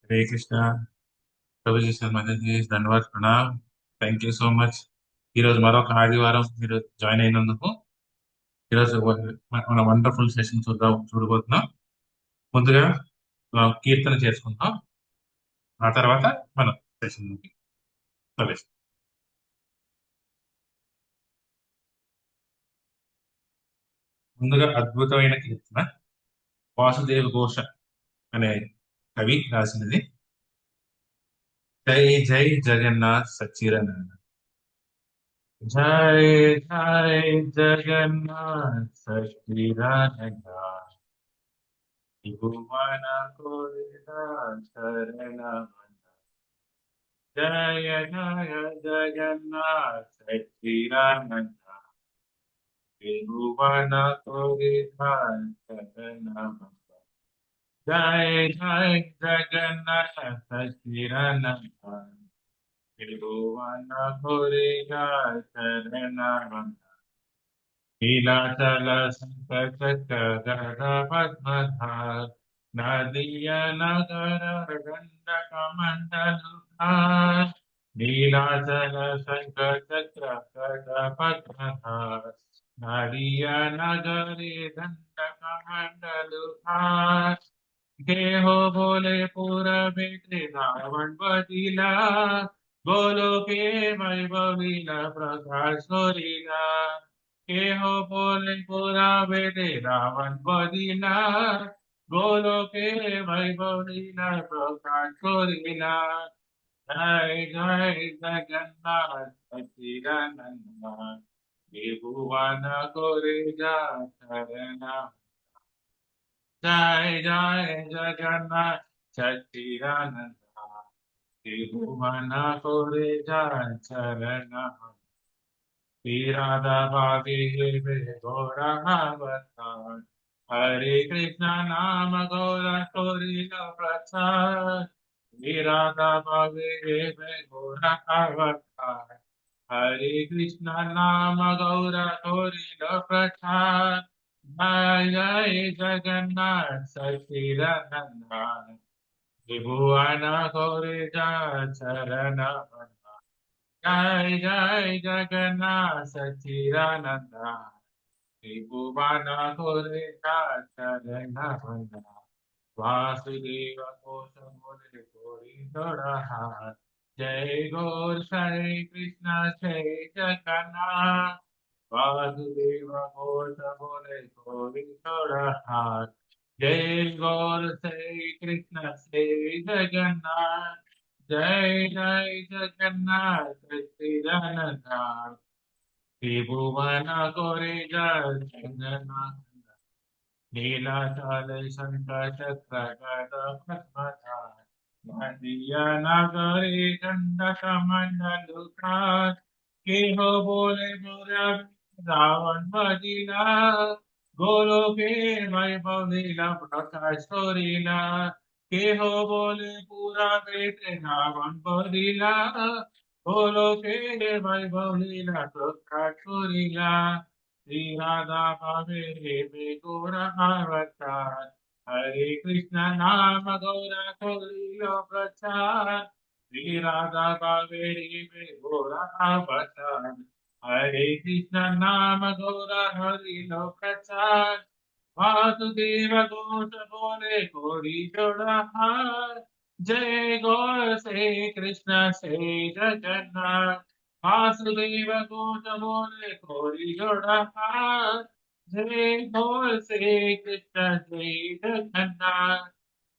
हरे कृष्णा प्रभु जी शर्मा जी ధన్యవాద ప్రణామ్ థ్యాంక్ యూ సో మచ్ ఈరోజు మరొక ఆదివారం మీరు జాయిన్ అయినందుకు ఈరోజు మన వండర్ఫుల్ సెషన్ చూడబోతున్నాం ముందుగా కీర్తన చేసుకుందాం ఆ తర్వాత మనం సెషన్ ప్రవేశం ముందుగా అద్భుతమైన కీర్తన వాసుదేవ ఘోష అనే కవి రాసినది జై జై జగన్నాథ్ సచ్చిదానంద జై జై జగన్నాథ్ సచ్చిదానంద భువన కోరిన శరణ జయ జయ జగన్నాథ్ సచ్చిదానంద భువన కోరిన శరణ जय जय जगन्नाथ सच्चिदानंद त्रिभुवन पुरीगा शरण नीलाचल संकट गद पद्मधार नदिय नगर गंडक मंडलधार नीलाचल संकट गद पद्मधार नदिय नगरी दंडक मंडलधार के हो बोले पूरा बेटे रावण बदीला बोलो के वैभवीला प्रकाश सोरीला के हो बोले पूरा बेटे रावण बदीला बोलो के वैभवीला प्रकाश सोरीला जय जय जगन्नाथ सच्चिदानंद भुवन कोरेगा शरणा जय जय जगन्नाथ सच्चिदानंद भुवन कोरेगा शरणा राधा भावी गौरा अवतार हरे कृष्ण नाम गौरा कोरी प्रसाद राधा भावी गौरा अवतार हरे कृष्ण नाम गौरा कोरी प्रसाद जय जय जगन्नाथ सच्चिदानंद भुवन कोरेगा शरणा जय जय जगन्नाथ सच्चिदानंद भुवन कोरेगा शरणा वासुदेव कोश बोले कोरी थोड़ा हाथ जय गौर हरे कृष्ण जय जगन्नाथ वासुदेव घोष बोले कोरी थोड़ा हाथ जय गौर श्री कृष्ण श्री जगन्नाथ जय जय जगन्नाथ सच्चिदानंद त्रिभुवन कोरेगा जगन्नाथ नीलाचल शंकर चक्र गद पद्मधार नदिय नगरी गंडक मंडलधार के हो बोले बुरा रावण बदीला गोलो के वैभव लीला प्रकाश सोरीला के हो बोले पूरा बेटे रावण बदीला गोलो के वैभव लीला प्रकाश सोरीला श्री राधा भावे वे गौरा अवतार हरे कृष्ण नाम गौरा कोरियो प्रचार श्री राधा कावेरी में गोरा अवतार, हरे कृष्ण नाम गौरा हरि लोकचार, वासुदेव घोष बोले कोरी जोड़ा हार, जय गौर से कृष्ण से जगन्नाथ, वासुदेव घोष बोले कोरी जोड़ा हार, जय गौर से कृष्ण जय जगन्नाथ,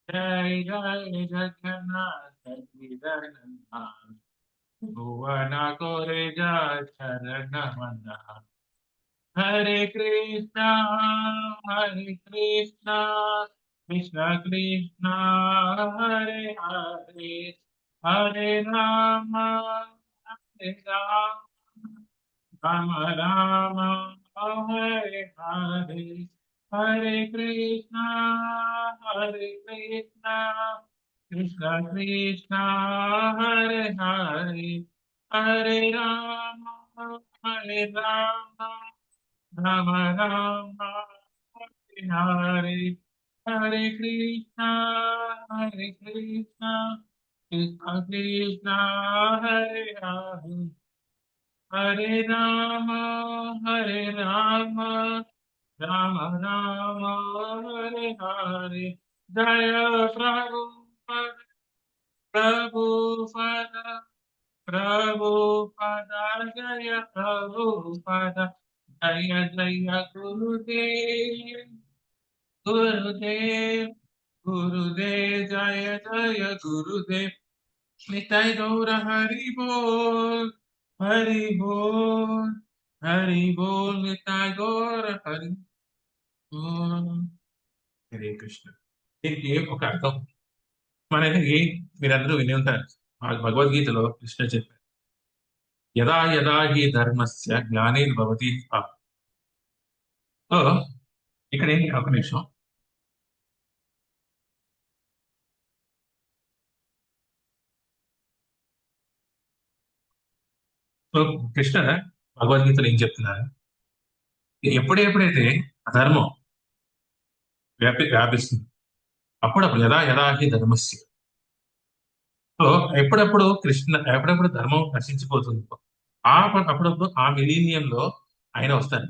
जय जय जगन्नाथ सच्चिदानंद, भुवन कोरेजा शरण मना, हरे कृष्णा कृष्ण कृष्ण हरे हरे, हरे राम हरे राम, राम राम हरे हरे, हरे कृष्णा कृष्ण कृष्ण हरे हरे, हरे राम हरे राम, राम राम हरे हरे, हरे कृष्णा कृष्ण कृष्ण हरे हरे, हरे हरे राम, राम राम हरे हरे, जय प्रभु प्रभु पद, प्रभु पद, जय प्रभु पद, जय जय गुरुदेव गुरुदेव गुरुदेव, जय जय गुरुदेव, निताय गौर हरि बोल, हरि बोल, हरि बोल, निताय गौर हरि बोल, హరే కృష్ణ. దీనికి ఒక అర్థం మనకి మీరందరూ విని ఉంటారు. భగవద్గీతలో కృష్ణ చెప్పారు, యదా యదా హి ధర్మస్య గ్లానిర్భవతి భారత్. సో ఇక్కడ ఏంటి, ఒక నిమిషం. సో కృష్ణ భగవద్గీతలో ఏం చెప్తున్నారు, ఎప్పుడెప్పుడైతే అధర్మం వ్యాపిస్తుంది, అప్పుడప్పుడు యదా యదా హి ధర్మస్య, సో ఎప్పుడెప్పుడు ధర్మం నశించిపోతుంది, అప్పుడప్పుడు ఆ మిలీనియంలో ఆయన వస్తారు.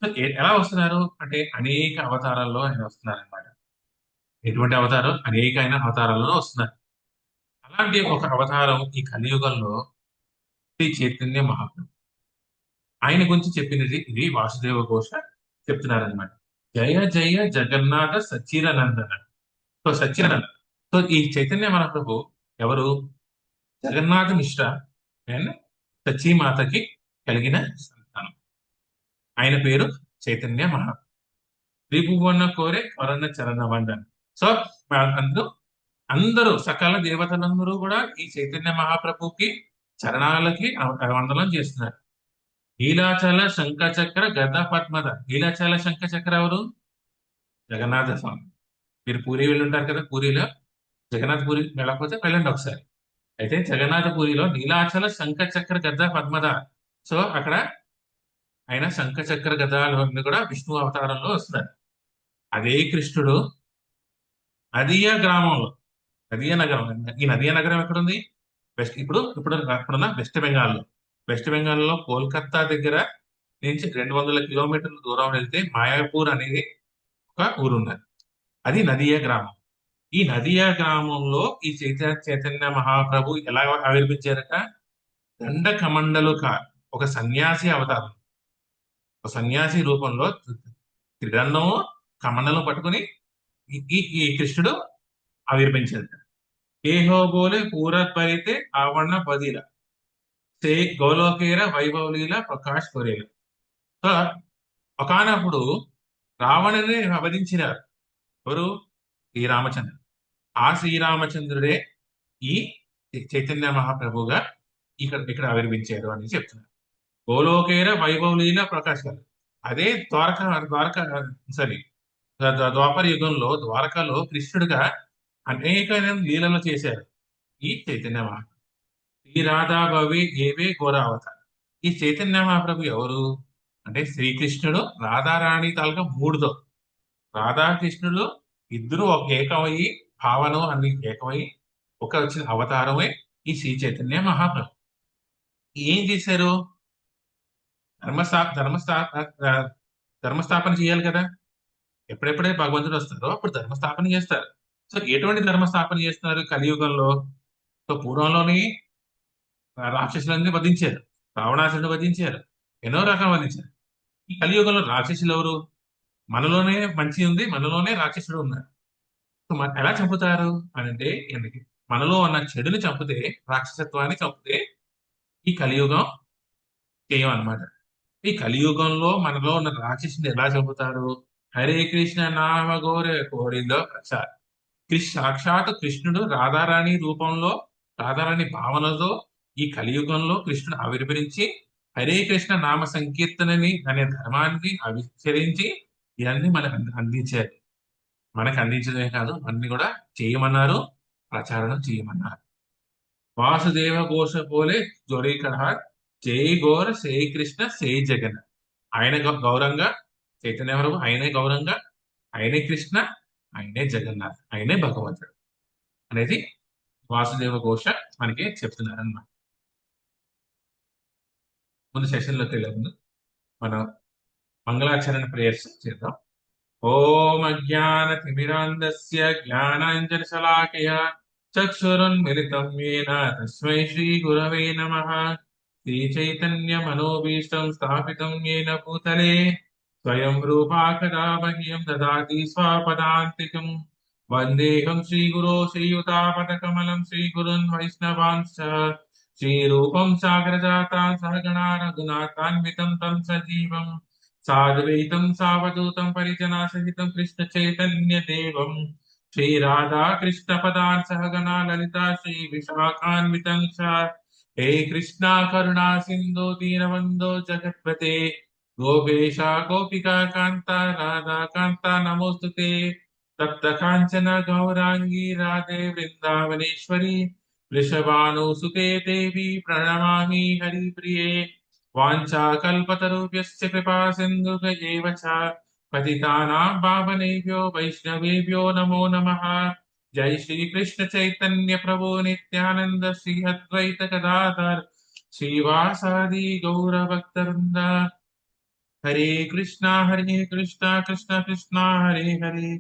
సో ఎలా వస్తున్నారు అంటే అనేక అవతారాల్లో ఆయన వస్తున్నారు అనమాట. ఎటువంటి అవతారం, అనేక అవతారాల్లో వస్తున్నారు. అలాంటి ఒక అవతారం ఈ కలియుగంలో శ్రీ చైతన్య మహాప్రభు. ఆయన గురించి చెప్పినది ఇది వాసుదేవ ఘోష చెప్తున్నారనమాట. జయ జయ జగన్నాథ సచ్చిదానందన. సో సచ్చిదానంద, సో ఈ చైతన్య మహాప్రభు ఎవరు, జగన్నాథ మిశ్ర అండ్ సచీమాతకి కలిగిన సంతానం. ఆయన పేరు చైతన్య మహా, త్రిభువన కోరే వరణ చరణ వందన. సో అందరూ అందరూ సకల దేవతలందరూ కూడా ఈ చైతన్య మహాప్రభుకి చరణాలకి వందనం చేస్తున్నారు. నీలాచల శంఖ చక్ర గద పద్మద. నీలాచల శంఖ చక్ర ఎవరు, జగన్నాథ స్వామి. మీరు పూరి వెళ్ళి ఉంటారు కదా, పూరిలో జగన్నాథ పూరి వెళ్ళకపోతే వెళ్ళండి ఒకసారి. అయితే జగన్నాథ పూరిలో నీలాచల శంఖ చక్ర గద పద్మద. సో అక్కడ ఆయన శంఖ చక్ర గదాలు కూడా విష్ణు అవతారంలో వస్తున్నారు. అదే కృష్ణుడు నదియా గ్రామంలో, నదియా నగరం, ఈ నదియా నగరం ఎక్కడుంది, ఇప్పుడున్న వెస్ట్ బెంగాల్లో. వెస్ట్ బెంగాల్లో కోల్కతా దగ్గర నుంచి 200 కిలోమీటర్ల దూరం వెళ్తే మాయాపూర్ అనేది ఒక ఊరున్నది. అది నదియా గ్రామం. ఈ నదియా గ్రామంలో ఈ చైతన్య మహాప్రభు ఎలా ఆవిర్భించారట, దండ కమండలుక, ఒక సన్యాసి అవతారం. ఒక సన్యాసి రూపంలో త్రిదండము కమండలం పట్టుకుని ఈ కృష్ణుడు ఆవిర్భించారట. కేహో బోలే పూరత్ పరితే ఆవరణ పదిల, సే గోలోకేర వైభవలీల ప్రకాష్ కొరేల. సో ఒకనప్పుడు రావణుని వధించినారు ఎవరు, శ్రీరామచంద్రుడు. ఆ శ్రీరామచంద్రుడే ఈ చైతన్య మహాప్రభుగా ఇక్కడ ఆవిర్భించారు అని చెప్తున్నారు. గోలోకేర వైభవలీల ప్రకాష్ గారు. అదే ద్వారక సారీ ద్వాపర యుగంలో ద్వారకలో కృష్ణుడిగా అనేక లీలలు చేశారు ఈ చైతన్య మహాప్రభు. శ్రీ రాధా భవి ఏవే ఘోరావతారం. ఈ చైతన్య మహాప్రభు ఎవరు అంటే శ్రీకృష్ణుడు రాధారాణి తాలూకా మూడుతో, రాధాకృష్ణుడు ఇద్దరు ఒక ఏకమయ్యి, భావన అన్ని ఏకమయ్యి ఒక వచ్చిన అవతారమే ఈ శ్రీ చైతన్య మహాప్రభు. ఏం చేశారు? ధర్మస్థా ధర్మస్థా ఆ, ధర్మస్థాపన చేయాలి కదా. ఎప్పుడెప్పుడైతే భగవంతుడు వస్తారో అప్పుడు ధర్మస్థాపన చేస్తారు. సో ఎటువంటి ధర్మస్థాపన చేస్తున్నారు కలియుగంలో? సో పూర్వంలోని రాక్షసులన్నీ వధించారు, రావణాసురుని వధించారు, ఎన్నో రకాలు వధించారు. ఈ కలియుగంలో రాక్షసులు ఎవరు? మనలోనే మంచి ఉంది, మనలోనే రాక్షసుడు ఉన్నారు. సో మన ఎలా చంపుతారు అని అంటే ఎందుకు? మనలో ఉన్న చెడుని చంపితే, రాక్షసత్వాన్ని చంపితే ఈ కలియుగం చేయమన్నమాట. ఈ కలియుగంలో మనలో ఉన్న రాక్షసుని ఎలా చంపుతారు? హరే కృష్ణ నామ గోరే కోరిలో ప్రసాద్. సాక్షాత్ కృష్ణుడు రాధారాణి రూపంలో, రాధారాణి భావనలో ఈ కలియుగంలో కృష్ణుడు ఆవిర్భవించి హరే కృష్ణ నామ సంకీర్తనని అనే ధర్మాన్ని ఆవిష్కరించి ఇవన్నీ మనకు అందించారు. మనకు అందించడమే కాదు, అన్ని కూడా చేయమన్నారు, ప్రచారం చేయమన్నారు. వాసుదేవ ఘోష పోలే జోడీ కహా, జై గౌర శ్రీ కృష్ణ శ్రీ జగన్. ఆయన గౌరంగా చైతన్య ప్రభు, ఆయనే గౌరంగా, ఆయనే కృష్ణ, ఆయనే జగన్నాథ్, ఆయనే భగవంతుడు అనేది వాసుదేవ ఘోష మనకి చెప్తున్నారు అన్నమాట. ముందు సెషన్ లోకి వెళ్ళే ముందు మనం మంగళాచరణ ప్రేయర్స్ చేద్దాం. ఓం అజ్ఞానతిమిరాంధస్య జ్ఞానాంజనశలాకయ చక్షురున్మిలితం येन తస్మై శ్రీగురవే నమః. శ్రీచైతన్యమనోభీష్టం స్థాపితం येन భూతలే స్వయం రూపా కదా మह्यं దదాతి స్వపదాంతికం. వందేహం శ్రీగురో శ్రీయుతాపదకమలం శ్రీగురున్ వైష్ణవాంశ్చ శ్రీరూపం సాగ్రజాతాం సహగణా రఘునాథాన్వితం తం సజీవం సాద్వైతం సావధూతం పరిజనా సహితం కృష్ణ చైతన్య దేవం శ్రీ రాధా కృష్ణ పదాన్ సహగణా లలితా శ్రీ విశాఖాన్వితం చ. హే కృష్ణ కరుణా సింధు దీనబంధో జగత్పతే గోపేశ గోపికా కాంత రాధా కాంత నమోస్తుతే. తప్త కాంచన గౌరాంగి రాధే వృందావనేశ్వరి వృషభానుసుతే దేవి ప్రణమామి హరిప్రిये. वाञ्छाकल्पतरुभ्यश्च कृपा सिन्धुभ्यैव च पतितानां पावनेभ्यो वैष्णवेभ्यो नमो नमः. जय श्री कृष्ण चैतन्य प्रभु नित्यानंद श्री अद्वैत गदाधर श्रीवासादि गौर भक्तवृंद. हरे कृष्णा कृष्णा कृष्णा हरे हरे,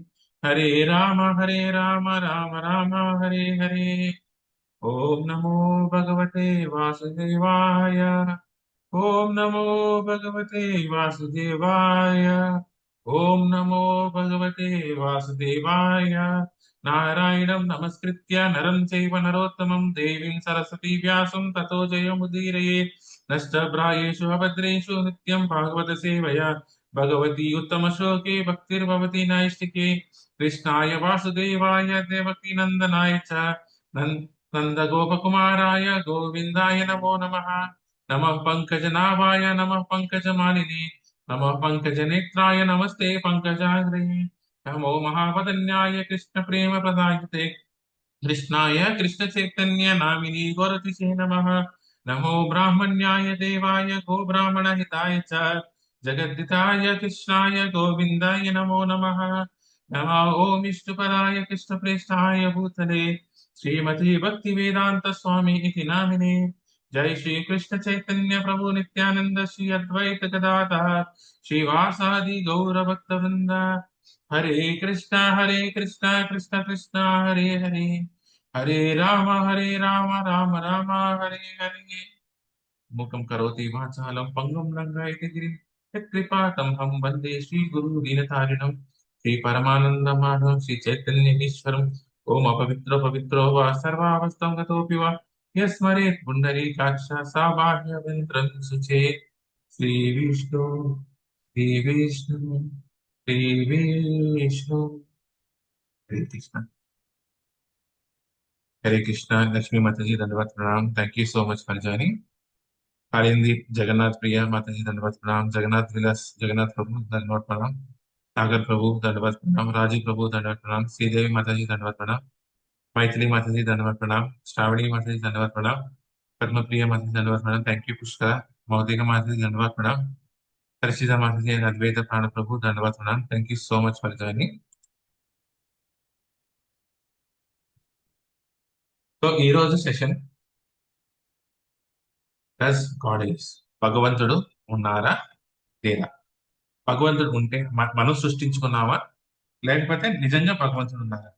हरे राम राम राम हरे हरे. ओम नमो भगवते वासुदेवाय, ओम नमो भगवते वासुदेवाय, ओम नमो भगवते वासुदेवाय. नारायणं नमस्कृत्य नरं चैव नरोत्तमं देवीं सरस्वती व्यासं ततो जयमुदीरये. नष्टप्रायेषु अभद्रेषु नित्यं भागवत सेवया भगवती उत्तमश्लोके भक्तिर्भवति नैष्टिके. कृष्णाय वासुदेवाय देवकी नन्दनाय च नन्दगोपकुमाराय गोविन्दाय नमो नमः. नमः पंकजनाभाय नमः पंकजमालिने नमः पंकजनेत्राय नमस्ते पंकजाग्रे. नमो महावदन्याय कृष्ण प्रेम प्रदायते कृष्णाय कृष्ण चैतन्य नामिनी गौरतिसे नमः. नमो ब्राह्मण्याय देवाय गो ब्राह्मण हिताय च जगद्दिताय कृष्णाय गोविन्दाय नमो नमः. नमः ओम विष्णुपदाय कृष्ण प्रेष्ठाय भूतले श्रीमती भक्ति वेदांत स्वामी इति नामिने. जय श्री कृष्ण चैतन्य प्रभु नित्यानंद श्री अद्वैत गदाधर श्रीवासादि गौर भक्त वृंद. हरे कृष्णा कृष्ण कृष्ण हरे हरे, हरे राम राम राम हरे हरे. मुखं करोति वाचालं पंगुं लङ्घयति गिरिं यत्कृपातमहं वन्दे श्रीगुरु दीनतारिणं श्रीपरमानन्दमाधवं श्रीचैतन्यमीश्वरम्. ॐ अपवित्रो पवित्रो वा सर्वावस्थं गतोऽपि वा यस्मरेत् पुण्डरीकाक्ष सा बाह्यविन्द्रं शुचे. श्रीविष्णु श्रीविष्णु श्रीविष्णु. हरे कृष्ण. हरे कृष्णा. लक्ष्मी माता जी धन्यवाद प्रणाम. Thank you so much for joining. Kalindi Jagannath Priya माता जी धन्यवाद प्रणाम. जगन्नाथ विलास जगन्नाथ प्रभु धन्यवाद प्रणाम. सागर प्रभु धन्यवाद प्रणाम. राजीव प्रभु धन्यवाद प्रणाम. श्रीदेवी माता जी धन्यवाद प्रणाम. मैथिली माता जी धन्यवाद प्रणाम. श्रावणी माता जी धन्यवाद प्रणाम. पद्म प्रिया माता जी धन्यवाद प्रणाम. Thank you Pushkar. महोदय माता जी धन्यवाद प्रणाम. हर्षिता माता जी अद्वैत प्राण प्रभु धन्यवाद प्रणाम. Thank you so much for joining. So ఈ రోజు సెషన్ డస్ గాడ్ ఇస్, భగవంతుడు ఉన్నారా లేదా? భగవంతుడు ఉంటే మనం సృష్టించుకున్నామా, లేకపోతే నిజంగా భగవంతుడు ఉన్నారా?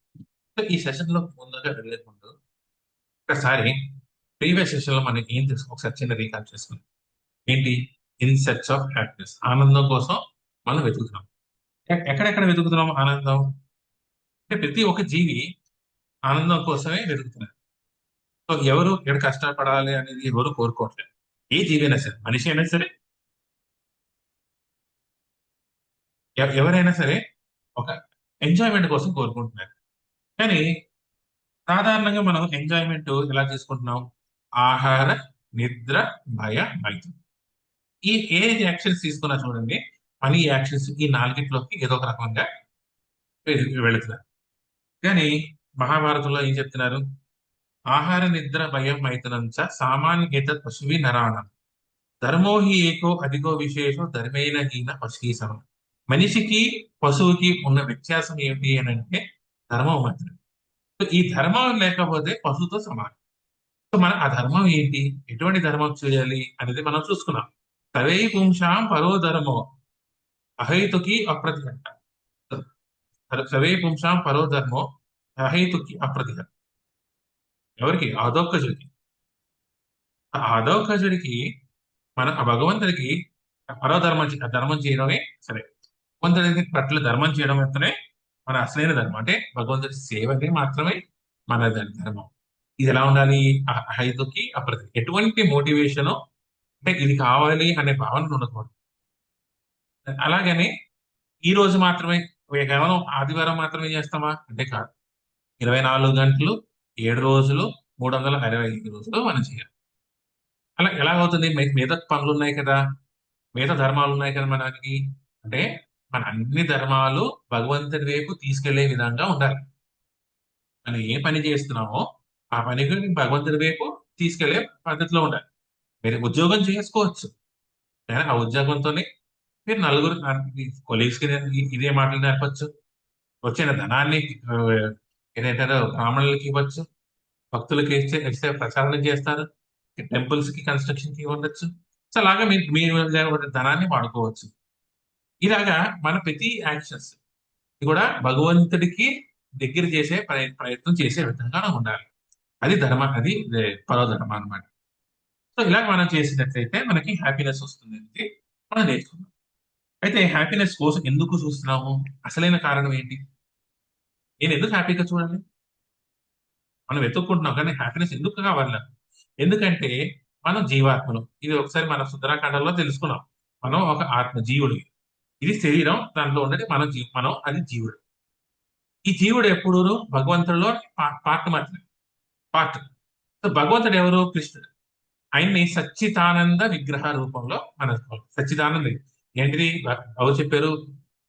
సో ఈ సెషన్ లో ముందుగా వెళ్ళే ముందు ఒకసారి ప్రీవియస్ సెషన్ లో మనం ఏం తెలుసు ఒకసారి చిన్న రీకాల్ చేసుకుందాం. ఏంటి? ఇన్ సెర్చ్ ఆఫ్ హ్యాపీనెస్, ఆనందం కోసం మనం వెతుకుతున్నాం. ఎక్కడెక్కడ వెతుకుతున్నాం ఆనందం? అంటే ప్రతి ఒక్క జీవి ఆనందం కోసమే వెతుకుతున్నారు. సో ఎవరు ఎక్కడ కష్టపడాలి అనేది ఎవరు కోరుకోవట్లేదు. ఏ జీవి అయినా సరే, మనిషి అయినా సరే, ఎవరైనా సరే ఒక ఎంజాయ్మెంట్ కోసం కోరుకుంటున్నారు. కానీ సాధారణంగా మనం ఎంజాయ్మెంట్ ఎలా చేసుకుంటున్నాం? ఆహార, నిద్ర, భయ, మైథునం. ఈ ఏ యాక్షన్స్ తీసుకున్నా చూడండి, మనీ యాక్షన్స్ ఈ నాలుగిట్లోకి ఏదో ఒక రకంగా వెళుతున్నారు. కానీ మహాభారతంలో ఏం చెప్తున్నారు? ఆహార, నిద్ర, భయం, మైథునం చ సామాన్యేత పశువి నరాణం ధర్మో హి ఏకో అధికో విశేషో ధర్మేణ హీన పశుకి సమం. మనిషికి పశువుకి ఉన్న వ్యత్యాసం ఏమిటి అని అంటే ధర్మం మాత్రమే. సో ఈ ధర్మం లేకపోతే పశువుతో సమానం. సో మన ఆ ధర్మం ఏంటి? ఎటువంటి ధర్మం చేయాలి అనేది మనం చూసుకున్నాం. సవై పుంసాం పరో ధర్మో అహైతుకి అప్రతిహత. సవై పుంసాం పరో ధర్మో అహైతుకి అప్రతిహత. ఎవరికి? అధోక్షజుడికి. ఆ అధోక్షజుడికి మన ఆ భగవంతుడికి పరధర్మం ధర్మం చేయడమే సరే. భగవంతుడి పట్ల ధర్మం చేయడం అంటేనే మన అసలైన ధర్మం. అంటే భగవంతుడి సేవకి మాత్రమే మన ధర్మం. ఇది ఎలా ఉండాలి? హైతుకి అప్రతి, ఎటువంటి మోటివేషన్ అంటే ఇది కావాలి అనే భావన ఉండకూడదు. అలాగని ఈ రోజు మాత్రమే, కేవలం ఆదివారం మాత్రమే చేస్తామా అంటే కాదు. 24 గంటలు, 7 రోజులు, 365 రోజులు మనం చేయాలి. అలా ఎలా అవుతుంది? మిగతా పనులు ఉన్నాయి కదా, మిగతా ధర్మాలు ఉన్నాయి కదా మనకి. అంటే మన అన్ని ధర్మాలు భగవంతుడి వైపు తీసుకెళ్లే విధంగా ఉండాలి. మనం ఏ పని చేస్తున్నామో ఆ పనికి భగవంతుడి వైపు తీసుకెళ్లే పద్ధతిలో ఉండాలి. మీరు ఉద్యోగం చేసుకోవచ్చు, కానీ ఆ ఉద్యోగంతోనే మీరు నలుగురు కొలీగ్స్ కి ఇదే మాటలు నేర్పచ్చు. వచ్చిన ధనాన్ని ఏదంటారో బ్రాహ్మణులకి ఇవ్వచ్చు, భక్తులకి ఇస్తే ప్రచారం చేస్తారు, టెంపుల్స్ కి కన్స్ట్రక్షన్ కి ఇవ్వచ్చు. సో అలాగా మీరు ధనాన్ని వాడుకోవచ్చు. ఇలాగా మన ప్రతి యాక్షన్స్ కూడా భగవంతుడికి దగ్గర చేసే ప్రయత్నం చేసే విధంగా ఉండాలి. అది ధర్మ, అది పరధర్మ అన్నమాట. సో ఇలా మనం చేసినట్లయితే మనకి హ్యాపీనెస్ వస్తుంది అనేది మనం నేర్చుకున్నాం. అయితే హ్యాపీనెస్ కోసం ఎందుకు చూస్తున్నాము? అసలైన కారణం ఏంటి? నేను ఎందుకు హ్యాపీగా చూడాలి? మనం వెతుక్కుంటున్నాం, కానీ హ్యాపీనెస్ ఎందుకు కావాలి నాకు? ఎందుకంటే మనం జీవాత్మలు. ఇది ఒకసారి మన సుందరాకాండలో తెలుసుకున్నాం. మనం ఒక ఆత్మ జీవుడు. ఇది శరీరం, దాంట్లో ఉన్నది మన మనం అది జీవుడు. ఈ జీవుడు ఎప్పుడు భగవంతుడిలో పార్ట్ మాత్రమే, పార్ట్. సో భగవంతుడు ఎవరు? కృష్ణుడు. ఆయన్ని సచ్చిదానంద విగ్రహ రూపంలో మన సచ్చిదానంద ఏంటిది ఎవరు చెప్పారు?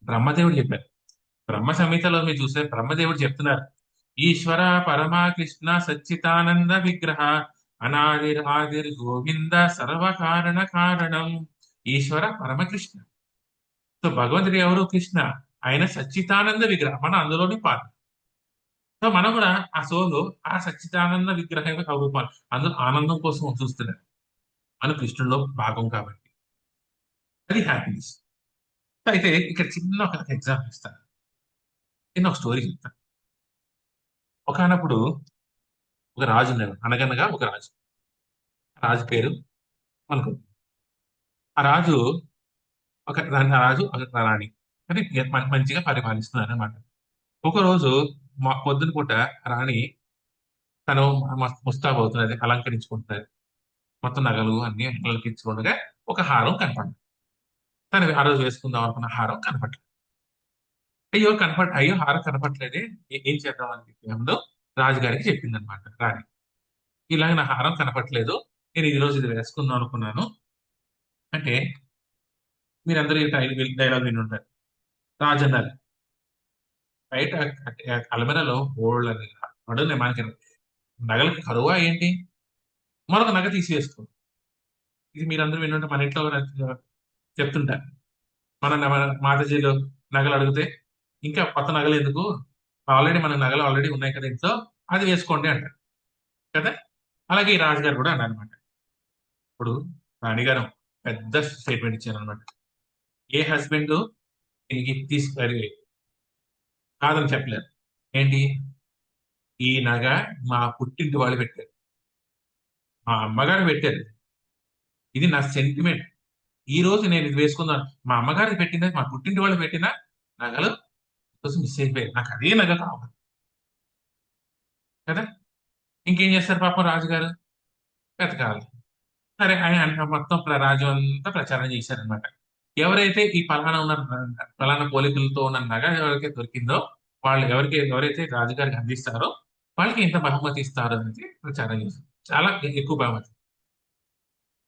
బ్రహ్మదేవుడు చెప్పారు. బ్రహ్మ సంహితలో మీరు చూస్తే బ్రహ్మదేవుడు చెప్తున్నారు, ఈశ్వర పరమా కృష్ణ సచ్చిదానంద విగ్రహ అనాదిర్ ఆదిర్ గోవింద సర్వకారణ కారణం. ఈశ్వర పరమకృష్ణ. సో భగవంతుడు ఎవరు? కృష్ణ. ఆయన సచ్చిదానంద విగ్రహం, మనం అందులోని పాత్ర. సో మనం కూడా ఆ సోలు ఆ సచ్చిదానంద విగ్రహం యొక్క రూపాలు, అందులో ఆనందం కోసం చూస్తున్నారు. మన కృష్ణుల్లో భాగం కాబట్టి అది హ్యాపీనెస్. అయితే ఇక్కడ చిన్న ఒక ఎగ్జాంపుల్ ఇస్తాను, చిన్న ఒక స్టోరీ చెప్తాను. ఒకనప్పుడు ఒక రాజు ఉన్నాడు, అనగనగా ఒక రాజు. ఆ రాజు పేరు అనుకో. ఆ రాజు ఆ రాజు ఒక రాణి, కానీ మంచిగా పరిపాలిస్తున్నారు అనమాట. ఒకరోజు పొద్దున పూట రాణి తను ముస్తాబవుతున్నది, అలంకరించుకుంటున్నది, మొత్తం నగలు అన్ని అలంకరించుకుండగా ఒక హారం కనపడింది. తను ఆ రోజు వేసుకుందాం అనుకున్న హారం కనపడలేదు. అయ్యో హారం కనపట్లేదే, ఏం చేద్దాం అని చెప్పి ముందు రాజుగారికి చెప్పింది అనమాట రాణి. ఇలాగ నా హారం కనపట్లేదు, నేను ఈ రోజు ఇది వేసుకుందాం అనుకున్నాను అంటే, మీరందరూ ఈ డైలాగ్ విని ఉంటారు. రాజు అన్నారు, బయట అలమెరలో బోల్డ్ అని అడుగునే మనకి నగలకి కరువా ఏంటి, మరొక నగ తీసి వేసుకో. ఇది మీరందరూ వినుంటే మన ఇంట్లో చెప్తుంటారు. మన మాతాజీలు నగలు అడిగితే, ఇంకా కొత్త నగలు ఎందుకు, ఆల్రెడీ మన నగలు ఆల్రెడీ ఉన్నాయి కదా ఇంట్లో, అది వేసుకోండి అంటారు కదా. అలాగే ఈ రాజుగారు కూడా అన్నారనమాట. ఇప్పుడు రాణిగారు పెద్ద స్టేట్మెంట్ ఇచ్చారనమాట. ఏ హస్బెండ్ దీనికి కాదని చెప్పలేరు. ఏంటి, ఈ నగ మా పుట్టింటి వాళ్ళు పెట్టారు, మా అమ్మగారు పెట్టారు, ఇది నా సెంటిమెంట్. ఈ రోజు నేను ఇది వేసుకుందాం, మా అమ్మగారికి పెట్టిన మా పుట్టింటి వాళ్ళు పెట్టిన నగలు కోసం మిస్ అయిపోయాయి, నాకు అదే నగ కావాలి కదా. ఇంకేం చేస్తారు పాపం రాజుగారు, వెతకాలి. సరే ఆయన మొత్తం రాజ్యం అంతా ప్రచారం చేశారనమాట. ఎవరైతే ఈ పలానా పోలికలతో ఉన్న నగ ఎవరికైతే దొరికిందో, వాళ్ళు ఎవరైతే రాజుగారికి అందిస్తారో వాళ్ళకి ఇంత బహుమతి ఇస్తారు అనేది ప్రచారం చేశారు. చాలా ఎక్కువ బహుమతి.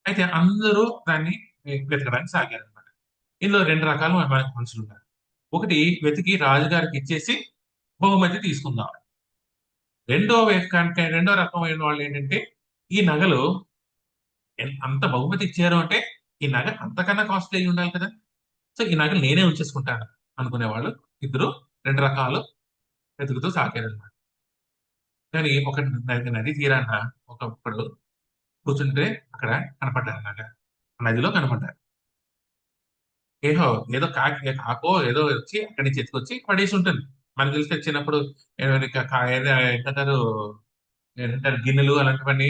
అయితే అందరూ దాన్ని వెతకడానికి సాగారనమాట. ఇందులో రెండు రకాల మనుషులు ఉన్నారు. ఒకటి, వెతికి రాజుగారికి ఇచ్చేసి బహుమతి తీసుకుందాం. రెండో రకమైన వాళ్ళు ఏంటంటే, ఈ నగలు అంత బహుమతి ఇచ్చారు అంటే ఈ నగ అంతకన్నా కాస్ట్లీ అయి ఉండాలి కదా, సో ఈ నగలు నేనే ఉంచేసుకుంటాను అనుకునే వాళ్ళు ఇద్దరు, రెండు రకాలు వెతుకుతూ సాగారనమాట. కానీ ఒక నది తీరాన ఒకప్పుడు కూర్చుంటే అక్కడ కనపడ్డారు నగ, నదిలో కనపడ్డారు. ఏహో ఏదో కాకో ఏదో వచ్చి అక్కడి నుంచి ఎత్తుకొచ్చి పడేసి ఉంటుంది. మనకి తెలిసి చిన్నప్పుడు ఏంటంటారు, గిన్నెలు అలాంటివన్నీ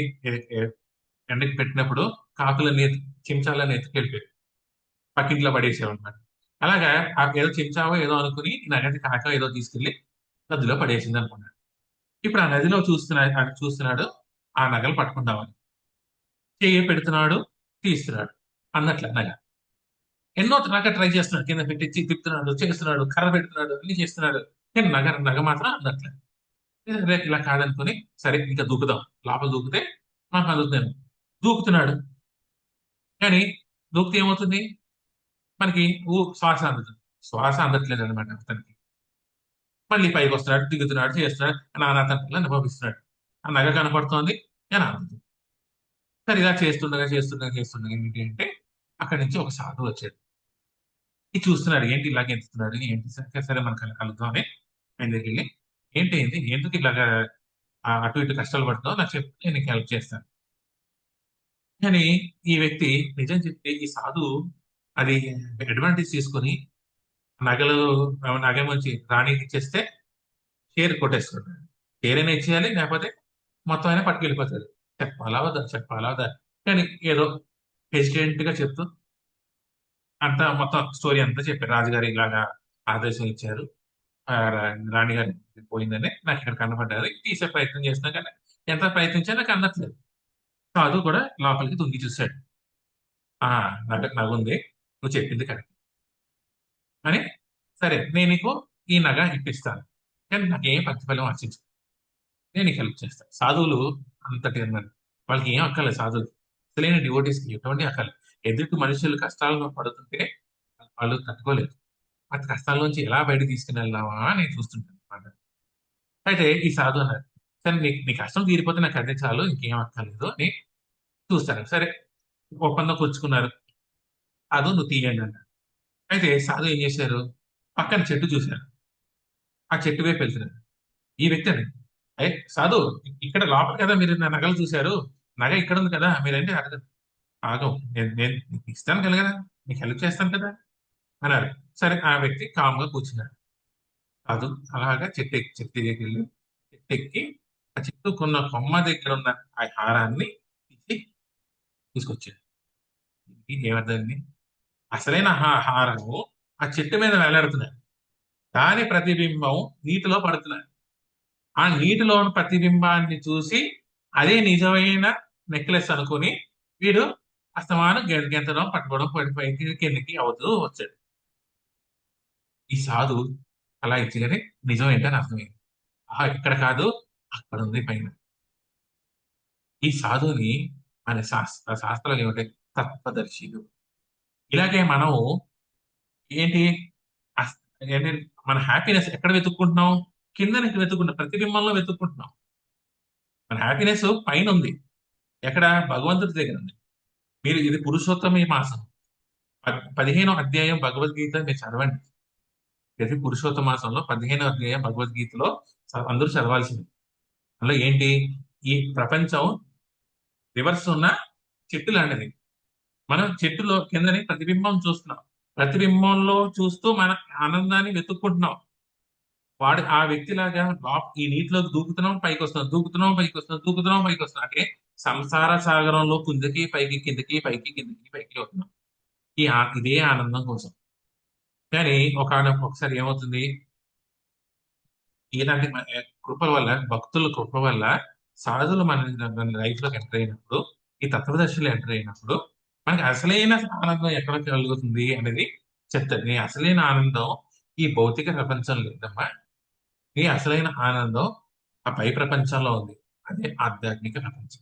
ఎండకి పెట్టినప్పుడు కాకులన్నీ చెంచాలన్నీ ఎత్తుకెళ్ళిపోయి పక్కింట్లో పడేసేవాడు అనమాట. అలాగా ఏదో చెంచావో ఏదో అనుకుని నగది కాక ఏదో తీసుకెళ్లి నదిలో పడేసింది అనుకున్నాడు. ఇప్పుడు ఆ నదిలో చూస్తున్నాడు ఆ నగలు పట్టుకుందామని. చెయ్యి పెడుతున్నాడు, తీస్తున్నాడు, అన్నట్ల నగ. ఎన్నో నగ ట్రై చేస్తున్నాడు, కింద పెట్టి తిప్పుతున్నాడు, చేస్తున్నాడు, కర్ర పెడుతున్నాడు, అన్ని చేస్తున్నాడు. కానీ నగ నగ మాత్రం అన్నట్లే. రేపు ఇలా కాదనుకుని, సరే ఇంకా దూకుదాం, లోపల దూకితే మనకు అందుతుంది. దూకుతున్నాడు, కానీ దూకితే ఏమవుతుంది, మనకి శ్వాస అందుతుంది. శ్వాస అందట్లేదు అనమాట అతనికి. మళ్ళీ పైకి వస్తున్నాడు, దిగుతున్నాడు, చేస్తున్నాడు, నానా తండ్రులు అనుభవిస్తున్నాడు. ఆ నగ కనపడుతోంది, నేను అందుతుంది. సరే ఇలా చేస్తుండగా ఏంటి అంటే, అక్కడి నుంచి ఒక సాధువు వచ్చాడు. ఇది చూస్తున్నాడు, ఏంటి ఇలాగ ఎత్తుతున్నాడు, ఏంటి, సరే మనం కలుద్దాం అని ఆయన దగ్గరికి వెళ్ళి, ఏంటి ఎందుకు ఇలాగా అటు ఇటు కష్టాలు పడుతున్నావు, నాకు చెప్పి నేను నీకు హెల్ప్ చేస్తాను. కానీ ఈ వ్యక్తి నిజం చెప్తే ఈ సాధువు అది అడ్వాంటేజ్ తీసుకొని నగలు నగమొచ్చి రాణికి ఇచ్చేస్తే షేర్ కొట్టేసుకుంటాడు. షేర్ అయినా ఇచ్చేయాలి, లేకపోతే మొత్తం అయినా పట్టుకెళ్ళిపోతాడు. చెప్పాలా వద్దా కానీ ఏదో హెసిటెంట్ గా చెప్తూ అంతా మొత్తం స్టోరీ అంతా చెప్పారు. రాజుగారు ఇలాగా ఆదేశం ఇచ్చారు, రాణిగారు పోయిందని నాకు ఇక్కడ కనపడ్డారు, తీసే ప్రయత్నం చేస్తున్నా కానీ ఎంత ప్రయత్నించా నాకు అందట్లేదు. కాదు కూడా లోపలికి తుంగి చూశాడు. ఆ నగుంది, నువ్వు చెప్పింది కరెక్ట్ అని. సరే నేను నీకు ఈ నగ ఇప్పిస్తాను, కానీ నాకు ఏం ప్రతిఫలం ఆశించు, నేను నీకు హెల్ప్ చేస్తాను. సాధువులు అంతటి అన్నారు, వాళ్ళకి ఏం అక్కర్లేదు. సాధువులు అసలైన డివోటీస్కి ఎటువంటి అక్కర్లేదు. ఎదుటి మనుషులు కష్టాలను పడుతుంటే వాళ్ళు తట్టుకోలేదు. ఆ కష్టాల నుంచి ఎలా బయట తీసుకుని వెళ్దామా అని నేను చూస్తుంటాను అన్నమాట. అయితే ఈ సాధు అన్నారు, సరే నీ కష్టం తీరిపోతే నాకు అదే చాలు, ఇంకేం అక్కర్లేదు అని చూస్తారు. సరే ఒప్పందం కూర్చుకున్నారు. సాధు నువ్వు తీయండి అన్నారు. అయితే సాధు ఏం చేశారు, పక్కన చెట్టు చూశారు, ఆ చెట్టు వైపు వెళ్తున్నారు. ఈ వ్యక్తి అండి, అయ్యి సాధు, ఇక్కడ లోపల కదా మీరు నా నగలు చూశారు, నగ ఇక్కడ ఉంది కదా, మీరంటే అడగదు. ఆగం, నేను నీకు ఇస్తాను కదా, నీకు హెల్ప్ చేస్తాను కదా అన్నారు. సరే ఆ వ్యక్తి కామ్గా కూర్చున్నాడు. కాదు, అలాగా చెట్టు దగ్గరికి వెళ్ళి చెట్టు ఎక్కి ఆ చెట్టు కొన్న కొమ్మ దగ్గర ఉన్న ఆ హారాన్ని తీసి తీసుకొచ్చాడు. ఇది ఏమర్థమైంది, అసలైన హారము ఆ చెట్టు మీద వేలాడుతున్నాయి, దాని ప్రతిబింబం నీటిలో పడుతున్నాయి. ఆ నీటిలో ఉన్న ప్రతిబింబాన్ని చూసి అదే నిజమైన నెక్లెస్ అనుకుని వీడు అస్తమానం గెంతడం, పట్టుకోవడం, పైకి కిందకి అవుతూ వచ్చాడు. ఈ సాధు అలా ఇచ్చగానే నిజం ఏంటని అర్థమైంది. ఆహా, ఇక్కడ కాదు, అక్కడ ఉంది పైన. ఈ సాధువుని మన శాస్త్రాలు ఏమిటాయి, తత్వదర్శిలు. ఇలాగే మనం ఏంటి, అస్- ఏంటి మన హ్యాపీనెస్ ఎక్కడ వెతుక్కుంటున్నాం, కింద వెతుక్కుంటాం, ప్రతిబింబంలో వెతుక్కుంటున్నాం. మన హ్యాపీనెస్ పైన ఉంది, ఎక్కడ, భగవంతుడి దగ్గర ఉంది. మీరు ఇది పురుషోత్తమ మాసం, 15వ అధ్యాయం భగవద్గీత మీరు చదవండి. ప్రతి పురుషోత్తమ మాసంలో 15వ అధ్యాయం భగవద్గీతలో అందరూ చదవాల్సింది. అందులో ఏంటి, ఈ ప్రపంచం రివర్స్ ఉన్న చెట్టు లాంటిది. మనం చెట్టులో కిందని ప్రతిబింబం చూస్తున్నాం. ప్రతిబింబంలో చూస్తూ మన ఆనందాన్ని వెతుక్కుంటున్నాం. వాడు ఆ వ్యక్తిలాగా ఈ నీటిలోకి దూకుతున్నాం, పైకి వస్తున్నాం, దూకుతున్నాం, పైకి వస్తున్నాం, దూకుతున్నాం, పైకి వస్తున్నాం. అంటే సంసార సాగరంలో కిందకి పైకి, కిందకి పైకి, కిందకి పైకి అవుతున్నాం. ఇదే ఆనందం కోసం. కానీ ఒకసారి ఏమవుతుంది, ఇలాంటి కృపల వల్ల, భక్తుల కృప వల్ల, సాధులు మన లైఫ్ లోకి ఎంటర్ అయినప్పుడు, ఈ తత్వదర్శులు ఎంటర్ అయినప్పుడు మనకి అసలైన ఆనందం ఎక్కడ కలుగుతుంది అనేది చెప్తారు. నీ అసలైన ఆనందం ఈ భౌతిక ప్రపంచంలో లేదమ్మా. నీ అసలైన ఆనందం ఆ పై ప్రపంచంలో ఉంది. అదే ఆధ్యాత్మిక ప్రపంచం.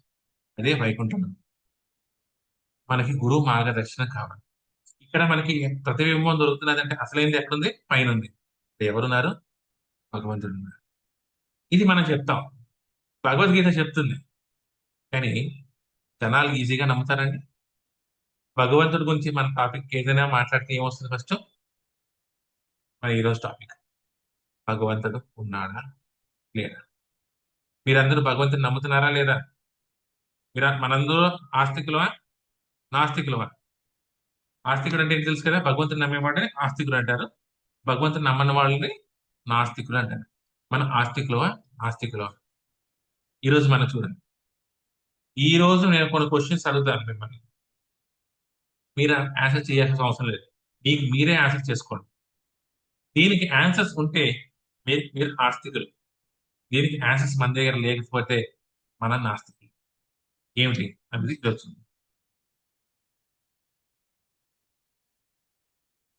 అదే వైకుంఠం. మనకి గురువు మార్గదర్శనం కావాలి. ఇక్కడ మనకి ప్రతిబింబం దొరుకుతున్నది అంటే అసలైనది ఎక్కడుంది? పైన ఉంది. ఎవరున్నారు? భగవంతుడు ఉన్నారు. ఇది మనం చెప్తాం, భగవద్గీత చెప్తుంది. కానీ జనాలు ఈజీగా నమ్ముతారండి. భగవంతుడి గురించి మన టాపిక్ ఏదైనా మాట్లాడితే ఏమొస్తుంది ఫస్ట్? మన ఈరోజు టాపిక్ భగవంతుడు ఉన్నాడా లేదా? మీరందరూ భగవంతుని నమ్ముతున్నారా లేదా? మనందరూ ఆస్తికులమా నాస్తికులమా? ఆస్తికుడు అంటే ఏం తెలుసు కదా, భగవంతుని నమ్మేవాడిని ఆస్తికుడు అంటారు. భగవంతుని నమ్మని వాళ్ళని నాస్తికులు అంటారు. మన ఆస్తికులమా నాస్తికులమా? ఈ రోజు మనం చూడండి. ఈ రోజు నేను కొన్ని క్వశ్చన్స్ అడుగుతాను మిమ్మల్ని. మీరు ఆన్సర్ చేయాల్సిన అవసరం లేదు. మీకు మీరే ఆన్సర్ చేసుకోండి. దీనికి ఆన్సర్స్ ఉంటే మీరు ఆస్తికులు. దీనికి ఆన్సర్స్ మన దగ్గర లేకపోతే మన నాస్తికులు. ఏమిటి అనేది తెలుస్తుంది.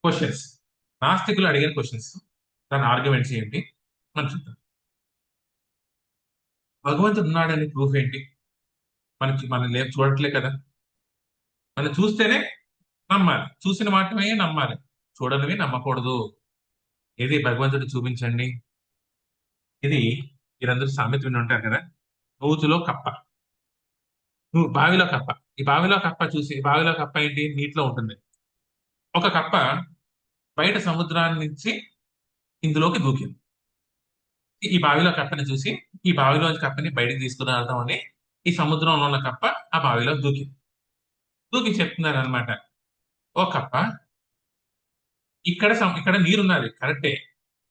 క్వశ్చన్స్, నాస్తికులు అడిగిన క్వశ్చన్స్, దాని ఆర్గ్యుమెంట్స్ ఏంటి మనం చూద్దాం. భగవంతుడు ఉన్నాడని ప్రూఫ్ ఏంటి? మనం చూడట్లే కదా. మనం చూస్తేనే నమ్మాలి, చూసిన మాత్రమే నమ్మాలి, చూడనివి నమ్మకూడదు. ఏది భగవంతుడు చూపించండి. ఇది మీరందరూ సామెత విని ఉంటారు కదా, నూతులో కప్ప, నువ్వు బావిలో కప్ప. ఈ బావిలో కప్ప చూసి, బావిలో కప్ప ఏంటి? నీటిలో ఉంటుంది. ఒక కప్ప బయట సముద్రాన్ని నుంచి ఇందులోకి దూకింది. ఈ బావిలో కప్పని చూసి, ఈ బావిలోంచి కప్పని బయటకు తీసుకుని వెళ్దామని ఈ సముద్రంలో ఉన్న కప్ప ఆ బావిలో దూకింది. దూకి చెప్తున్నారు అనమాట, ఓ కప్ప, ఇక్కడ నీరున్నది కరెక్టే,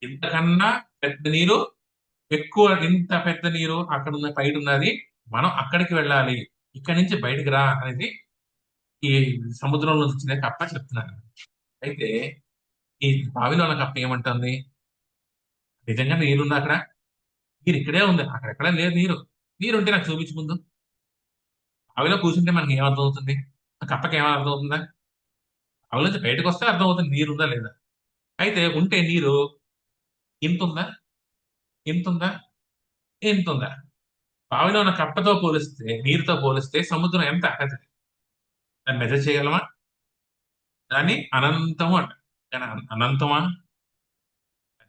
ఇంతకన్నా పెద్ద నీరు, ఎక్కువ ఇంత పెద్ద నీరు అక్కడ ఉన్న బయట ఉన్నది, మనం అక్కడికి వెళ్ళాలి, ఇక్కడి నుంచి బయటికి రా అనేది ఈ సముద్రంలో వచ్చిన కప్ప చెప్తున్నారు. అయితే ఈ బావిలో ఉన్న కప్ప ఏమంటుంది? నిజంగా నీరుంది అక్కడ, నీరు ఇక్కడే ఉంది, అక్కడెక్కడ లేదు నీరు. నీరు ఉంటే నాకు చూపించు ముందు. బావిలో కూర్చుంటే మనకి ఏమర్థం అవుతుంది? ఆ కప్పకి ఏమర్థం అవుతుందా? బావి నుంచి బయటకు వస్తే అర్థం అవుతుంది నీరు ఉందా లేదా. అయితే ఉంటే నీరు ఇంతుందా, ఇంతుందా, ఇంతుందా? బావిలో ఉన్న కప్పతో పోలిస్తే, నీరుతో పోలిస్తే సముద్రం ఎంత అగది? దాన్ని మెజర్ చేయగలమా? దాన్ని అనంతము అంట. కానీ అనంతమా?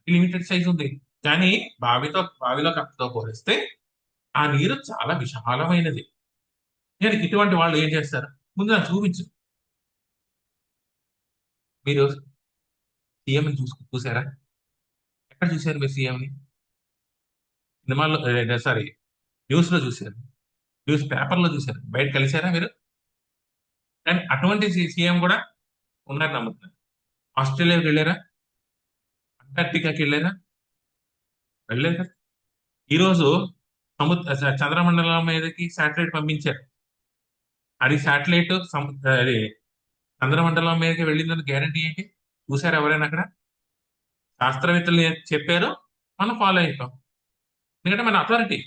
లిమిటెడ్ సైజ్ ఉంది. కానీ బావిలో కప్పతో పోలిస్తే ఆ నీరు చాలా విశాలమైనది. నేను ఇటువంటి వాళ్ళు ఏం చేస్తారు? ముందు నాకు చూపించు. మీరు సీఎం చూసారా? ఎక్కడ చూశారు మీరు సీఎంని? సినిమాల్లో, సారీ, న్యూస్ లో చూశారు, న్యూస్ పేపర్ లో చూశారు, బయట కలిశారా మీరు? కానీ అటువంటి సీఎం కూడా ఉన్నారు నమ్ముతున్నారు. ఆస్ట్రేలియాకి వెళ్ళారా? అంటార్క్టికాకి వెళ్ళారా? వెళ్ళలేదు కదా. ఈ రోజు చంద్రమండలం మీదకి శాటిలైట్ పంపించారు. అది శాటిలైట్ అది చంద్రమండలం మీదకి వెళ్ళిందని గ్యారంటీ ఏంటి? చూసారు ఎవరైనా అక్కడ? శాస్త్రవేత్తలు చెప్పారు, మనం ఫాలో అయిపోం. ఎందుకంటే మన అథారిటీ.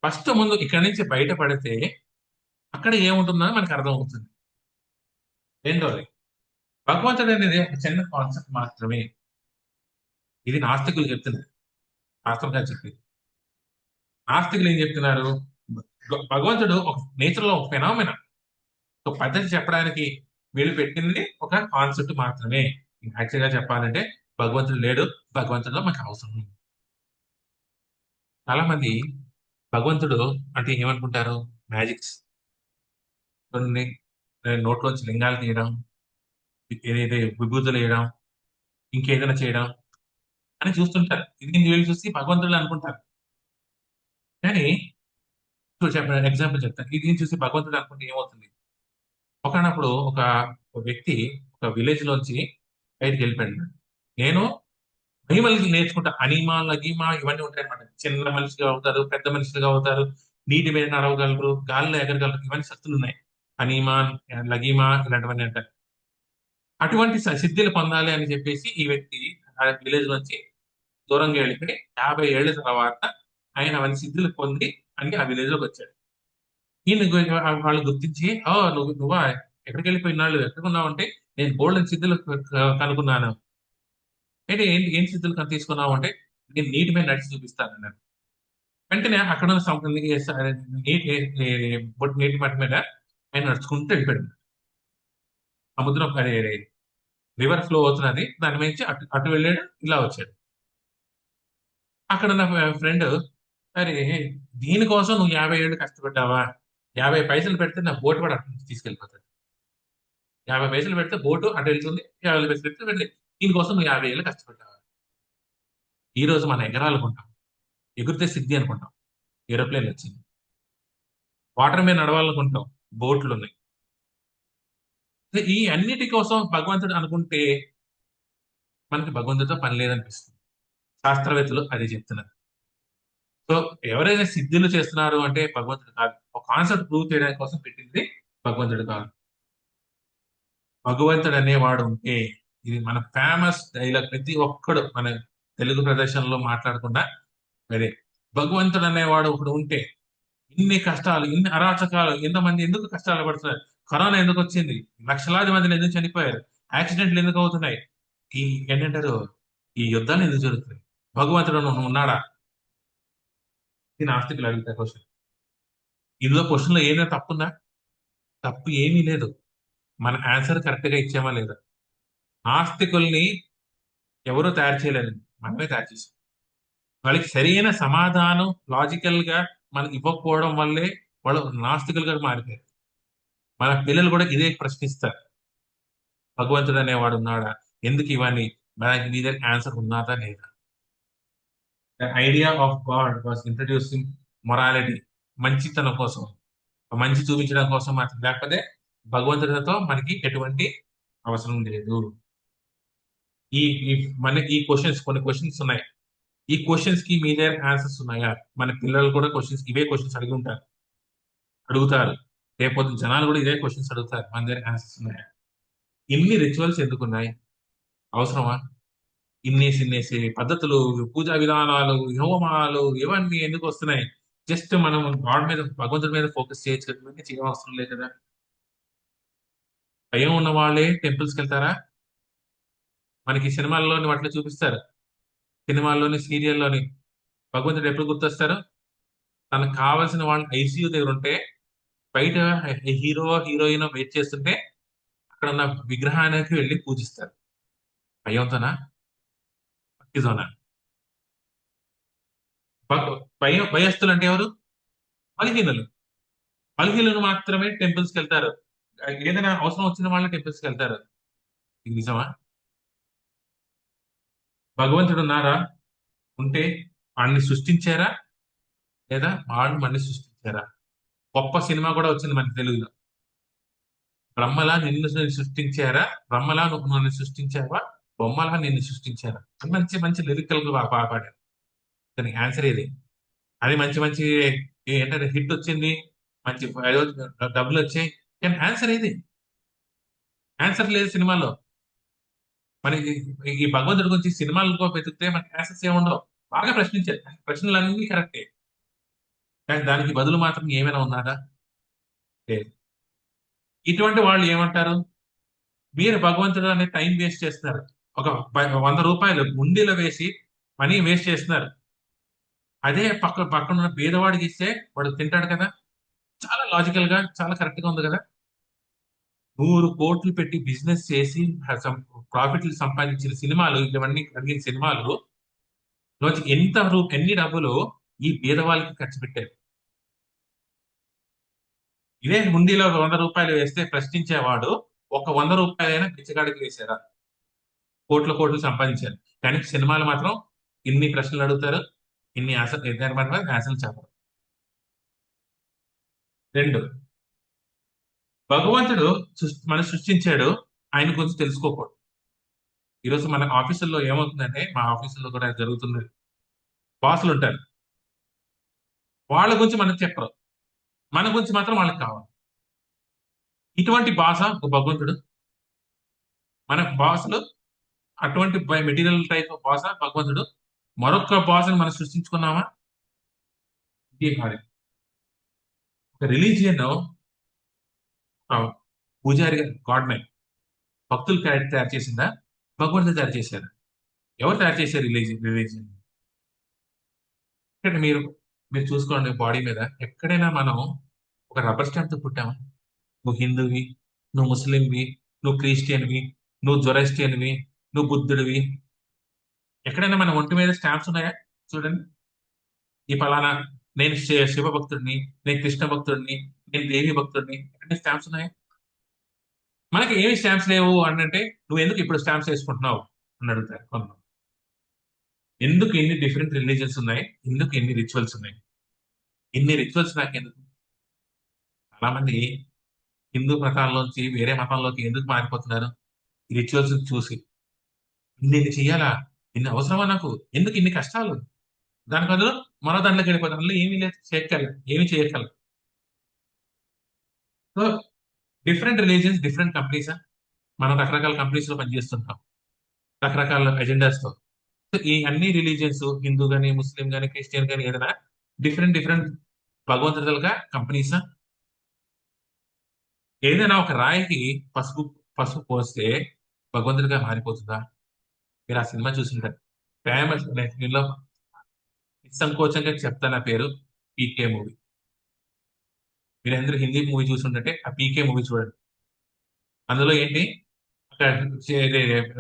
ఫస్ట్ ముందు ఇక్కడి నుంచి బయటపడితే అక్కడ ఏముంటుందని మనకు అర్థం అవుతుంది. రెండోది, భగవంతుడు అనేది ఒక చిన్న కాన్సెప్ట్ మాత్రమే. ఇది నాస్తికులు చెప్తున్నారు, శాస్త్రం గారు చెప్పింది. నాస్తికులు ఏం చెప్తున్నారు? భగవంతుడు ఒక నేచర్ లో ఒక ఫెనామినా, ఒక పద్ధతి చెప్పడానికి వీళ్ళు పెట్టింది ఒక కాన్సెప్ట్ మాత్రమే. యాక్చువల్ గా చెప్పాలంటే భగవంతుడు లేడు, భగవంతుడిలో మనకు అవసరం లేదు. చాలా మంది భగవంతుడు అంటే ఏమనుకుంటారు? మ్యాజిక్స్, కొన్ని నోట్లోంచి లింగాలు తీయడం, ఏదైతే విభూతులు వేయడం, ఇంకేదైనా చేయడం అని చూస్తుంటారు. ఇది వీళ్ళు చూసి భగవంతుడు అనుకుంటారు. కానీ ఇప్పుడు చెప్పండి, ఎగ్జాంపుల్ చెప్తాను. ఇది చూసి భగవంతుడు అనుకుంటే ఏమవుతుంది? ఒకనప్పుడు ఒక వ్యక్తి ఒక విలేజ్ లోంచి బయటికి వెళ్ళిపోయాడు. నేను మహిమలు నేర్చుకుంటా. అనిమా లగిమా ఇవన్నీ ఉంటాయి అనమాట. చిన్న మనిషిగా అవుతారు, పెద్ద మనుషులుగా అవుతారు, నీటి మీద నడవగలరు, గాలిలో ఎగరగలరు, ఇవన్నీ శక్తులు ఉన్నాయి. అనిమా, లగిమా ఇలాంటివన్నీ అంటారు. అటువంటి సిద్ధిలు పొందాలి అని చెప్పేసి ఈ వ్యక్తి ఆ విలేజ్ నుంచి దూరంగా వెళ్ళిపోయి 50 ఏళ్ల తర్వాత ఆయన అవన్నీ సిద్ధిలు పొంది అని ఆ విలేజ్ లోకి వచ్చాడు. ఈయన వాళ్ళు గుర్తించి, ఓ నువ్వా, ఎక్కడికి వెళ్ళిపోయినాళ్ళు, ఎక్కడున్నావు అంటే, నేను గోల్డెన్ సిద్ధులు కనుక్కున్నాను. ఏంటి ఏంటి ఏం సిద్ధులు తీసుకున్నావు అంటే, నేను నీటి మీద నడిచి చూపిస్తాను అన్నాడు. వెంటనే అక్కడ ఉన్న నీటి నీటి మట్టి మీద ఆయన నడుచుకుంటూ వెళ్ళిపోయాడు. సముద్రం రివర్ ఫ్లో అవుతున్నది, దాని మీద అటు అటు వెళ్ళాడు, ఇలా వచ్చాడు. అక్కడ నా ఫ్రెండ్, అరే దీనికోసం నువ్వు 50 ఏళ్ళు కష్టపడ్డావా? 50 పైసలు పెడితే నా బోట్ కూడా అటు నుంచి తీసుకెళ్ళిపోతాడు. 50 పైసలు పెడితే బోటు అటు వెళ్తుంది, 50 పైసలు పెడితే వెళ్ళి, దీనికోసం నువ్వు 50 ఏళ్ళు కష్టపడ్డావా? ఈ రోజు మనం ఎగరాలనుకుంటాం, ఎగిరితే సిద్ధి అనుకుంటాం, ఏరోప్లేన్ వచ్చింది. వాటర్ మీద నడవాలనుకుంటాం, బోట్లు ఉన్నాయి. ఈ అన్నిటి కోసం భగవంతుడు అనుకుంటే మనకి భగవంతుడితో పని లేదనిపిస్తుంది. శాస్త్రవేత్తలు అదే చెప్తున్నారు. సో ఎవరైనా సిద్ధులు చేస్తున్నారు అంటే భగవంతుడు కాదు, ఒక కాన్సెప్ట్ ప్రూవ్ చేయడానికి కోసం పెట్టింది భగవంతుడు కాదు. భగవంతుడు అనేవాడు ఉంటే, ఇది మన ఫేమస్ డైలాగ్, ప్రతి ఒక్కడు మన తెలుగు ప్రదేశంలో మాట్లాడకుండా అదే, భగవంతుడు అనేవాడు ఒకడు ఉంటే ఇన్ని కష్టాలు, ఇన్ని అరాచకాలు, ఎంతమంది ఎందుకు కష్టాలు పడుతున్నారు? కరోనా ఎందుకు వచ్చింది? లక్షలాది మందిని ఎందుకు చనిపోయారు? యాక్సిడెంట్లు ఎందుకు అవుతున్నాయి? ఈ ఏంటంటారు, ఈ యుద్ధాలు ఎందుకు జరుగుతున్నాయి? భగవంతుడు ఉన్నాడా? ఇది నాస్తికులు అడుగుతా క్వశ్చన్. ఇందులో క్వశ్చన్ లో ఏదైనా తప్పుందా? తప్పు ఏమీ లేదు. మన ఆన్సర్ కరెక్ట్ గా ఇచ్చామా లేదా? నాస్తికుల్ని ఎవరూ తయారు చేయలేదు, మనమే తయారు చేసాం. వాళ్ళకి సరైన సమాధానం లాజికల్ గా మనకి ఇవ్వకపోవడం వల్లే వాళ్ళు నాస్తికులుగా మారిపోయారు. మన పిల్లలు కూడా ఇదే ప్రశ్నిస్తారు, భగవంతుడు అనేవాడు ఉన్నాడా, ఎందుకు ఇవన్నీ, మనకి మీ దగ్గర ఆన్సర్ ఉన్నదా లేదా? The idea of God was introducing morality, మంచితనం కోసం, మంచి చూపించడం కోసం మాత్రం, లేకపోతే భగవంతుడితో మనకి ఎటువంటి అవసరం లేదు. ఈ ఈ మన ఈ క్వశ్చన్స్, కొన్ని క్వశ్చన్స్ ఉన్నాయి. ఈ క్వశ్చన్స్ కి మీ దగ్గర ఆన్సర్స్ ఉన్నాయా? మన పిల్లలు కూడా క్వశ్చన్స్, ఇవే క్వశ్చన్స్ అడిగి ఉంటారు, అడుగుతారు. రేపు జనాలు కూడా ఇదే క్వశ్చన్స్ అడుగుతారు, మన దగ్గర ఆన్సర్స్ ఉన్నాయా? ఇన్ని రిచువల్స్ ఎందుకున్నాయి? అవసరమా? ఇన్నేసి పద్ధతులు, పూజా విధానాలు, హోమాలు, ఇవన్నీ ఎందుకు వస్తున్నాయి? జస్ట్ మనం గాడ్ మీద, భగవంతుడి మీద ఫోకస్ చేయొచ్చు కదా, ఇవన్నీ చేయడం అవసరం లేదు కదా. భయం ఉన్న వాళ్ళే టెంపుల్స్కి వెళ్తారా? మనకి సినిమాల్లోని వాటిలో చూపిస్తారు, సినిమాల్లోని సీరియల్లోని భగవంతుడు ఎప్పుడు గుర్తొస్తారు? తనకు కావాల్సిన వాళ్ళు ఐసీయూ దగ్గర ఉంటే, బయట హీరో హీరోయిన్ వెయిట్ చేస్తుంటే అక్కడ ఉన్న విగ్రహానికి వెళ్ళి పూజిస్తారు. భయంతోనా? భక్తితోనా? భయస్థులు అంటే ఎవరు? బలహీనులు. బలహీనులు మాత్రమే టెంపుల్స్కి వెళ్తారు. ఏదైనా అవసరం వచ్చిన వాళ్ళే టెంపుల్స్కి వెళ్తారు. ఇది నిజమా? భగవంతుడు ఉన్నారా? ఉంటే వాడిని సృష్టించారా, లేదా వాళ్ళు మళ్ళీ సృష్టించారా? గొప్ప సినిమా కూడా వచ్చింది మన తెలుగులో, బ్రహ్మలా నిన్ను సృష్టించారా, బ్రహ్మలా నువ్వు నన్ను సృష్టించావా, బొమ్మలా నిన్ను సృష్టించారా అని మంచి మంచి లిరికల్ గా పాడారు. దానికి ఆన్సర్ ఏది? అది మంచి మంచి ఏంటంటే హిట్ వచ్చింది, మంచి ఏదో డబ్బులు వచ్చాయి, కానీ ఆన్సర్ ఏది? ఆన్సర్ లేదు సినిమాలో. మనకి ఈ భగవంతుడి గురించి సినిమాల్లో వెతికితే మనకి ఆన్సర్స్ ఏముండవు. బాగా ప్రశ్నించారు, ప్రశ్నలన్నీ కరెక్టే, కానీ దానికి బదులు మాత్రం ఏమైనా ఉన్నారా? లేదు. ఇటువంటి వాళ్ళు ఏమంటారు? మీరు భగవంతుడు అనే టైం వేస్ట్ చేస్తున్నారు. ఒక 100 రూపాయలు ఉండిలో వేసి మనీ వేస్ట్ చేస్తున్నారు. అదే పక్కన ఉన్న పేదవాడికి ఇస్తే వాడు తింటాడు కదా. చాలా లాజికల్ గా, చాలా కరెక్ట్ గా ఉంది కదా. 100 కోట్లు పెట్టి బిజినెస్ చేసి ప్రాఫిట్లు సంపాదించిన సినిమాలు, ఇవన్నీ కలిగిన సినిమాలు రోజు ఎన్ని డబ్బులు ఈ పేదవాళ్ళకి ఖర్చు పెట్టారు. ఇదే హుండీలో 100 రూపాయలు వేస్తే ప్రశ్నించేవాడు ఒక 100 రూపాయలైనా బిచ్చగాడికి వేశారా? కోట్లు కోట్లు సంపాదించారు. కానీ సినిమాలు మాత్రం ఇన్ని ప్రశ్నలు అడుగుతారు, ఇన్ని ఆన్సర్లు చెప్పరు. రెండు, భగవంతుడు మనం సృష్టించాడు, ఆయన గురించి తెలుసుకోకూడదు. ఈరోజు మన ఆఫీసుల్లో ఏమవుతుందంటే, మా ఆఫీసుల్లో కూడా జరుగుతుంది. బాసులు ఉంటారు, వాళ్ళ గురించి మనకు చెప్పరు, మన గురించి మాత్రం వాళ్ళకి కావాలి. ఇటువంటి బాస ఒక భగవంతుడు, మన బాసులు అటువంటి మెటీరియల్ టైప్ ఆఫ్ బాస భగవంతుడు. మరొక బాసను మనం సృష్టించుకున్నామా? ఇది కాదు. ఒక రిలీజియన్ పూజారి గాడ్ మ్యాన్ భక్తులు తయారు చేసిందా, భగవంతుడు తయారు చేశారు? ఎవరు తయారు చేశారు రిలీజియన్? ఇక్కడ మీరు మీరు చూసుకోండి, బాడీ మీద ఎక్కడైనా మనం ఒక రబ్బర్ స్టాంప్ తో పుట్టామా? నువ్వు హిందువి, నువ్వు ముస్లింవి, నువ్వు క్రిస్టియన్వి, నువ్వు జొరాస్ట్రియన్వి, నువ్వు బుద్ధుడివి, ఎక్కడైనా మన ఒంటి మీద స్టాంప్స్ ఉన్నాయా? చూడండి. ఈ ఫలానా, నేను శివ భక్తుడిని, నేను కృష్ణ భక్తుడిని, నేను దేవి భక్తుడిని, ఎక్కడ స్టాంప్స్ ఉన్నాయా? మనకి ఏమి స్టాంప్స్ లేవు అని అంటే, నువ్వు ఎందుకు ఇప్పుడు స్టాంప్స్ వేసుకుంటున్నావు అని అడుగుతారు కొందరు. ఎందుకు ఎన్ని డిఫరెంట్ రిలీజియన్స్ ఉన్నాయి, ఎందుకు ఎన్ని రిచువల్స్ ఉన్నాయి? ఇన్ని రిచువల్స్ నాకెందుకు? చాలా మంది హిందూ మతాల్లోంచి వేరే మతంలోకి ఎందుకు మారిపోతున్నారు? ఈ రిచువల్స్ చూసి, ఇన్ని చెయ్యాలా, ఇన్ని అవసరమా నాకు, ఎందుకు ఇన్ని కష్టాలు? దాని బదులు మరో దాంట్లోకి వెళ్ళిపోతాం, అందులో ఏమీ లేదు, చేయగలం, ఏమి చేయగలం. So different religions, different companies. మనం రకరకాల కంపెనీస్ లో పనిచేస్తుంటాం, రకరకాల ఎజెండాస్ తో. సో ఈ అన్ని రిలీజియన్స్, హిందూ గాని, ముస్లిం గాని, క్రిస్టియన్ గాని, ఏదైనా డిఫరెంట్ డిఫరెంట్ భగవంతుడుగా కంపెనీస్. ఏదైనా ఒక రాయికి పసుపు పసుపు పోస్తే భగవంతుడిగా మారిపోతుందా? మీరు ఆ సినిమా చూసింటారు, ఫేమస్, దీనిలో నిస్సంకోచంగా చెప్తాను ఆ పేరు, పీకే మూవీ. మీరు అందరూ హిందీ మూవీ చూసుంటే ఆ పీకే మూవీ చూడండి. అందులో ఏంటి, అక్కడ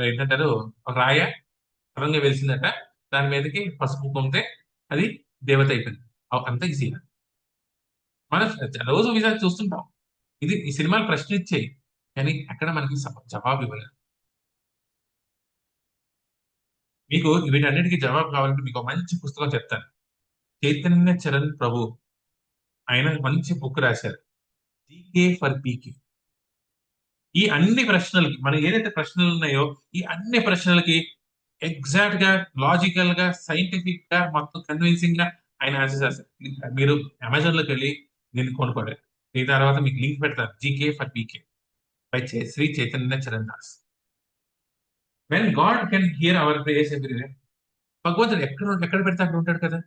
ఏంటంటారు, ఒక రాయ సడన్గా వెలిసిందట, దాని మీదకి పసుపు పొంగితే అది దేవత అయిపోయింది. అంత ఈజీ. మనం రోజు విధాలు చూస్తుంటాం. ఈ సినిమాలు ప్రశ్నించాయి, కానీ అక్కడ మనకి జవాబు ఇవ్వలేదు. మీకు వీటన్నిటికీ జవాబు కావాలంటే మీకు ఒక మంచి పుస్తకం చెప్తాను. చైతన్య చరణ్ ప్రభు, ఆయన మంచి బుక్ రాశారు, జీకే ఫర్ పీకే. ఈ అన్ని ప్రశ్నలకి, మన ఏదైతే ప్రశ్నలు ఉన్నాయో, ఈ అన్ని ప్రశ్నలకి ఎగ్జాక్ట్ గా, లాజికల్ గా, సైంటిఫిక్ గా, మొత్తం కన్విన్సింగ్ గా ఆయన ఆన్సర్ చేస్తారు. మీరు అమెజాన్ లోకి వెళ్ళి దీన్ని కొనుక్కోండి. ఈ తర్వాత మీకు లింక్ పెడతారు, GK for PK by Shri Chaitanya Charan Das. When God can hear our prayers everywhere. భగవంతుడు ఎక్కడ ఎక్కడ పెడితే అక్కడ ఉంటాడు కదా.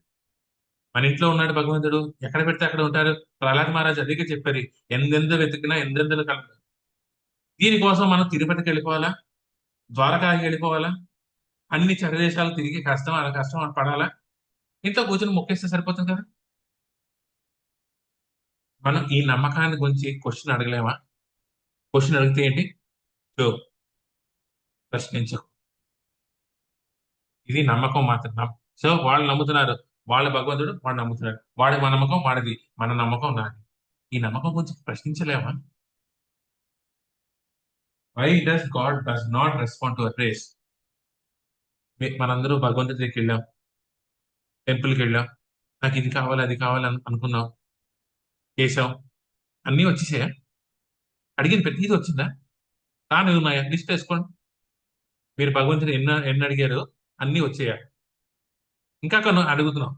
మన ఇంట్లో ఉన్నాడు భగవంతుడు, ఎక్కడ పెడితే అక్కడ ఉంటారు. ప్రహ్లాద్ మహారాజ్ అదిగే చెప్పారు, ఎందెందు వెతికినా ఎందెందులు కలదు. దీనికోసం మనం తిరుపతికి వెళ్ళిపోవాలా, ద్వారకాకి వెళ్ళిపోవాలా, అన్ని చరదేశాలు తిరిగి కష్టం అలా కష్టం అని పడాలా? ఇంట్లో కూర్చొని మొక్కేస్తే సరిపోతుంది కదా. మనం ఈ నమ్మకాన్ని గురించి క్వశ్చన్ అడగలేమా? క్వశ్చన్ అడిగితే ఏంటి? "జో, ప్రశ్నించకు." ఇది నమ్మకం మాత్రం. సో వాళ్ళు నమ్ముతున్నారు, వాళ్ళ భగవంతుడు వాడు నమ్ముతున్నాడు, వాడి మన నమ్మకం వాడిది, మన నమ్మకం నాది. ఈ నమ్మకం గురించి ప్రశ్నించలేమా? Why does god does not respond to our prayers? మనందరూ భగవంతుడి దగ్గరికి వెళ్ళాం, టెంపుల్కి వెళ్ళాం, నాకు ఇది కావాలి అది కావాలి అనుకున్నాం, చేసాం, అన్నీ వచ్చేసాయా? అడిగిన ప్రతిదీ వచ్చిందా? కానీ ఉన్నాయా? లిస్ట్ వేసుకోండి. మీరు భగవంతుని ఎన్ని అడిగారు, అన్నీ వచ్చాయా? ఇంకా కొన్ని అడుగుతున్నాం,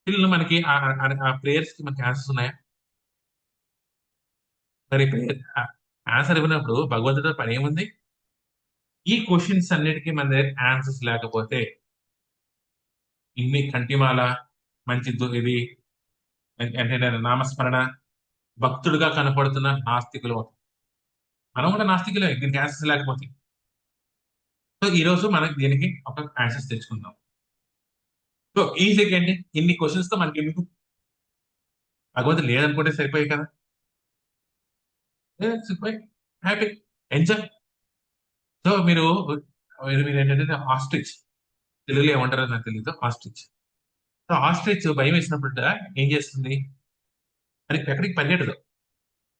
పిల్లలు మనకి ఆ ప్రేయర్స్ కి మనకి ఆన్సర్స్ ఉన్నాయా? మరి ప్రేయర్ ఆన్సర్ ఇవ్వనప్పుడు భగవంతుడితో పని ఏముంది? ఈ క్వశ్చన్స్ అన్నిటికీ మన దగ్గర ఆన్సర్స్ లేకపోతే, ఇన్ని కంటిమాల, మంచి ఇది అంటే నామస్మరణ, భక్తుడిగా కనపడుతున్న నాస్తికులు అవుతాం. మనం కూడా నాస్తికులే దీనికి ఆన్సర్స్ లేకపోతే. సో ఈ రోజు మనకి దీనికి ఒక ఆన్సర్స్ తెచ్చుకుందాం. సో ఈజీగా ఏంటి, ఇన్ని క్వశ్చన్స్ తో మనకి ఎందుకు? భగవంతుడు లేదనుకుంటే సరిపోయి కదా, సరిపోయి, హ్యాపీ, ఎంజాయ్. సో మీరు మీరు మీరు ఏంటంటే ఆస్ట్రిచ్, తెలుగులో ఏమంటారో నాకు తెలియదు, ఆస్ట్రిచ్. సో ఆస్ట్రిచ్ భయం వేసినప్పుడు ఏం చేస్తుంది? అది ఎక్కడికి పరిగెట్టదు,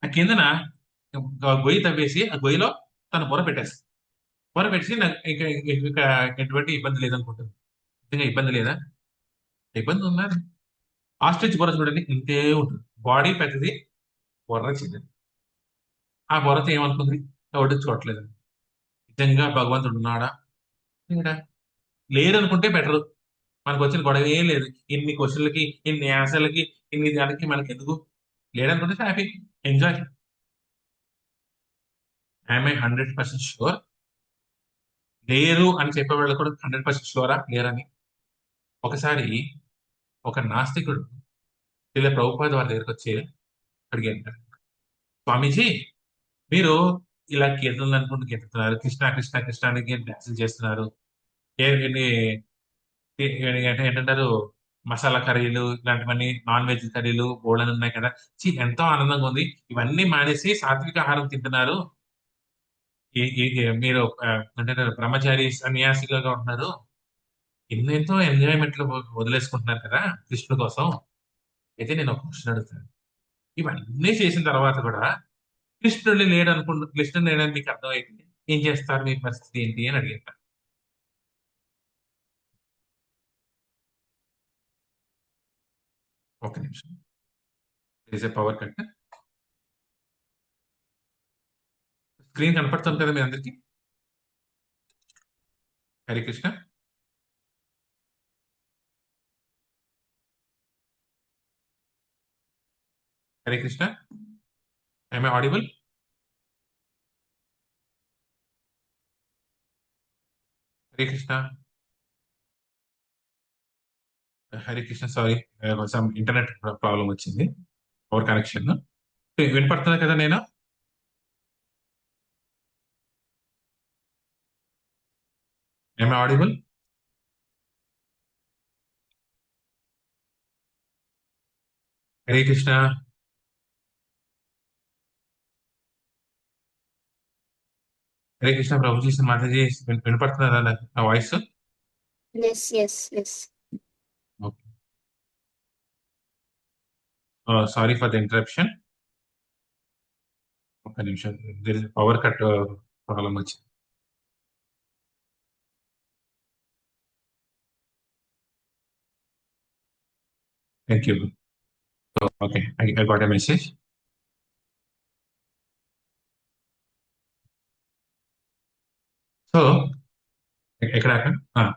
ఆ కిందన గొయ్యి తవ్వేసి ఆ గొయ్యిలో తన బుర్ర పెట్టేస్తుంది. బుర్ర పెట్టేసి నాకు ఇక ఎటువంటి ఇబ్బంది లేదనుకుంటుంది. నిజంగా ఇబ్బంది లేదా? ఇబ్బంది ఉన్నది. ఆస్ట్రిచ్ బుర్ర చూడండి ఇంతే ఉంటుంది, బాడీ పెద్దది, బుర్ర చెల్లింది. ఆ బుర్రతో ఏమనుకుంది? ఎవడు చూడట్లేదు. నిజంగా భగవంతుడు ఉన్నాడా లేడా? లేరనుకుంటే బెటర్. మనకు వచ్చిన గొడవ ఏం లేదు. ఇన్ని క్వశ్చన్లకి, ఇన్ని ఆన్సర్లకి, ఇన్ని దానికి మనకి ఎందుకు? లేడనుకుంటే హ్యాపీ, ఎంజాయ్. I'm 100% sure. లేరు అని చెప్పేవాళ్ళు కూడా 100% షూరా లేరని. ఒకసారి ఒక నాస్తికుడు ఇలా ప్రభుపాద వారి దగ్గరికి వచ్చి అడిగాడు, స్వామీజీ, మీరు ఇలా కీర్తనలు అనుకుంటూ కీర్తున్నారు, కృష్ణ కృష్ణ కృష్ణ అని డాన్సులు చేస్తున్నారు. ఏంటి అంటే ఏంటంటారు, మసాలా కర్రీలు ఇలాంటివన్నీ, నాన్ వెజ్ కర్రీలు బోళ్ళని ఉన్నాయి కదా. ఎంతో ఆనందంగా ఉంది. ఇవన్నీ మానేసి సాత్విక ఆహారం తింటున్నారు. మీరు అంటే బ్రహ్మచారి సన్యాసిగా ఉంటున్నారు. ఎన్నెంతో ఎంజాయ్మెంట్లు వదిలేసుకుంటున్నారు కదా కృష్ణుడి కోసం. అయితే నేను ఒక క్వశ్చన్ అడుగుతాను. ఇవన్నీ చేసిన తర్వాత కూడా కృష్ణుడు లేడని మీకు అర్థమైంది, ఏం చేస్తారు? మీ పరిస్థితి ఏంటి అని అడిగాను. ఒక నిమిషం. Is a power cut. Screen కనపడుతుంది కదా మీ అందరికి? Hare Krishna. Hare Krishna. I audible? Hare Krishna. Hare Krishna. Sorry, కొంచెం ఇంటర్నెట్ ప్రాబ్లం వచ్చింది, పవర్ కనెక్షన్. వినపడుతుంది కదా నేను? I audible? హరే కృష్ణ. హరే కృష్ణ ప్రభుజీ, మాతాజీ, వినపడుతున్నదా నా voice? Yes, yes, yes. Sorry for the interruption. ఒక నిమిషం, పవర్ కట్ ప్రాబ్లం వచ్చింది. Thank you. Okay, I got a message. So ఎక్కడ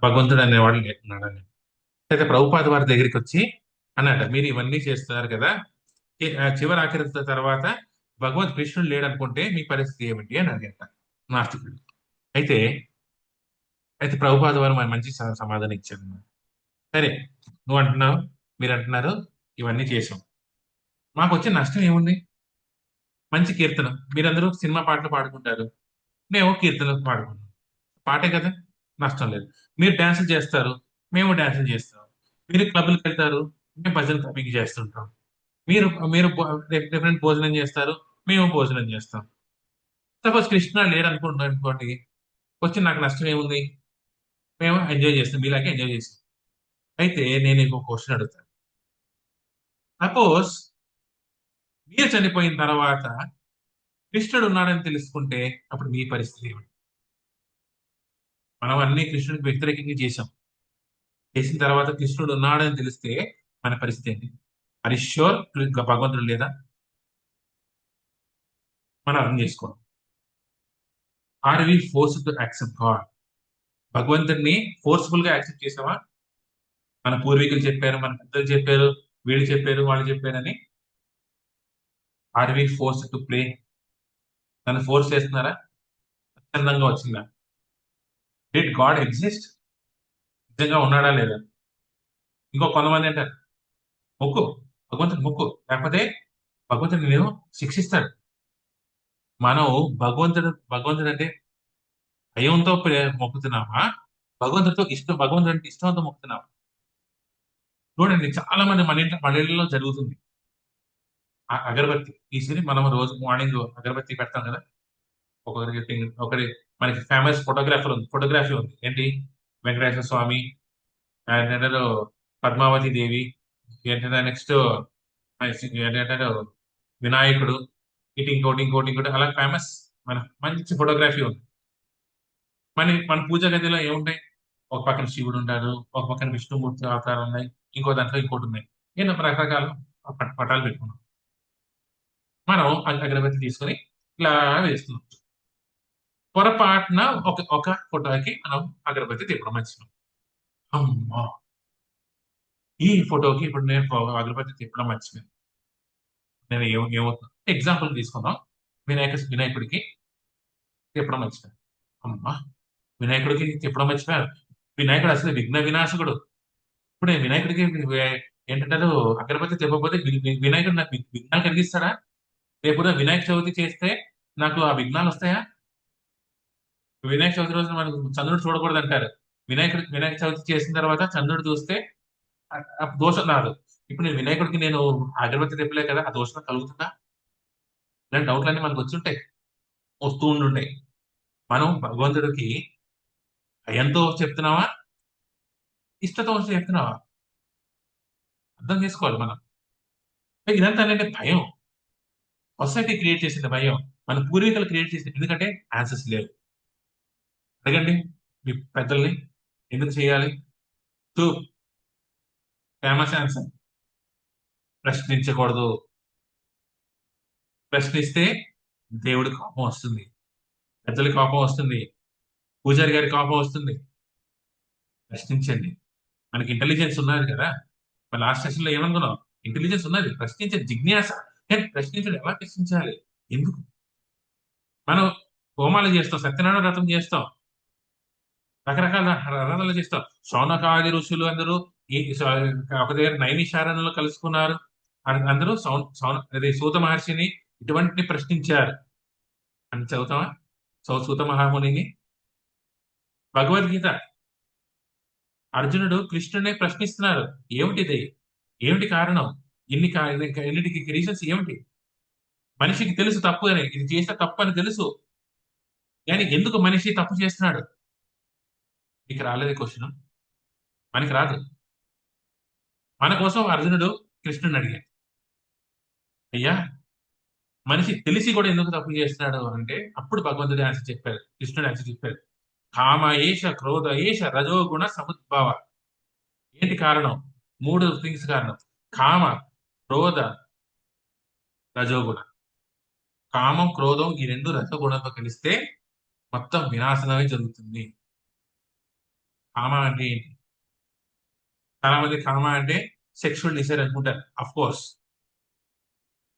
భగవంతుడు అనేవాడు లేకున్నాడని. అయితే ప్రభుపాద వారి దగ్గరికి వచ్చి అన్నట, మీరు ఇవన్నీ చేస్తున్నారు కదా, చివరి ఆఖరి తర్వాత భగవంత్ కృష్ణుడు లేడనుకుంటే మీ పరిస్థితి ఏమిటి అని అడిగట నాస్తికుడు. అయితే అయితే ప్రభుపాద వారు మంచి సమాధానం ఇచ్చారు. సరే, నువ్వు అంటున్నావు, మీరు అంటున్నారు ఇవన్నీ చేసాం, మాకు వచ్చే నష్టం ఏముంది? మంచి కీర్తన, మీరందరూ సినిమా పాటలు పాడుకుంటారు, మేము కీర్తనలు పాడుకుంటాం, పాటే కదా, నష్టం లేదు. మీరు డాన్సులు చేస్తారు, మేము డాన్సులు చేస్తాం. మీరు క్లబ్లకు వెళ్తారు, మేము భజన తప్పికి చేస్తుంటాం. మీరు మీరు డిఫరెంట్ భోజనం చేస్తారు, మేము భోజనం చేస్తాం. సపోజ్ కృష్ణ లేరు అనుకుంటున్నాం అనుకోండి, వచ్చి నాకు నష్టం ఏముంది? మేము ఎంజాయ్ చేస్తాం, మీలాగే ఎంజాయ్ చేస్తాం. అయితే నేను ఇంకో క్వశ్చన్ అడుగుతాను. సపోజ్ మీరు చనిపోయిన తర్వాత కృష్ణుడు ఉన్నాడని తెలుసుకుంటే అప్పుడు మీ పరిస్థితి ఏమిటి? మనం అన్ని కృష్ణుడికి వ్యతిరేకంగా చేసాం. చేసిన తర్వాత కృష్ణుడు ఉన్నాడని తెలిస్తే మన పరిస్థితి ఏంటి? అది ష్యూర్ భగవంతుడు లేదా? మనం అర్థం చేసుకోవాలి. Are we force to accept God? భగవంతుడిని ఫోర్స్ఫుల్ గా యాక్సెప్ట్ చేసామా? మన పూర్వీకులు చెప్పారు, మన పెద్దలు చెప్పారు, వీళ్ళు చెప్పారు, వాళ్ళు చెప్పారని. Are we force to play? నన్ను ఫోర్స్ చేస్తున్నారా? స్వచ్ఛందంగా వచ్చిందా? Did God exist? నిజంగా ఉన్నాడా లేదా? ఇంకో కొంతమంది అంటారు, మొక్కు, భగవంతుడు మొక్కు, లేకపోతే భగవంతుడు నేను శిక్షిస్తాడు. మనం భగవంతుడు అంటే భయంతో మొక్కుతున్నామా? భగవంతుడు అంటే ఇష్టంతో మొక్కుతున్నామా? చూడండి, చాలా మంది మన ఇళ్ళలో జరుగుతుంది. అగరబత్తి తీసుకుని మనం రోజు మార్నింగ్ అగరబత్తి పెడతాం కదా. ఒకరి మనకి ఫేమస్ ఫోటోగ్రఫీ ఉంది ఏంటి, వెంకటేశ్వర స్వామి, ఏంటంటారు పద్మావతి దేవి, ఏంటంటే నెక్స్ట్ ఏంటంటారు వినాయకుడు, ఇంకోటి అలా ఫేమస్. మన మంచి ఫోటోగ్రఫీ ఉంది. మన పూజ గదిలో ఏముంటాయి? ఒక పక్కన శివుడు ఉంటారు, ఒక పక్కన విష్ణుమూర్తి అవతారాలు ఉన్నాయి, ఇంకో దాంట్లో ఇంకోటి ఉన్నాయి. నేను రకరకాల పటాలు పెట్టుకున్నాం. మనం అగరబత్తి తీసుకొని ఇలా వేస్తున్నాం. పొరపాటున ఒక ఫోటోకి మనం అగరబత్తి తిప్పడం మర్చిపోయాం. అమ్మా, ఈ ఫోటోకి ఇప్పుడు నేను అగరబత్తి తిప్పడం మర్చిపోయాను. నేను ఏమవుతుంది ఎగ్జాంపుల్ తీసుకుందాం. వినాయకుడికి తిప్పడం మర్చిపోయాను. అమ్మా, వినాయకుడికి తిప్పడం మర్చిపోయాను. వినాయకుడు అసలు విఘ్న వినాశకుడు. ఇప్పుడు నేను వినాయకుడికి ఏంటంటారు, అగరబత్తి తిప్పకపోతే వినాయకుడు నాకు విఘ్నాలు కలిగిస్తాడా? రేపు వినాయక చవితి చేస్తే నాకు ఆ విఘ్నాలు వస్తాయా? వినాయక చవితి రోజున మనకు చంద్రుడు చూడకూడదు అంటారు. వినాయక చవితి చేసిన తర్వాత చంద్రుడు చూస్తే ఆ దోషం రాదు. ఇప్పుడు నేను వినాయకుడికి అగరబత్తి తిప్పలే కదా, ఆ దోషం కలుగుతుందా? ఇలాంటి డౌట్లన్నీ మనకు వచ్చి ఉంటాయి, వస్తూ ఉండుంటాయి. మనం భగవంతుడికి భయంతో చెప్తున్నావా, ఇష్టతో చెప్తున్నావా? అర్థం చేసుకోవాలి మనం. ఇదంతా అంటే భయం. సొసైటీ క్రియేట్ చేసిన భయం, మన పూర్వీకులు క్రియేట్ చేసిన. ఎందుకంటే ఆన్సర్స్ లేవు. అడగండి మీ పెద్దల్ని, ఎందుకు చేయాలి? టూ ఫేమస్ ఆన్సర్: ప్రశ్నించకూడదు. ప్రశ్నిస్తే దేవుడి కోపం వస్తుంది, పెద్దల కోపం వస్తుంది, పూజారి గారి కోపం వస్తుంది. ప్రశ్నించండి. మనకి ఇంటెలిజెన్స్ ఉన్నది కదా. మన లాస్ట్ సెషన్ లో ఏమనుకున్నాం? ఇంటెలిజెన్స్ ఉన్నది, ప్రశ్నించే జిజ్ఞాస. కానీ ప్రశ్నించడం ఎలా ప్రశ్నించాలి? ఎందుకు? మనం హోమాలు చేస్తాం, సత్యనారాయణ వ్రతం చేస్తాం, రకరకాల రథాలు చేస్తాం. శౌనకాది ఋషులు అందరూ ఒక దగ్గర నైమిషారణ్యంలో కలుసుకున్నారు. అందరూ అదే సూత మహర్షిని ఇటువంటి ప్రశ్నించారు అని చదువుతామా? సూత మహామునిని. భగవద్గీత, అర్జునుడు కృష్ణునే ప్రశ్నిస్తున్నారు. ఏమిటిది? ఏమిటి కారణం? ఇన్నిటికి రీజన్స్ ఏమిటి? మనిషికి తెలుసు తప్పు అని, ఇది చేస్తే తప్పు అని తెలుసు. కానీ ఎందుకు మనిషి తప్పు చేస్తున్నాడు? మీకు రాలేదు క్వశ్చన్? మనకి రాదు. మన కోసం అర్జునుడు కృష్ణుని అడిగాడు, అయ్యా, మనిషి తెలిసి కూడా ఎందుకు తప్పు చేస్తున్నాడు అంటే, అప్పుడు భగవంతుడు ఆన్సర్ చెప్పారు, కృష్ణుడు ఆన్సర్ చెప్పారు. కామ ఏష క్రోధ ఏష రజోగుణ సముద్భవ. ఏంటి కారణం? మూడు థింగ్స్ కారణం: కామ, క్రోధ, రజోగుణ. కామం, క్రోధం ఈ రెండు రజోగుణంతో కలిస్తే మొత్తం వినాశనమే జరుగుతుంది. కామ అంటే ఏంటి? చాలా మంది కామ అంటే సెక్షువల్ డిజైర్ అనుకుంటారు. అఫ్ కోర్స్,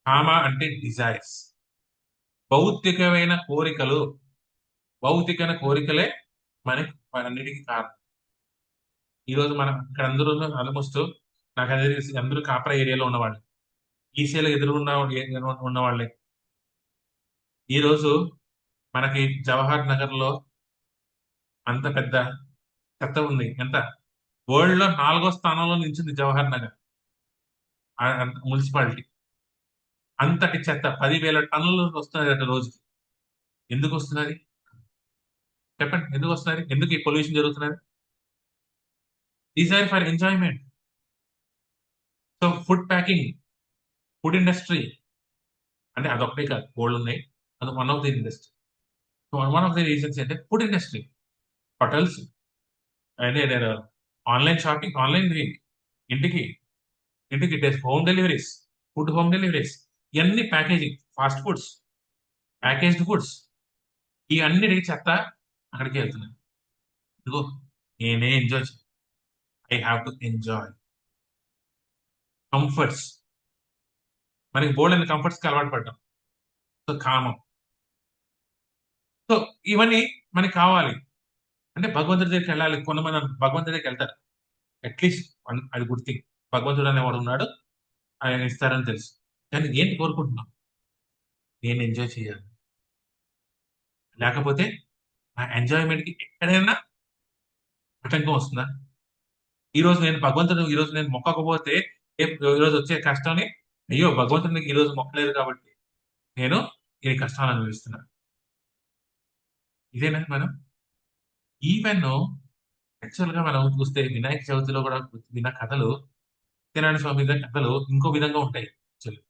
కామ అంటే డిజైర్స్, భౌతికమైన కోరికలు. భౌతికమైన కోరికలే మనన్నిటికీ కారణం. ఈ రోజు మనం ఇక్కడ అందరూ ఆల్మోస్ట్, నాకు అది తెలిసి అందరూ కాపరా ఏరియాలో ఉన్నవాళ్ళు, ఈసీలో ఎదురుగున్న ఉన్నవాళ్ళే. ఈ రోజు మనకి జవహర్ నగర్ లో అంత పెద్ద చెత్త ఉంది. ఎంత? వరల్డ్ లో 4వ స్థానంలో నిలిచింది జవహర్ నగర్ మున్సిపాలిటీ. అంతటి చెత్త 10,000 టన్నులు వస్తున్నది రోజుకి. ఎందుకు వస్తున్నది? చెప్పండి, ఎందుకు వస్తున్నది? ఎందుకు ఈ పొల్యూషన్ జరుగుతున్నది? Desire for enjoyment. So food packing, food industry అంటే అదొకటే కాదు, గోల్డ్ ఉన్నాయి. అది one of the industry. One of the reasons అంటే ఫుడ్ ఇండస్ట్రీ. హోటల్స్, అదే ఆన్లైన్ షాపింగ్, ఆన్లైన్ ఇంటికి ఇంటికి home deliveries, food home deliveries, ఇవన్నీ packaging, fast foods, packaged foods, ఈ అన్నిటికి చెత్త అక్కడికి వెళ్తున్నాయి. ఇదిగో, నేనే enjoy, I have to enjoy comforts. మనకి బోల్డ్ అండ్ కంఫర్ట్స్ కి అలవాటు పడ్డాం. సో కామం. సో ఇవన్నీ మనకి కావాలి అంటే భగవంతుడి దగ్గరికి వెళ్ళాలి. కొంతమంది భగవంతుడి దగ్గరికి వెళ్తారు, అట్లీస్ట్ అది గుడ్ థింగ్. భగవంతుడు అనేవాడు ఉన్నాడు, ఆయన ఇస్తారని తెలుసు. కానీ ఏంటి కోరుకుంటున్నాం? నేను ఎంజాయ్ చేయాలి. లేకపోతే ఆ ఎంజాయ్మెంట్ కి ఎక్కడైనా ఆటంకం వస్తుందా? ఈ రోజు నేను మొక్కకపోతే ఈ రోజు వచ్చే కష్టాన్ని, అయ్యో భగవంతుడికి ఈ రోజు మొక్కలేదు కాబట్టి నేను ఈ కష్టాన్ని అనుభవిస్తున్నాను. ఇదేనా మనం? ఈవెన్ యాక్చువల్ గా మనం చూస్తే వినాయక చవితిలో కూడా విన్న కథలు, సత్యనారాయణ స్వామి గారి కథలు ఇంకో విధంగా ఉంటాయి. Actually.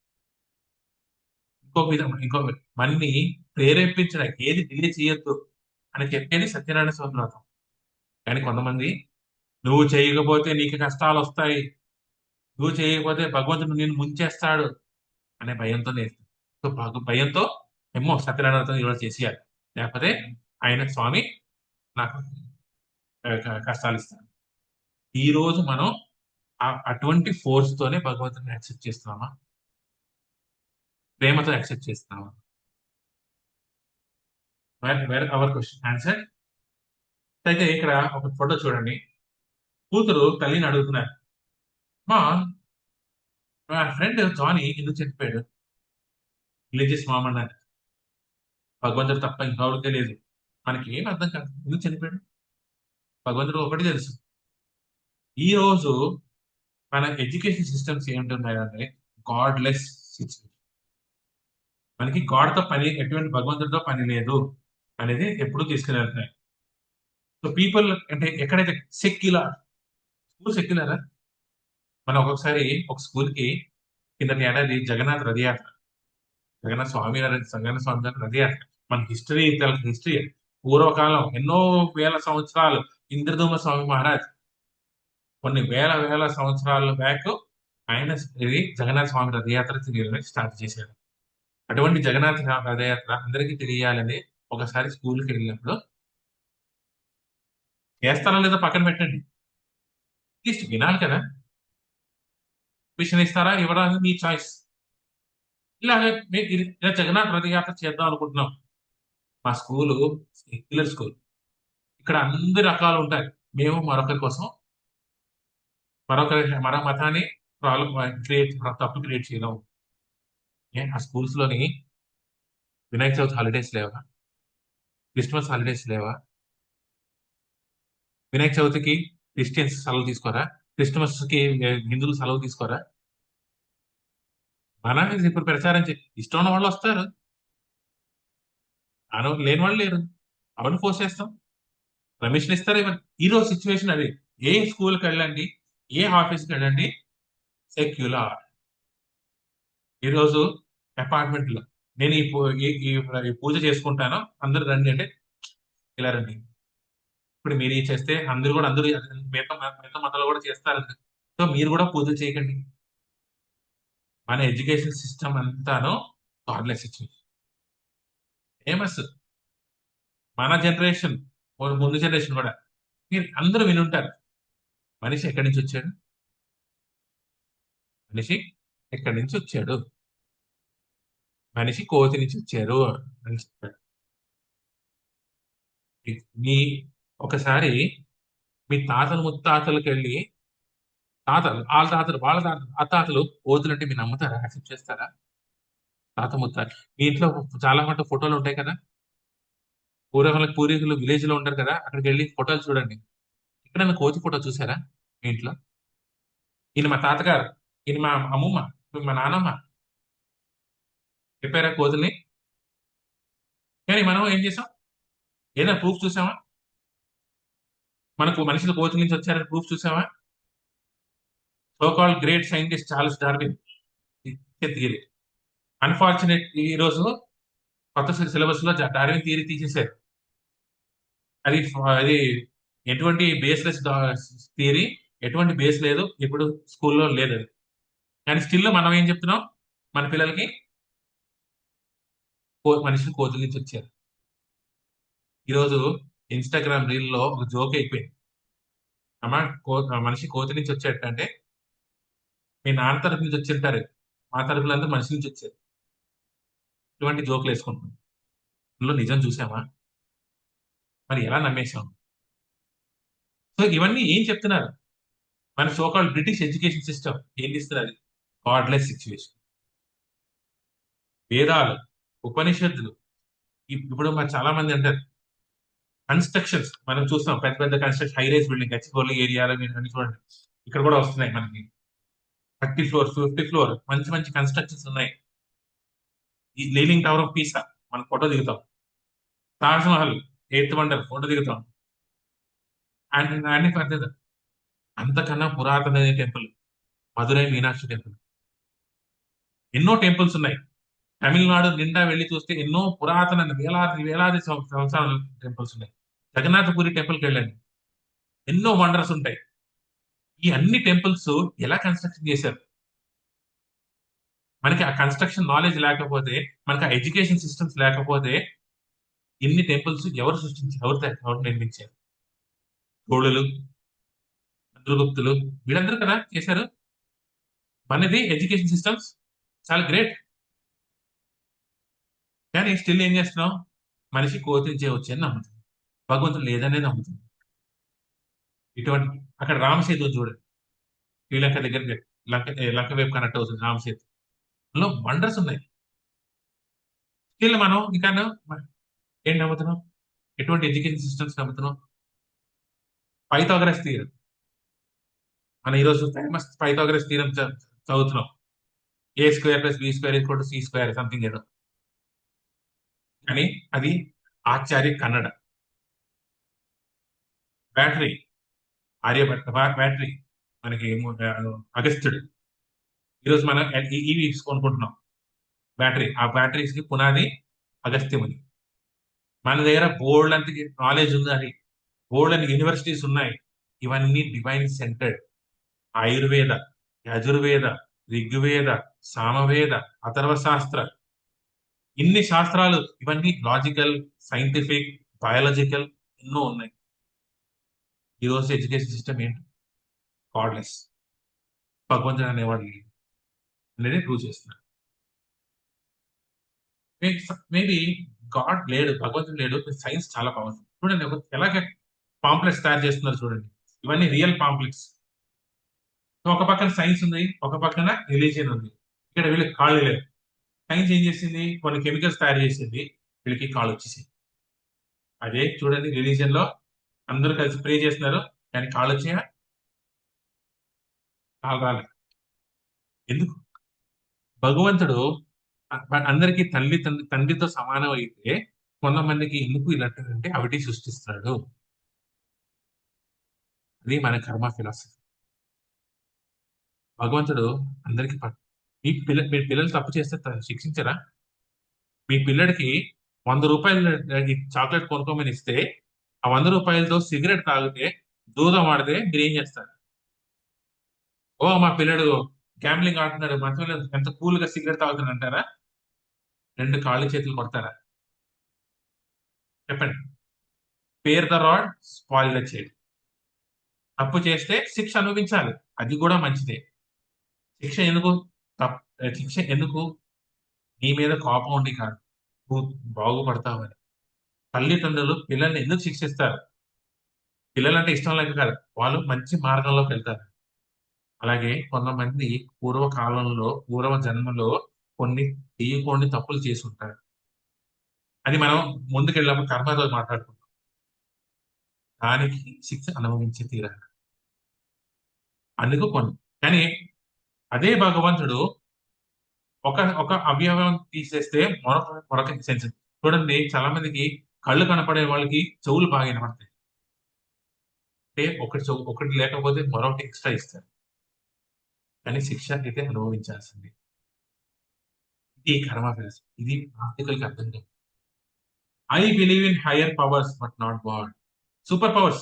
ఇంకో మనని ప్రేరేపించడానికి ఏది డిలే చేయొద్దు అని చెప్పేది సత్యనారాయణ స్వామి వ్రతం. కానీ కొంతమంది, నువ్వు చేయకపోతే నీకు కష్టాలు వస్తాయి, నువ్వు చేయకపోతే భగవంతుడు నిన్ను ముంచేస్తాడు అనే భయంతో నేర్చుకుంటారు. సో భయంతో ఏమో సత్యనారాయణతో ఈరోజు చేసేయాలి, లేకపోతే ఆయన స్వామి నాకు కష్టాలు ఇస్తాడు. ఈ రోజు మనం అటువంటి ఫోర్స్ తోనే భగవంతుని యాక్సెప్ట్ చేస్తున్నామా, ప్రేమతో యాక్సెప్ట్ చేస్తున్నామా? Wear hour question answer. అయితే ఇక్కడ ఒక ఫోటో చూడండి. కూతురు తల్లిని అడుగుతున్నారు, మా మా ఫ్రెండ్ జానీ ఎందుకు చనిపోయాడు? రిలీజియస్ మామ్ అన్నారు. భగవంతుడు తప్ప ఇంకెవరికి తెలియదు. మనకి ఏం అర్థం కాదు ఎందుకు చనిపోయాడు. భగవంతుడు ఒకటి తెలుసు. ఈ రోజు మన ఎడ్యుకేషన్ సిస్టమ్స్ ఏమిటున్నాయంటే గాడ్లెస్ సిస్టమ్. మనకి గాడ్ తో పని, ఎటువంటి భగవంతుడితో పని లేదు అనేది ఎప్పుడు తీసుకుని వెళ్తున్నాయి. సో పీపుల్ అంటే ఎక్కడైతే సెక్యులర్ స్కూల్ సెక్యులరా. మనం ఒక్కొక్కసారి ఒక స్కూల్ కి కిందటి ఏడాది జగన్నాథ్ రథయాత్ర, జగన్నాథ స్వామి గారి రథయాత్ర మన హిస్టరీ, హిస్టరీ పూర్వకాలం ఎన్నో వేల సంవత్సరాలు ఇంద్రదూమ స్వామి మహారాజ్ కొన్ని వేల వేల సంవత్సరాల బ్యాక్ ఆయన ఇది జగన్నాథ స్వామి రథయాత్ర తిరిగి స్టార్ట్ చేశారు. అటువంటి జగన్నాథ రథయాత్ర అందరికీ తెలియాలని ఒకసారి స్కూల్కి వెళ్ళినప్పుడు చేస్తారా లేదా పక్కన పెట్టండి, అట్లీస్ట్ వినాలి కదా. మిషన్ ఇస్తారా ఇవ్వడానికి మీ చాయిస్. ఇలాగే ఇలా జగన్నాథ రథయాత్ర చేద్దాం అనుకుంటున్నాం. మా స్కూలు సెక్యులర్ స్కూల్, ఇక్కడ అందరి రకాలు ఉంటాయి. మేము మరొకరి కోసం మరో మతాన్ని క్రియేట్ తప్పు క్రియేట్ చేయలేము. ఆ స్కూల్స్ లోని వినాయక చవితి హాలిడేస్ లేవా? క్రిస్మస్ హాలిడేస్ లేవా? వినాయక చవితికి క్రిస్టియన్స్ సెలవు తీసుకోరా? క్రిస్మస్ కి హిందువులు సెలవు తీసుకోరా? మన ఇప్పుడు ప్రచారం ఇష్టం ఉన్న వాళ్ళు వస్తారు, లేని వాళ్ళు లేరు. అవన్నీ ఫోర్స్ చేస్తాం, పర్మిషన్ ఇస్తారు ఇవన్నీ. ఈ రోజు సిచ్యువేషన్ అది. ఏ స్కూల్కి వెళ్ళండి, ఏ ఆఫీస్కి వెళ్ళండి, సెక్యులర్. ఈరోజు అపార్ట్మెంట్ లో నేను ఈ పూజ చేసుకుంటాను అందరు రండి అంటే ఇలా రండి. ఇప్పుడు మీరు చేస్తే అందరూ మిగతా మిగతా మతాలు కూడా చేస్తారండి. సో మీరు కూడా పూజలు చేయకండి. మన ఎడ్యుకేషన్ సిస్టమ్ అంతాను గాడ్లెస్ సిచ్యువేషన్. ఫేమస్ మన జనరేషన్, ముందు జనరేషన్ కూడా మీరు అందరూ వినుంటారు. మనిషి ఎక్కడి నుంచి వచ్చాడు, మనిషి ఎక్కడి నుంచి వచ్చాడు, మనిషి కోతి నుంచి వచ్చారు అని చెప్పాడు. మీ ఒకసారి మీ తాతలు ముత్తాతలకు వెళ్ళి, వాళ్ళ తాతలు ఆ తాతలు కోతులు అంటే మీరు నమ్ముతారా, యాక్సెప్ట్ చేస్తారా? తాత ముత్తాత మీ ఇంట్లో చాలా మటు ఫోటోలు ఉంటాయి కదా. పూర్వీకులు విలేజ్ లో ఉంటారు కదా, అక్కడికి వెళ్ళి ఫోటోలు చూడండి. ఎక్కడైనా కోతి ఫోటో చూసారా మీ ఇంట్లో? ఈయన మా తాతగారు, ఈయన మా అమ్మమ్మ, మా నాన్నమ్మ చెప్పారా కోతుల్ని? కానీ మనం ఏం చేసాం? ఏదైనా ప్రూఫ్ చూసామా? మనకు మనుషులు కోతుల నుంచి వచ్చారని ప్రూఫ్ చూసామా? So called great scientist Charles Darwin theory. Unfortunate ఈ రోజు కొత్త సిలబస్ లో డార్విన్ థియరీ తీసేశారు. అది అది ఎటువంటి బేస్లెస్ థియరీ, ఎటువంటి బేస్ లేదు, ఇప్పుడు స్కూల్లో లేదు అది. కానీ స్టిల్ మనం ఏం చెప్తున్నాం మన పిల్లలకి? మనుషులు కోతుల నుంచి వచ్చారు. ఈరోజు ఇన్స్టాగ్రామ్ రీల్ లో ఒక జోక్ అయిపోయింది. అమ్మా మనిషి కోతి నుంచి వచ్చేటంటే మీ నాన్న తరపు నుంచి వచ్చింటారు, మా తరపులంతా మనిషి నుంచి వచ్చారు. ఇటువంటి జోకులు వేసుకుంటున్నాం. అందులో నిజం చూసామా? మరి ఎలా నమ్మేశాం? సో ఇవన్నీ ఏం చెప్తున్నారు? మన సోకాల్ బ్రిటిష్ ఎడ్యుకేషన్ సిస్టమ్ ఏం ఇస్తున్నది? Godless situation. వేదాలు, ఉపనిషత్తులు. ఇప్పుడు మరి చాలా మంది అంటారు కన్స్ట్రక్షన్స్ మనం చూస్తాం, పెద్ద పెద్ద construction, high rise building Gachibowli ఏరియాలో మీరు అన్ని చూడండి. ఇక్కడ కూడా వస్తున్నాయి మనకి 30 ఫ్లోర్ 50 ఫ్లోర్ మంచి మంచి కన్స్ట్రక్షన్స్ ఉన్నాయి. ఈ లీనింగ్ టవర్ ఆఫ్ పీసా మనం ఫోటో దిగుతాం. Taj Mahal 8th wonder photo దిగుతాం. అండ్ అన్ని పెద్దది. అంతకన్నా పురాతన టెంపుల్ మధురై మీనాక్షి టెంపుల్. ఎన్నో టెంపుల్స్ ఉన్నాయి. తమిళనాడు నిండా వెళ్ళి చూస్తే ఎన్నో పురాతన వేలాది వేలాది సంవత్సరాల టెంపుల్స్ ఉన్నాయి. జగన్నాథపురి టెంపుల్కి వెళ్ళండి, ఎన్నో వండర్స్ ఉంటాయి. ఈ అన్ని టెంపుల్స్ ఎలా కన్స్ట్రక్షన్ చేశారు? మనకి ఆ కన్స్ట్రక్షన్ నాలెడ్జ్ లేకపోతే, మనకి ఆ ఎడ్యుకేషన్ సిస్టమ్స్ లేకపోతే ఇన్ని టెంపుల్స్ ఎవరు సృష్టించారు? ఎవరు నిర్మించారు? గోళులు, చంద్రగుప్తులు, వీళ్ళందరూ కదా చేశారు. మనది ఎడ్యుకేషన్ సిస్టమ్స్ చాలా గ్రేట్. కానీ స్టిల్ ఏం చేస్తున్నాం? మనిషి కోతించే వచ్చని నమ్ముతుంది, భగవంతుడు లేదనే నమ్ముతుంది. ఇటువంటి అక్కడ రామసేతు చూడండి, శ్రీలంక దగ్గర లంక వైపు కనెక్ట్ అవుతుంది రామసేతు. అందులో వండర్స్ ఉన్నాయి. స్టిల్ మనం ఇంకా ఏం నమ్ముతున్నాం? ఎటువంటి ఎడ్యుకేషన్ సిస్టమ్స్ నమ్ముతున్నాం? Pythagoras theorem. మన ఈరోజు ఫేమస్ పైథాగరస్ థియరం చదువుతున్నాం. A² + B² = C² సంథింగ్ ఏదో. కానీ అది ఆచార్య కన్నడ. బ్యాటరీ ఆర్యభట్ట, బ్యాటరీ మనకి అగస్త్యుడు. ఈరోజు మనం ఇవి కొనుక్కుంటున్నాం బ్యాటరీ. ఆ బ్యాటరీస్ కి పునాది అగస్త్యముని. మన దగ్గర బోల్డ్ అంత నాలెడ్జ్ ఉంది, బోల్డ్ అని యూనివర్సిటీస్ ఉన్నాయి. ఇవన్నీ డివైన్ సెంటర్డ్. ఆయుర్వేద, యజుర్వేద, ఋగ్వేద, సామవేద, అథర్వ శాస్త్ర, ఇన్ని శాస్త్రాలు, ఇవన్నీ లాజికల్, సైంటిఫిక్, బయాలజికల్, ఎన్నో ఉన్నాయి. ఈ రోజు ఎడ్యుకేషన్ సిస్టమ్ ఏంటి? గాడ్లెస్. భగవంతుడు అనేవాడు లేడు అనేది ప్రూవ్ చేస్తున్నారు. మేబీ గాడ్ లేడు, భగవంతుడు లేడు, సైన్స్ చాలా పవర్ఫుల్. చూడండి ఎలాగ పాంప్లెట్స్ తయారు చేస్తున్నారు చూడండి. ఇవన్నీ రియల్ పాంప్లెట్స్. ఒక పక్కన సైన్స్ ఉంది, ఒక పక్కన రిలీజియన్ ఉంది. ఇక్కడ వీళ్ళకి కాళ్ళు లేవు. సైన్స్ ఏం చేసింది? కొన్ని కెమికల్స్ తయారు చేసింది, వీళ్ళకి కాళ్ళు వచ్చేసింది. అదే చూడండి రిలీజియన్ లో అందరూ కలిసి ప్రే చేస్తున్నారు, కానీ కాళ్ళు వచ్చాయా? కాళ్ళు రాలే. ఎందుకు? భగవంతుడు అందరికీ తండ్రితో సమానం అయితే కొంతమందికి ఎందుకు ఇలాంటిదంటే అవిటి సృష్టిస్తున్నాడు. అది మన కర్మ ఫిలాసఫీ. భగవంతుడు అందరికీ మీ పిల్లలు తప్పు చేస్తే శిక్షించరా? మీ పిల్లడికి 100 రూపాయలు చాక్లెట్ కొనుక్కోమని ఇస్తే, ఆ 100 రూపాయలతో సిగరెట్ తాగితే, దూరం ఆడితే మీరు ఏం చేస్తారు? ఓ మా పిల్లడు గ్యాంబ్లింగ్ ఆడుతున్నాడు, మా పిల్లడు ఎంత కూల్ గా సిగరెట్ తాగుతున్నాడు అంటారా? రెండు కాళ్ళు చేతులు కొడతారా? చెప్పండి. Spare the rod, spoil the child. తప్పు చేస్తే శిక్ష అనుభవించాలి, అది కూడా మంచిదే. శిక్ష ఎందుకు? శిక్ష ఎందుకు? నీ మీద కోపం ఉండి కాదు, నువ్వు బాగుపడతావని. తల్లిదండ్రులు పిల్లల్ని ఎందుకు శిక్షిస్తారు? పిల్లలంటే ఇష్టం లేక కాదు, వాళ్ళు మంచి మార్గంలోకి వెళ్తారు. అలాగే కొంతమంది పూర్వ జన్మలో కొన్ని చేయకూడని తప్పులు చేసి ఉంటారు. అది మనం ముందుకెళ్ళినప్పుడు కర్మతో మాట్లాడుకుంటాం. దానికి శిక్ష అనుభవించి తీరాలి. అందుకు కొన్ని. కానీ అదే భగవంతుడు ఒక ఒక అవయవం తీసేస్తే మరొక సెన్స్. చూడండి, చాలా మందికి కళ్ళు కనపడే వాళ్ళకి చెవులు బాగా వినపడతాయి. అంటే ఒకటి లేకపోతే మరొకటి ఎక్స్ట్రా ఇస్తారు. కానీ శిక్ష అయితే అనుభవించాల్సింది. ఇది కర్మ ఫిలాసఫీ. ఇది ప్రాక్టికల్ అర్థం కాదు. I believe in higher powers but not God. Super powers,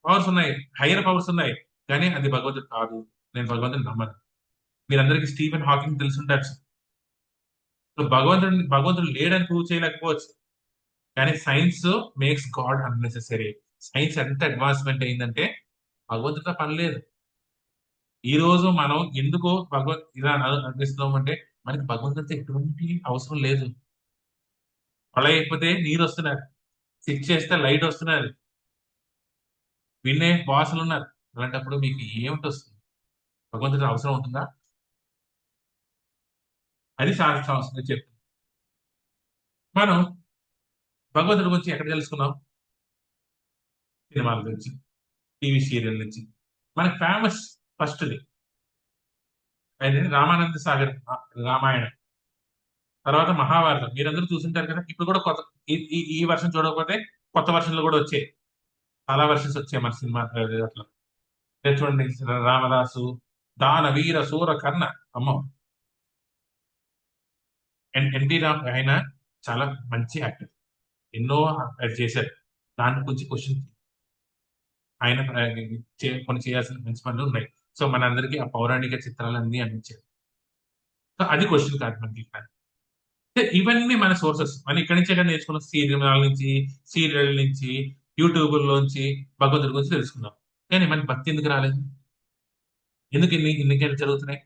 powers ఉన్నాయి, హైయర్ పవర్స్ ఉన్నాయి, కానీ అది భగవంతుడు కాదు. నేను భగవంతుని నమ్మను. మీరందరికీ స్టీఫెన్ హాకింగ్ తెలుసుండొచ్చు. సో భగవంతుడు లేడని ప్రూవ్ చేయలేకపోవచ్చు, కానీ science makes God unnecessary. Science ఎంత అడ్వాన్స్మెంట్ అయిందంటే భగవంతుడితో పని లేదు. ఈ రోజు మనం ఎందుకు ఇలా అనిపిస్తున్నాం అంటే, మనకి భగవంతుడితో ఎటువంటి అవసరం లేదు. మళ్ళీ అయిపోతే నీరు వస్తున్నారు, స్విచ్ చేస్తే లైట్ వస్తున్నారు, వినే బాసులు ఉన్నారు. అలాంటప్పుడు మీకు ఏమిటి వస్తుంది? భగవంతుడి అవసరం ఉంటుందా? అది శాస్త్రం చెప్తుంది. మనం భగవంతుడి గురించి ఎక్కడ తెలుసుకున్నాం? సినిమాల నుంచి, టీవీ సీరియల్ నుంచి. మనకి ఫేమస్ ఫస్ట్ది అయితే రామానంద సాగర్ రామాయణం, తర్వాత మహాభారతం. మీరందరూ చూసుంటారు కదా. ఇప్పుడు కూడా కొత్త ఈ వర్షన్ చూడకపోతే కొత్త వర్షన్లు కూడా వచ్చాయి. చాలా వర్షన్స్ వచ్చాయి మన సినిమా అట్లా. చూడండి, రామదాసు, దాన వీర సూర కర్ణ. అమ్మ, ఎన్టీ రామ్ ఆయన చాలా మంచి యాక్టర్, ఎన్నో చేశారు. దాని గురించి క్వశ్చన్ ఆయన కొన్ని చేయాల్సిన మంచి పనులు ఉన్నాయి. సో మనందరికీ ఆ పౌరాణిక చిత్రాలన్నీ అందించారు. సో అది క్వశ్చన్ కాదు మనకి ఇక్కడ. అంటే ఇవన్నీ మన సోర్సెస్ మనం ఇక్కడి నుంచే కదా నేర్చుకున్న సినిమాల నుంచి, సీరియల్ నుంచి, యూట్యూబ్ లోంచి భగవంతుడి గురించి తెలుసుకున్నాం. కానీ మనకి భక్తి ఎందుకు రాలేదు? ఎందుకు ఇన్ని జరుగుతున్నాయి?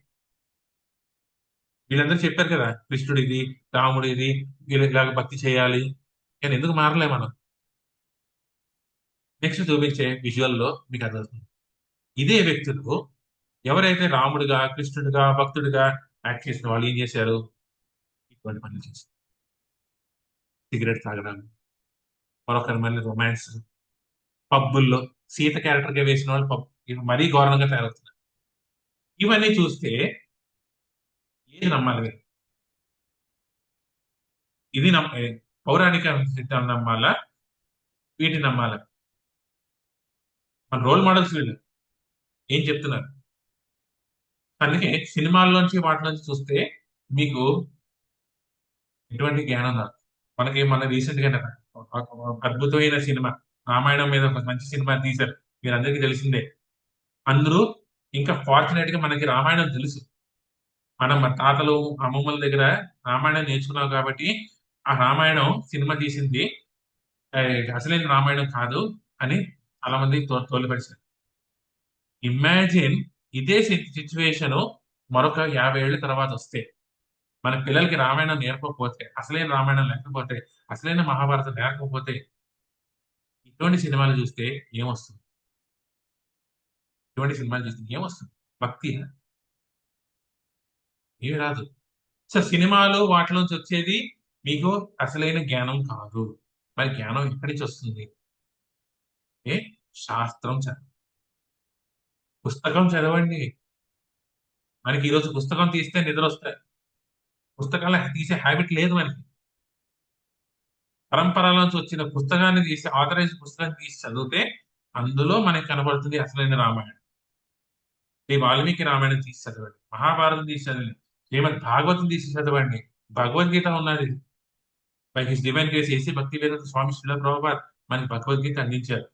వీళ్ళందరూ చెప్పారు కదా, కృష్ణుడు ఇది, రాముడు ఇది, ఇలాగ భక్తి చేయాలి. కానీ ఎందుకు మారలే మనం? నెక్స్ట్ చూపించే విజువల్ లో మీకు అర్థమవుతుంది. ఇదే వ్యక్తులు ఎవరైతే రాముడుగా, కృష్ణుడిగా, భక్తుడిగా యాక్ట్ చేసిన వాళ్ళు ఏం చేశారు? ఇటువంటి పనులు చేశారు. సిగరెట్ తాగడం, మరొకరి మళ్ళీ రొమాన్స్, పబ్బుల్లో సీత క్యారెక్టర్ గా వేసిన వాళ్ళు పబ్ ఇవి మరీ ఘోరంగా తయారవుతున్నారు. ఇవన్నీ చూస్తే ఏది నమ్మాలి మీరు? ఇది పౌరాణిక సిద్ధాంతం నమ్మాలా, వీటిని నమ్మాలా? మన రోల్ మోడల్స్ వీళ్ళు ఏం చెప్తున్నారు? అందుకే సినిమాల్లోంచి వాటిలోంచి చూస్తే మీకు ఎటువంటి జ్ఞానం రాదు. మన రీసెంట్ గా ఒక అద్భుతమైన సినిమా రామాయణం మీద ఒక మంచి సినిమా తీశారు, మీరు అందరికీ తెలిసిందే. అందరూ ఇంకా ఫార్చునేట్ గా మనకి రామాయణం తెలుసు. మనం మన తాతలు అమ్మమ్మల దగ్గర రామాయణం నేర్చుకున్నాం కాబట్టి ఆ రామాయణం సినిమా తీసింది ఆ, అసలైన రామాయణం కాదు అని చాలా మంది తోలిపరిచారు. ఇమాజిన్ ఇదే సిచ్యువేషన్ మరొక 50 ఏళ్ల తర్వాత వస్తే, మన పిల్లలకి రామాయణం నేర్పకపోతే, అసలైన రామాయణం లేకపోతే, అసలైన మహాభారతం లేకపోతే, ఇటువంటి సినిమాలు చూస్తే ఏమొస్తుంది? ఇటువంటి సినిమాలు చూస్తే ఏమొస్తుంది? భక్తి ఏమి రాదు. సో సినిమాలు వాటిలోంచి వచ్చేది మీకు అసలైన జ్ఞానం కాదు. మరి జ్ఞానం ఎక్కడి నుంచి వస్తుంది? ఏ శాస్త్రం చదవండి, పుస్తకం చదవండి. మనకి ఈరోజు పుస్తకం తీస్తే నిద్ర వస్తాయి. పుస్తకాలు తీసే హ్యాబిట్ లేదు మనకి. పరంపరలోంచి వచ్చిన పుస్తకాన్ని తీసి, ఆథరైజ్ పుస్తకాన్ని తీసి చదివితే అందులో మనకి కనబడుతుంది అసలైన రామాయణం. ఈ వాల్మీకి రామాయణం తీసి చదవండి, మహాభారతం తీసి చదవండి, శ్రీమద్ భాగవతం తీసి చదవండి, భగవద్గీత ఉన్నది. By his divine grace A C Bhakti Vedanta స్వామి శ్రీల ప్రభుపాద్ మనకి భగవద్గీత అందించారు.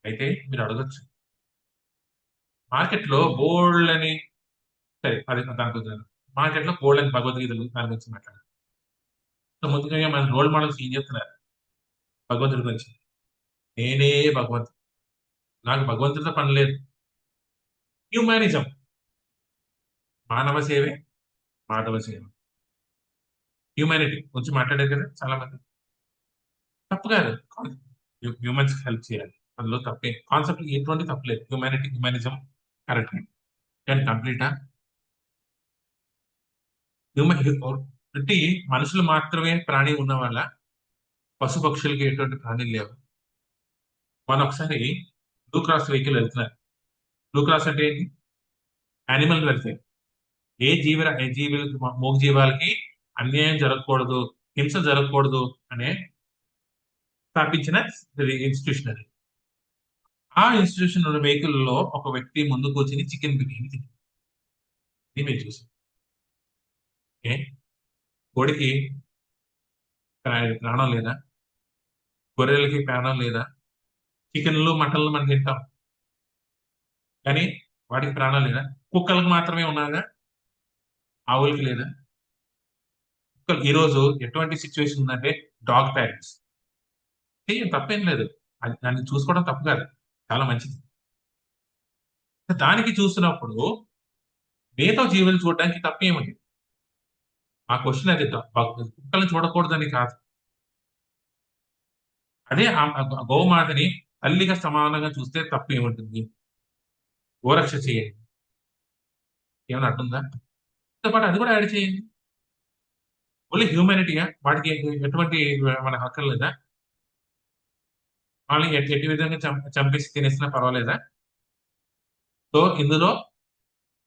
అయితే మీరు అడగచ్చు, మార్కెట్ లో బోల్డ్ అని, సరే అది దాని గురించి మార్కెట్ లో బోల్డ్ అని భగవద్గీతలు దాని గురించి మాట్లాడారు. సో ముందుగా మన రోల్ మోడల్స్ ఏం చెప్తున్నారు భగవంతుడి గురించి? నేనే భగవంతుడు, నాకు భగవంతుడితో పని లేదు. హ్యూమానిజం, మానవ సేవే మాధవ సేవ. హ్యూమానిటీ గురించి మాట్లాడారు కదా చాలా మంది. తప్పు కాదు, హ్యూమన్స్ హెల్ప్ చేయాలి, అందులో తప్పే కాన్సెప్ట్ ఎటువంటి తప్పలేదు. Humanity, humanism correct. కానీ కంప్లీటా? హ్యూమన్ అంటే మనుషులు మాత్రమే ప్రాణి ఉన్న వాళ్ళ, పశు పక్షులకి ఎటువంటి ప్రాణులు లేవు. మనం ఒకసారి బ్లూ క్రాస్ వెహికల్ వెళ్తున్నారు. బ్లూ క్రాస్ అంటే ఏంటి? Animal welfare. ఏ జీవులకి, మూగ జీవాలకి అన్యాయం జరగకూడదు, హింస జరగకూడదు అనే స్థాపించిన ఇన్స్టిట్యూషన్ అది. ఆ ఇన్స్టిట్యూషన్ ఉన్న వెహికల్ లో ఒక వ్యక్తి ముందు కూర్చుని చికెన్ బిర్యానీ తింది. ఇది మీరు చూసాం. ఓకే, కోడికి ప్రాణం లేదా? గొర్రెలకి ప్రాణం లేదా? చికెన్లు మటన్లు మనం తింటాం, కానీ వాటికి ప్రాణం లేదా? కుక్కలకు మాత్రమే ఉన్నదా? ఆవులకి లేదా? కుక్కలు ఈ రోజు ఎటువంటి సిచ్యువేషన్ ఉందంటే డాగ్ ప్యారెంట్స్ తప్పేం లేదు, అది దాన్ని చూసుకోవడం తప్పు కాదు, చాలా మంచిది. దానికి చూస్తున్నప్పుడు మిగతా జీవులు చూడడానికి తప్పేముంది? ఆ క్వశ్చన్ అది. కుక్కల్ని చూడకూడదని కాదు. అదే ఆ గోమాతని తల్లిగా సమానంగా చూస్తే తప్పు ఏముంటుంది? గోరక్ష చేయండి, ఏమైనా అడ్డుందా? తో పాటు అది కూడా యాడ్ చేయండి. ఓన్లీ హ్యూమానిటీగా వాటికి ఎటువంటి మన హక్కులు లేదా? వాళ్ళని ఎట్టి విధంగా చంపేసి తినేసినా పర్వాలేదా? సో ఇందులో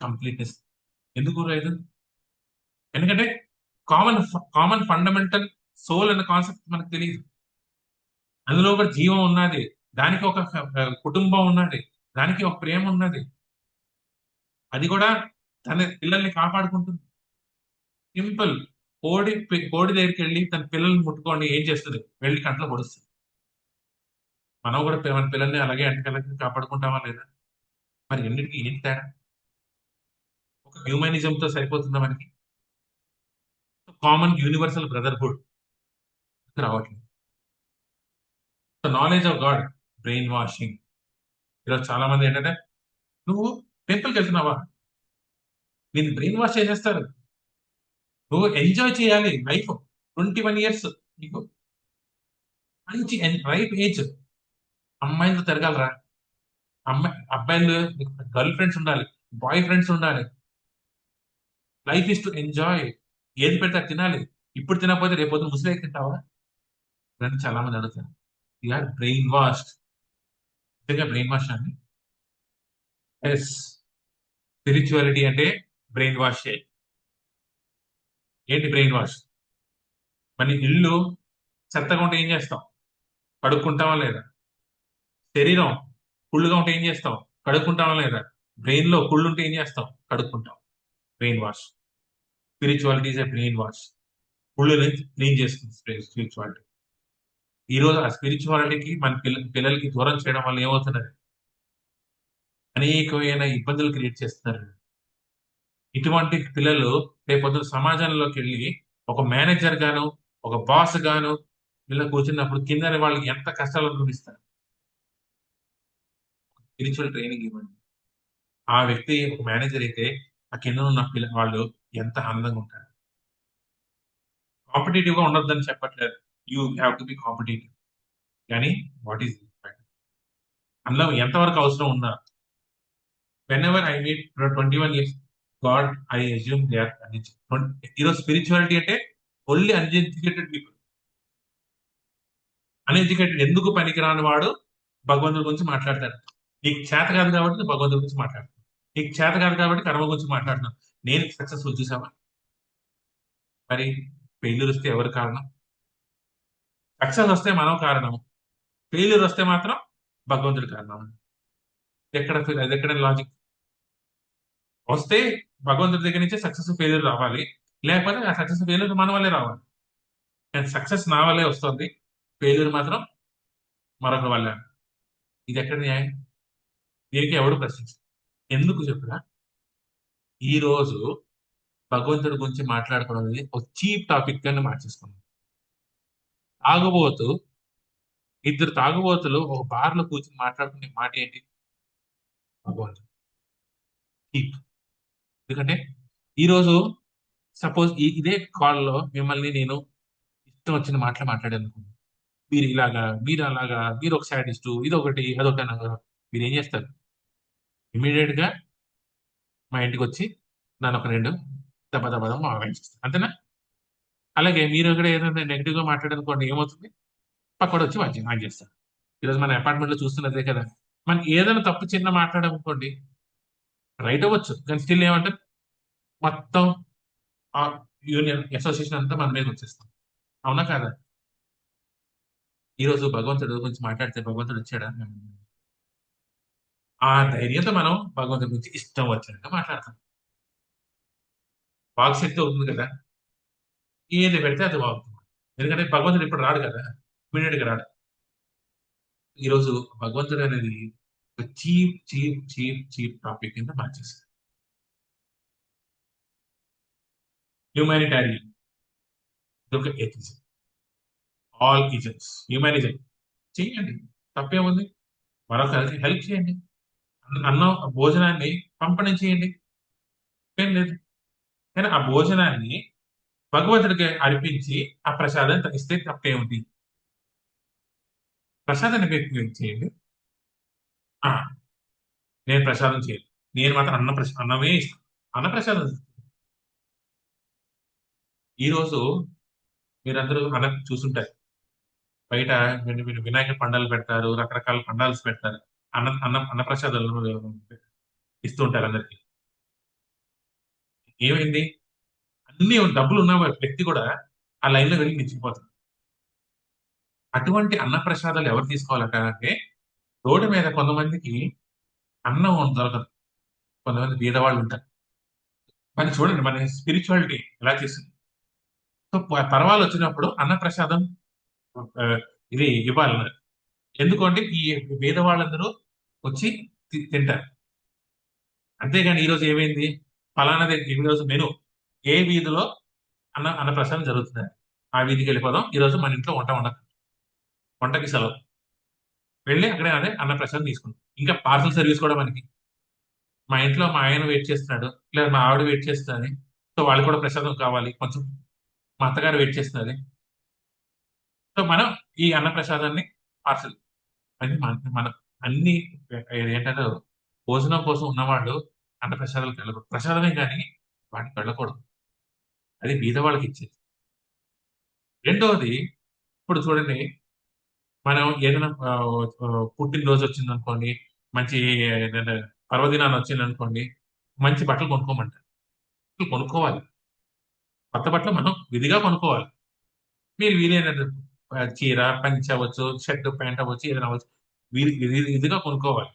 కంప్లీట్నెస్ ఎందుకు లేదు? ఎందుకంటే కామన్ కామన్ ఫండమెంటల్ సోల్ అనే కాన్సెప్ట్ మనకు తెలియదు. అందులో ఒక జీవం ఉన్నది, దానికి ఒక కుటుంబం ఉన్నది, దానికి ఒక ప్రేమ ఉన్నది. అది కూడా తన పిల్లల్ని కాపాడుకుంటుంది. సింపుల్. కోడి దగ్గరికి వెళ్ళి తన పిల్లల్ని ముట్టుకోండి, ఏం చేస్తుంది? వెళ్ళి కంట్లో పొడుస్తుంది. మనం కూడా మన పిల్లల్ని అలాగే అంటికలకి కాపాడుకుంటామా లేదా? మరి రెండింటికి ఏంటి తేడా? ఒక హ్యూమనిజంతో సరిపోతుందా మనకి? కామన్ యూనివర్సల్ బ్రదర్హుడ్ రావట్లేదు. Knowledge of God, brain washing. ఈరోజు చాలా మంది ఏంటంటే, నువ్వు టెంపుల్కి వెళ్తున్నావా, నేను బ్రెయిన్ వాష్ చేసేస్తారు. నువ్వు ఎంజాయ్ చేయాలి లైఫ్. 21 years నీకు మంచి రైట్ ఏజ్. అమ్మాయిలతో తిరగాలరా, అబ్బాయిలు గర్ల్ ఫ్రెండ్స్ ఉండాలి, బాయ్ ఫ్రెండ్స్ ఉండాలి. Life is to enjoy. ఏది పెడితే అది తినాలి. ఇప్పుడు తినకపోతే రేపు పొద్దున ముసలి తింటావా అని చాలా మంది అడుగుతారు. Or brain wash. నిజంగా బ్రెయిన్ వాష్ అండి. ఎస్, స్పిరిచువాలిటీ అంటే బ్రెయిన్ వాష్ చేయి. ఏంటి బ్రెయిన్ వాష్? మన ఇల్లు చెత్తగా ఉంటే ఏం చేస్తాం? కడుక్కుంటావా లేదా? శరీరం కుళ్ళుగా ఉంటే ఏం చేస్తాం? కడుక్కుంటావా లేదా? బ్రెయిన్ లో కుళ్ళు ఉంటే ఏం చేస్తాం? కడుక్కుంటాం. Brain wash. Spirituality is a brain wash. కుళ్ళుని క్లీన్ చేస్తుంది స్పిరిచువాలిటీ. ఈ రోజు ఆ స్పిరిచువాలిటీకి మన పిల్లలకి దూరం చేయడం వల్ల ఏమవుతున్నది? అనేకమైన ఇబ్బందులు క్రియేట్ చేస్తున్నారు. ఇటువంటి పిల్లలు రేపొద్దు సమాజంలోకి వెళ్ళి ఒక మేనేజర్ గాను, ఒక బాస్ గాను ఇలా కూర్చున్నప్పుడు కింద వాళ్ళకి ఎంత కష్టాలు అనుభవిస్తారు. స్పిరిచువల్ ట్రైనింగ్ ఇవ్వండి. ఆ వ్యక్తి ఒక మేనేజర్ అయితే ఆ కింద ఉన్న వాళ్ళు ఎంత ఆనందంగా ఉంటారు. కాంపిటేటివ్ గా ఉండొద్దని చెప్పట్లేదు. You have to be competitive. కానీ వాట్ ఈస్ అందులో ఎంతవరకు అవసరం ఉందా? whenever I meet 21 years, God, I assume they are uneducated. ఈరోజు స్పిరిచువాలిటీ అంటే ఓన్లీ అన్ఎడ్యుకేటెడ్ పీపుల్. అన్ఎడ్యుకేటెడ్ ఎందుకు పనికిరాని వాడు భగవంతుడి గురించి మాట్లాడతాడు. నీకు చేత కాదు కాబట్టి నువ్వు భగవంతుడి గురించి మాట్లాడుతున్నావు. నీకు చేత కాదు కాబట్టి కర్మ గురించి మాట్లాడుతున్నావు. నేను సక్సెస్ఫుల్ చూసావా? మరి ఫెయిల్యూర్ వస్తే ఎవరు కారణం? సక్సెస్ వస్తే మనం కారణం. ఫెయిల్యూర్ వస్తే మాత్రం భగవంతుడి కారణం. అది ఎక్కడ లాజిక్? వస్తే భగవంతుడి దగ్గర నుంచి సక్సెస్ ఫెయిల్యూర్ రావాలి, లేకపోతే ఆ సక్సెస్ ఫెయిల్యూర్ మన వల్లే రావాలి. కానీ సక్సెస్ నా వల్లే వస్తుంది, ఫెయిల్యూర్ మాత్రం మరొక వల్ల. ఇది ఎక్కడ న్యాయం? దీనికి ఎవడు ప్రశ్నించారు? ఎందుకు చెప్పురా? ఈ రోజు భగవంతుడి గురించి మాట్లాడుకోవడం అనేది ఒక చీప్ టాపిక్ గా మార్చేసుకున్నాం. తాగుబోతు, ఇద్దరు తాగుబోతులు ఒక బార్ లో కూర్చొని మాట్లాడుకునే మాట ఏంటి? భగవంతుడు. చీప్. ఎందుకంటే ఈ రోజు సపోజ్ ఇదే కాల్లో మిమ్మల్ని నేను ఇష్టం వచ్చిన మాటలు మాట్లాడాను. మీరు ఇలాగా, మీరు అలాగా, మీరు ఒక సాడిస్టు, ఇది ఒకటి అదొకటి అనగా మీరు ఏం చేస్తారు? ఇమీడియట్ గా మా ఇంటికి వచ్చి నన్ను ఒక రెండు దెబ్బ దెబ్బ వాయించేస్తారు, అంతేనా? అలాగే మీరు కూడా ఏదైనా నెగిటివ్ గా మాట్లాడనుకోండి, ఏమవుతుంది? పక్కడు వచ్చి వాయించి చేస్తారు. ఈరోజు మన అపార్ట్మెంట్ లో చూస్తున్నదే కదా. మనం ఏదైనా తప్పు చిన్న మాట్లాడనుకోండి, రైట్ అవ్వచ్చు, కానీ స్టిల్ ఏమంటారు? మొత్తం ఆ యూనియన్ అసోసియేషన్ అంతా మన మీద వచ్చేస్తాం. అవునా కాదా? ఈ రోజు భగవంతుడు గురించి మాట్లాడితే భగవంతుడు వచ్చాడా? ఆ ధైర్యంతో మనం భగవంతుడి గురించి ఇష్టం వచ్చినట్టు మాట్లాడతాం. వాక్శక్తి అవుతుంది కదా, ఏది పెడితే అది వాగుతుంది. ఎందుకంటే భగవంతుడు ఇప్పుడు రాడు కదా, ఇమీడియట్ గా రాడు. ఈ రోజు భగవంతుడు అనేది ఒక cheap cheap cheap cheap topic కింద మార్చేస్తారు. హ్యూమానిటారియన్, ఇదొక ఎథిజం. ఆల్ ఇజమ్స్ హ్యూమానిజం చేయండి, తప్పేముంది? మరొకరికి హెల్ప్ చేయండి. అన్నం భోజనాన్ని పంపిణీ చేయండి, ఏం లేదు. కానీ ఆ భోజనాన్ని భగవంతుడికి అర్పించి ఆ ప్రసాదం ఇస్తే తప్పేముంది? ప్రసాదాన్ని చేయండి. ఆ, నేను ప్రసాదం చేయను, నేను మాత్రం అన్నమే ఇస్తాను. అన్న ప్రసాదం. ఈ రోజు మీరందరూ అన్న చూసుంటారు, బయట వినాయక పండాలు పెడతారు, రకరకాల పండాల్స్ పెడతారు, అన్న ప్రసాదాలు ఇస్తూ ఉంటారు అందరికి. ఏమైంది? అన్ని డబ్బులు ఉన్న వ్యక్తి కూడా ఆ లైన్ లో వెళ్ళి నిలిచిపోతారు. అటువంటి అన్న ప్రసాదాలు ఎవరు తీసుకోవాలట అంటే, రోడ్డు మీద కొంతమందికి అన్నం దొరకదు, కొంతమంది బీదవాళ్ళు ఉంటారు. మరి చూడండి మన స్పిరిచువాలిటీ ఎలా చేస్తుంది. సో పర్వాలు వచ్చినప్పుడు అన్న ప్రసాదం ఆ, ఇది ఇవ్వాలన్నారు. ఎందుకంటే ఈ పేదవాళ్ళందరూ వచ్చి తింటారు. అంతేగాని ఈ రోజు ఏమైంది? ఫలానా దగ్గర ఈ రోజు మెను ఏ వీధిలో అన్నప్రసాదం జరుగుతుంది, ఆ వీధికి వెళ్ళిపోదాం, ఈ రోజు మన ఇంట్లో వంటకి సెలవు, వెళ్ళి అక్కడే అదే అన్నప్రసాదం తీసుకుంటాం. ఇంకా పార్సల్ సర్వీస్ కూడా మనకి, మా ఇంట్లో మా ఆయన వెయిట్ చేస్తున్నాడు, లేదా మా ఆవిడ వెయిట్ చేస్తుంది, సో వాళ్ళు కూడా ప్రసాదం కావాలి కొంచెం, మా అత్తగారు వెయిట్ చేస్తున్నది, సో మనం ఈ అన్నప్రసాదాన్ని పార్సల్ అని మన అన్ని ఏంటంటే భోజనం కోసం ఉన్నవాళ్ళు అన్నప్రసాదాలకు వెళ్ళకూడదు, ప్రసాదమే కానీ వాటికి వెళ్ళకూడదు, అది బీద వాళ్ళకి ఇచ్చేది. రెండవది, ఇప్పుడు చూడండి, మనం ఏదైనా పుట్టినరోజు వచ్చింది అనుకోండి, మంచి ఏదైనా పర్వదినాన్ని వచ్చింది అనుకోండి, మంచి బట్టలు కొనుక్కోమంటారు. బట్టలు కొనుక్కోవాలి, కొత్త బట్టలు మనం విధిగా కొనుక్కోవాలి. మీరు వీలైన చీర పంచ అవ్వచ్చు, షర్ట్ ప్యాంట్ అవ్వచ్చు, ఏదైనా అవ్వచ్చు, విధిగా కొనుక్కోవాలి.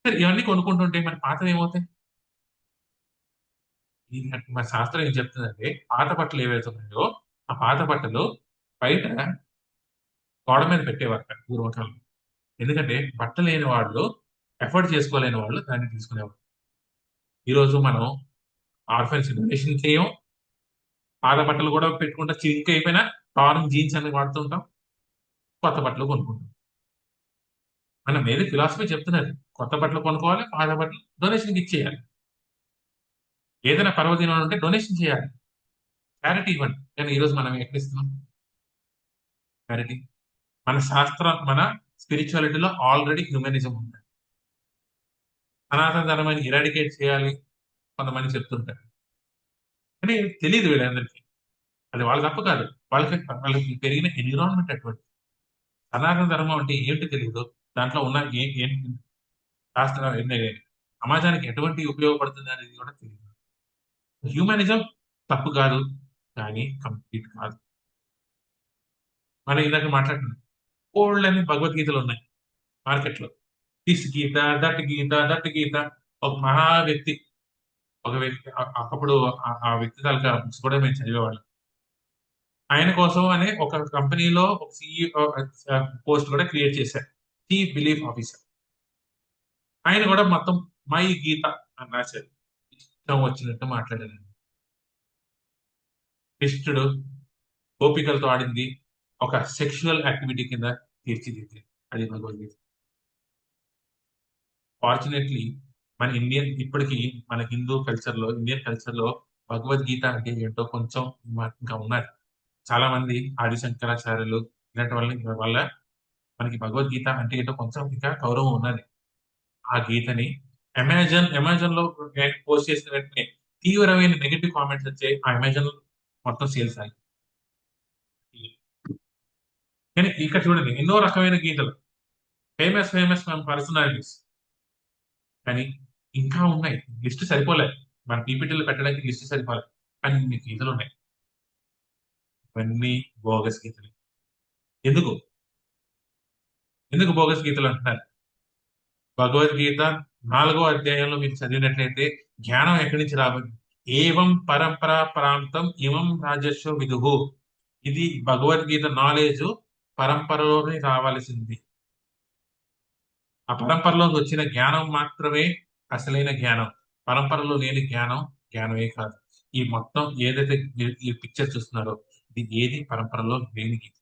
సరే, ఇవన్నీ కొనుక్కుంటుంటే మరి పాతవి ఏమవుతాయి? మరి శాస్త్రం ఏం చెప్తుందంటే, పాత బట్టలు ఏవైతే ఉన్నాయో ఆ పాత బట్టలు బయట గోడ మీద పెట్టేవారు పూర్వకాలం. ఎందుకంటే బట్టలు లేని వాళ్ళు, ఎఫర్ట్ చేసుకోలేని వాళ్ళు దాన్ని తీసుకునేవారు. ఈ రోజు మనం ఆర్ఫెన్స్ డొనేషన్ చేయం, పాత బట్టలు కూడా పెట్టుకుంటా చిరిగి అయిపోయినా టార్న్ జీన్స్ అని వాడుతుంటాం, కొత్త బట్టలు కొనుక్కుంటాం. మన మీద ఫిలాసఫీ చెప్తున్నది, కొత్త బట్టలు కొనుక్కోవాలి, పాత బట్టలు డొనేషన్కి ఇచ్చేయాలి. ఏదైనా పర్వదినం ఉంటే డొనేషన్ చేయాలి, చారిటీ ఇవ్వండి. కానీ ఈ రోజు మనం ఎక్కడ ఇస్తున్నాం చారిటీ? మన శాస్త్రం, మన స్పిరిచువాలిటీలో ఆల్రెడీ హ్యూమనిజం ఉంది. సనాతన ధర్మాన్ని ఇరాడికేట్ చేయాలి కొంతమంది చెప్తుంటారు, కానీ తెలియదు వీళ్ళందరికీ. అది వాళ్ళ తప్పు కాదు, వాళ్ళకి పెరిగిన ఎన్విరాన్మెంట్ అటువంటి. సనాతన ధర్మం అంటే ఏంటి తెలియదు, దాంట్లో ఉన్న ఏంటి శాస్త్ర సమాజానికి ఎటువంటి ఉపయోగపడుతుంది అనేది కూడా తెలియదు. హ్యూమనిజం తప్పు కాదు, కానీ కంప్లీట్ కాదు. మనం ఇందాక మాట్లాడుతున్నాం, ఓల్డ్ అని భగవద్గీతలు ఉన్నాయి మార్కెట్లో, this Gita, that Gita, that Gita. ఒక మహా వ్యక్తి, ఒక వ్యక్తి అప్పుడు ఆ వ్యక్తి తాలూకా బుక్స్ కూడా మేము చదివేవాళ్ళం. ఆయన కోసం అనే ఒక కంపెనీలో ఒక సిఇఓ పోస్ట్ కూడా క్రియేట్ చేశారు, చీఫ్ బిలీఫ్ ఆఫీసర్. ఆయన కూడా మొత్తం మై గీత అని రాశారు, ఇష్టం వచ్చినట్టు మాట్లాడారు. కృష్ణుడు గోపికలతో ఆడింది ఒక సెక్షువల్ యాక్టివిటీ కింద తీర్చిదిద్ది, అది భగవద్గీత. ఫార్చునేట్లీ మన ఇండియన్ ఇప్పటికీ, మన హిందూ కల్చర్ లో, ఇండియన్ కల్చర్ లో భగవద్గీత అంటే ఏంటో కొంచెం ఇంకా ఉన్నది. చాలా మంది ఆది శంకరాచార్యులు ఇలాంటి వల్ల మనకి భగవద్గీత అంటే ఏంటో కొంచెం ఇంకా గౌరవం ఉన్నది. ఆ గీతని అమెజాన్ లో పోస్ట్ చేసిన వెంటనే తీవ్రమైన నెగిటివ్ కామెంట్స్ వచ్చాయి, ఆ అమెజాన్ మొత్తం సేల్స్ ఆగి. కానీ ఇక్కడ చూడండి, ఎన్నో రకమైన గీతలు, ఫేమస్ ఫేమస్ పర్సనాలిటీస్, కానీ ఇంకా ఉన్నాయి, లిస్ట్ సరిపోలేదు, మన పీపీటీలో పెట్టడానికి లిస్ట్ సరిపోలేదు, కానీ ఇన్ని గీతలు ఉన్నాయి. ఇవన్నీ బోగస్ గీతలు. ఎందుకు ఎందుకు బోగస్ గీతలు అంటున్నారు? భగవద్గీత 4వ అధ్యాయంలో మీరు చదివినట్లయితే జ్ఞానం ఎక్కడి నుంచి రావాలి? ఏవం పరంపరా ప్రాంతం ఇమం రాజస్వ విదుహు. ఇది భగవద్గీత నాలెడ్జ్ పరంపరలోనే రావాల్సింది. ఆ పరంపరలో వచ్చిన జ్ఞానం మాత్రమే అసలైన జ్ఞానం. పరంపరలో లేని జ్ఞానం జ్ఞానమే కాదు. ఈ మొత్తం ఏదైతే ఈ పిక్చర్ చూస్తున్నారో, ఇది ఏది పరంపరలో లేని Gita.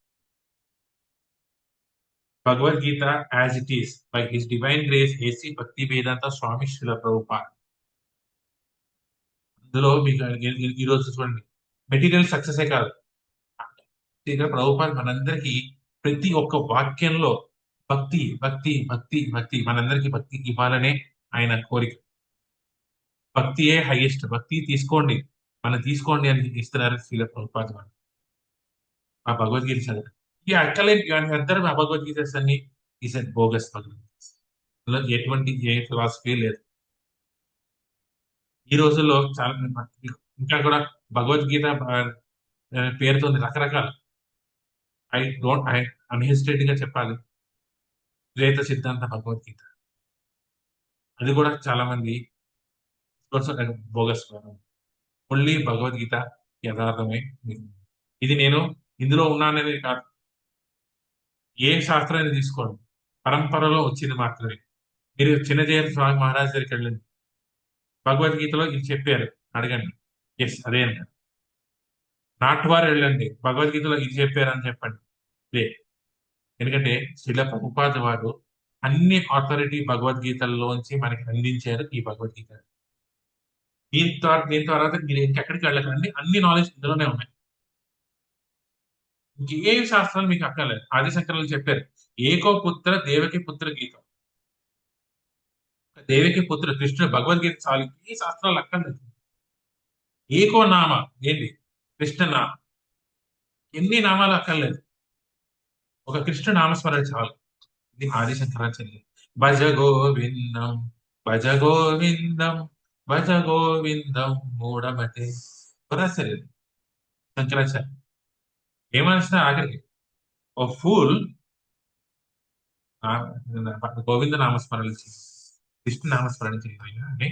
Bhagavad Gita as it is by his divine grace A C Bhakti Vedanta స్వామి శిల ప్రభుపాద్. ఇందులో మీకు ఈ రోజు చూడండి, మెటీరియల్ సక్సెసే కాదు, ఇక్కడ ప్రభుపాద్ మనందరికీ ప్రతి ఒక్క వాక్యంలో భక్తి భక్తి భక్తి భక్తి, మనందరికీ భక్తి ఇవ్వాలనే ఆయన కోరిక. భక్తియే హైయెస్ట్, భక్తి తీసుకోండి, మనం తీసుకోండి అని ఇస్తున్నారు శ్రీల ప్రభుపాద్ వారు. ఆ భగవద్గీత చదవండి. ఈ అక్కలేని అందరూ ఆ భగవద్గీత అన్ని ఈస్ బోగస్ భగవద్గీత, అందులో ఎటువంటి ఏ ఫిలాసఫీ లేదు. ఈ రోజుల్లో చాలా ఇంకా కూడా భగవద్గీత పేరుతో రకరకాల, ఐ అన్హెసిటేట్ గా చెప్పాలి, ద్వైత సిద్ధాంత భగవద్గీత, అది కూడా చాలా మంది బోగస్. ఓన్లీ భగవద్గీత యథార్థమే. ఇది నేను ఇందులో ఉన్నాననేది కాదు, ఏ శాస్త్రాన్ని తీసుకోండి పరంపరలో వచ్చింది మాత్రమే. మీరు చిన్నజీయర్ స్వామి మహారాజ్ దగ్గరికి వెళ్ళండి, భగవద్గీతలో ఇది చెప్పారు, అడగండి. ఎస్, అదే అంట. నాట్వార్ వెళ్ళండి, భగవద్గీతలో ఇది చెప్పారు అని చెప్పండి. ఇదే. ఎందుకంటే శ్రీల ప్రభుపాద వారు అన్ని అథారిటీ భగవద్గీతల్లోంచి మనకి అందించారు ఈ భగవద్గీత. దీని తర్వాత మీరు ఇంకెక్కడికి వెళ్ళకండి, అన్ని నాలెడ్జ్ ఇందులోనే ఉన్నాయి. ఇంకే శాస్త్రాలు మీకు అక్కర్లేదు. ఆదిశంకరులు చెప్పారు, ఏకో పుత్ర దేవకి పుత్ర గీతం. దేవకి పుత్ర కృష్ణుడు, భగవద్గీత చాలు, ఏ శాస్త్రాలు అక్కర్లేదు. ఏకో నామ, ఏంటి? కృష్ణనామ. ఎన్ని నామాలు అక్కర్లేదు, ఒక కృష్ణ నామస్మరణ చాలు. ఇది ఆదిశంకరాచార్య. భజ గోవిందం, భజ గోవిందం, భజ గోవిందం మూఢమతే. రాశారు శంకరాచార్య. ఏమనిసిన ఆఖరికి, ఓ ఫూల్ గోవింద నామస్మరణ చేయి, కృష్ణ నామస్మరణ చేయను అంటే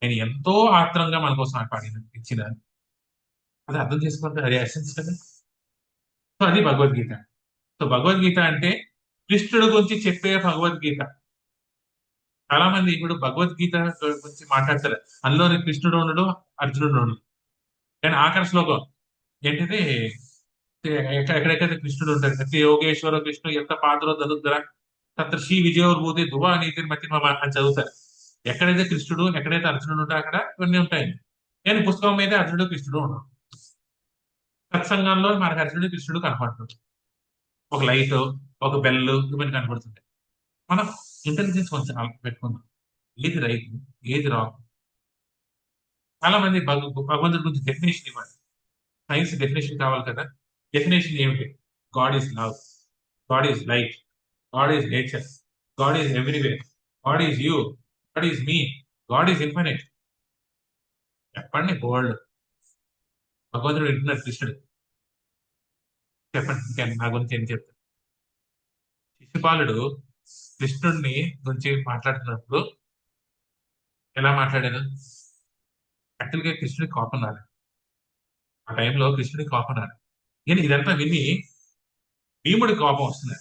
నేను ఎంతో ఆత్రంగా మన కోసం పాడిన ఇచ్చిన, అది అర్థం చేసుకుంటే అది ఎసెన్స్ కదా. సో అది భగవద్గీత. సో భగవద్గీత అంటే కృష్ణుడు గురించి చెప్పే భగవద్గీత. చాలా మంది ఇప్పుడు భగవద్గీత గురించి మాట్లాడతారు, అందులోని కృష్ణుడు ఉండడు, అర్జునుడు ఉండడు. కానీ ఆఖరి శ్లోకం ఏంటిది? ఎక్కడెక్కడైతే కృష్ణుడు ఉంటాడు, ప్రతి యోగేశ్వర కృష్ణు ఎంత పాత్రో దలుద్దర తత్ర శ్రీ విజయోర్భూతి ధృవ నీతి మతి మమ అని చదువుతారు. ఎక్కడైతే కృష్ణుడు, ఎక్కడైతే అర్జునుడు ఉంటాయి అక్కడ ఇవన్నీ ఉంటాయి. కానీ పుస్తకం మీద అర్జునుడు కృష్ణుడు ఉండవు. సత్సంగంలో మనకు అర్జునుడు కృష్ణుడు కనపడుతుంది, ఒక లైట్, ఒక బెల్, ఇవన్నీ కనపడుతుంటాయి. మనం ఇంటెలిజెన్స్ కొంచెం పెట్టుకుందాం, ఏది రైట్, ఏది రాంగ్. చాలా మంది భగవంతుడి గురించి డెఫినేషన్ ఇవ్వండి, సైన్స్ డెఫినేషన్ కావాలి కదా. డెఫినేషన్ ఏమిటి? God is love, God is light, God is nature, God is everywhere, God is you, God is me, God is infinite. చెప్పండి వరల్డ్. భగవంతుడు వింటున్నాడు కృష్ణుడు. చెప్పండి ఇంకా నా గురించి ఏం చెప్తారు? శిశుపాలుడు కృష్ణుడిని గురించి మాట్లాడుతున్నప్పుడు ఎలా మాట్లాడారు? యాక్చువల్గా కృష్ణుడికి కోపం రాలేదు, ఆ టైంలో కృష్ణుడికి కోపం రాలేదు. కానీ ఇదంతా విని భీముడి కోపం వస్తుంది,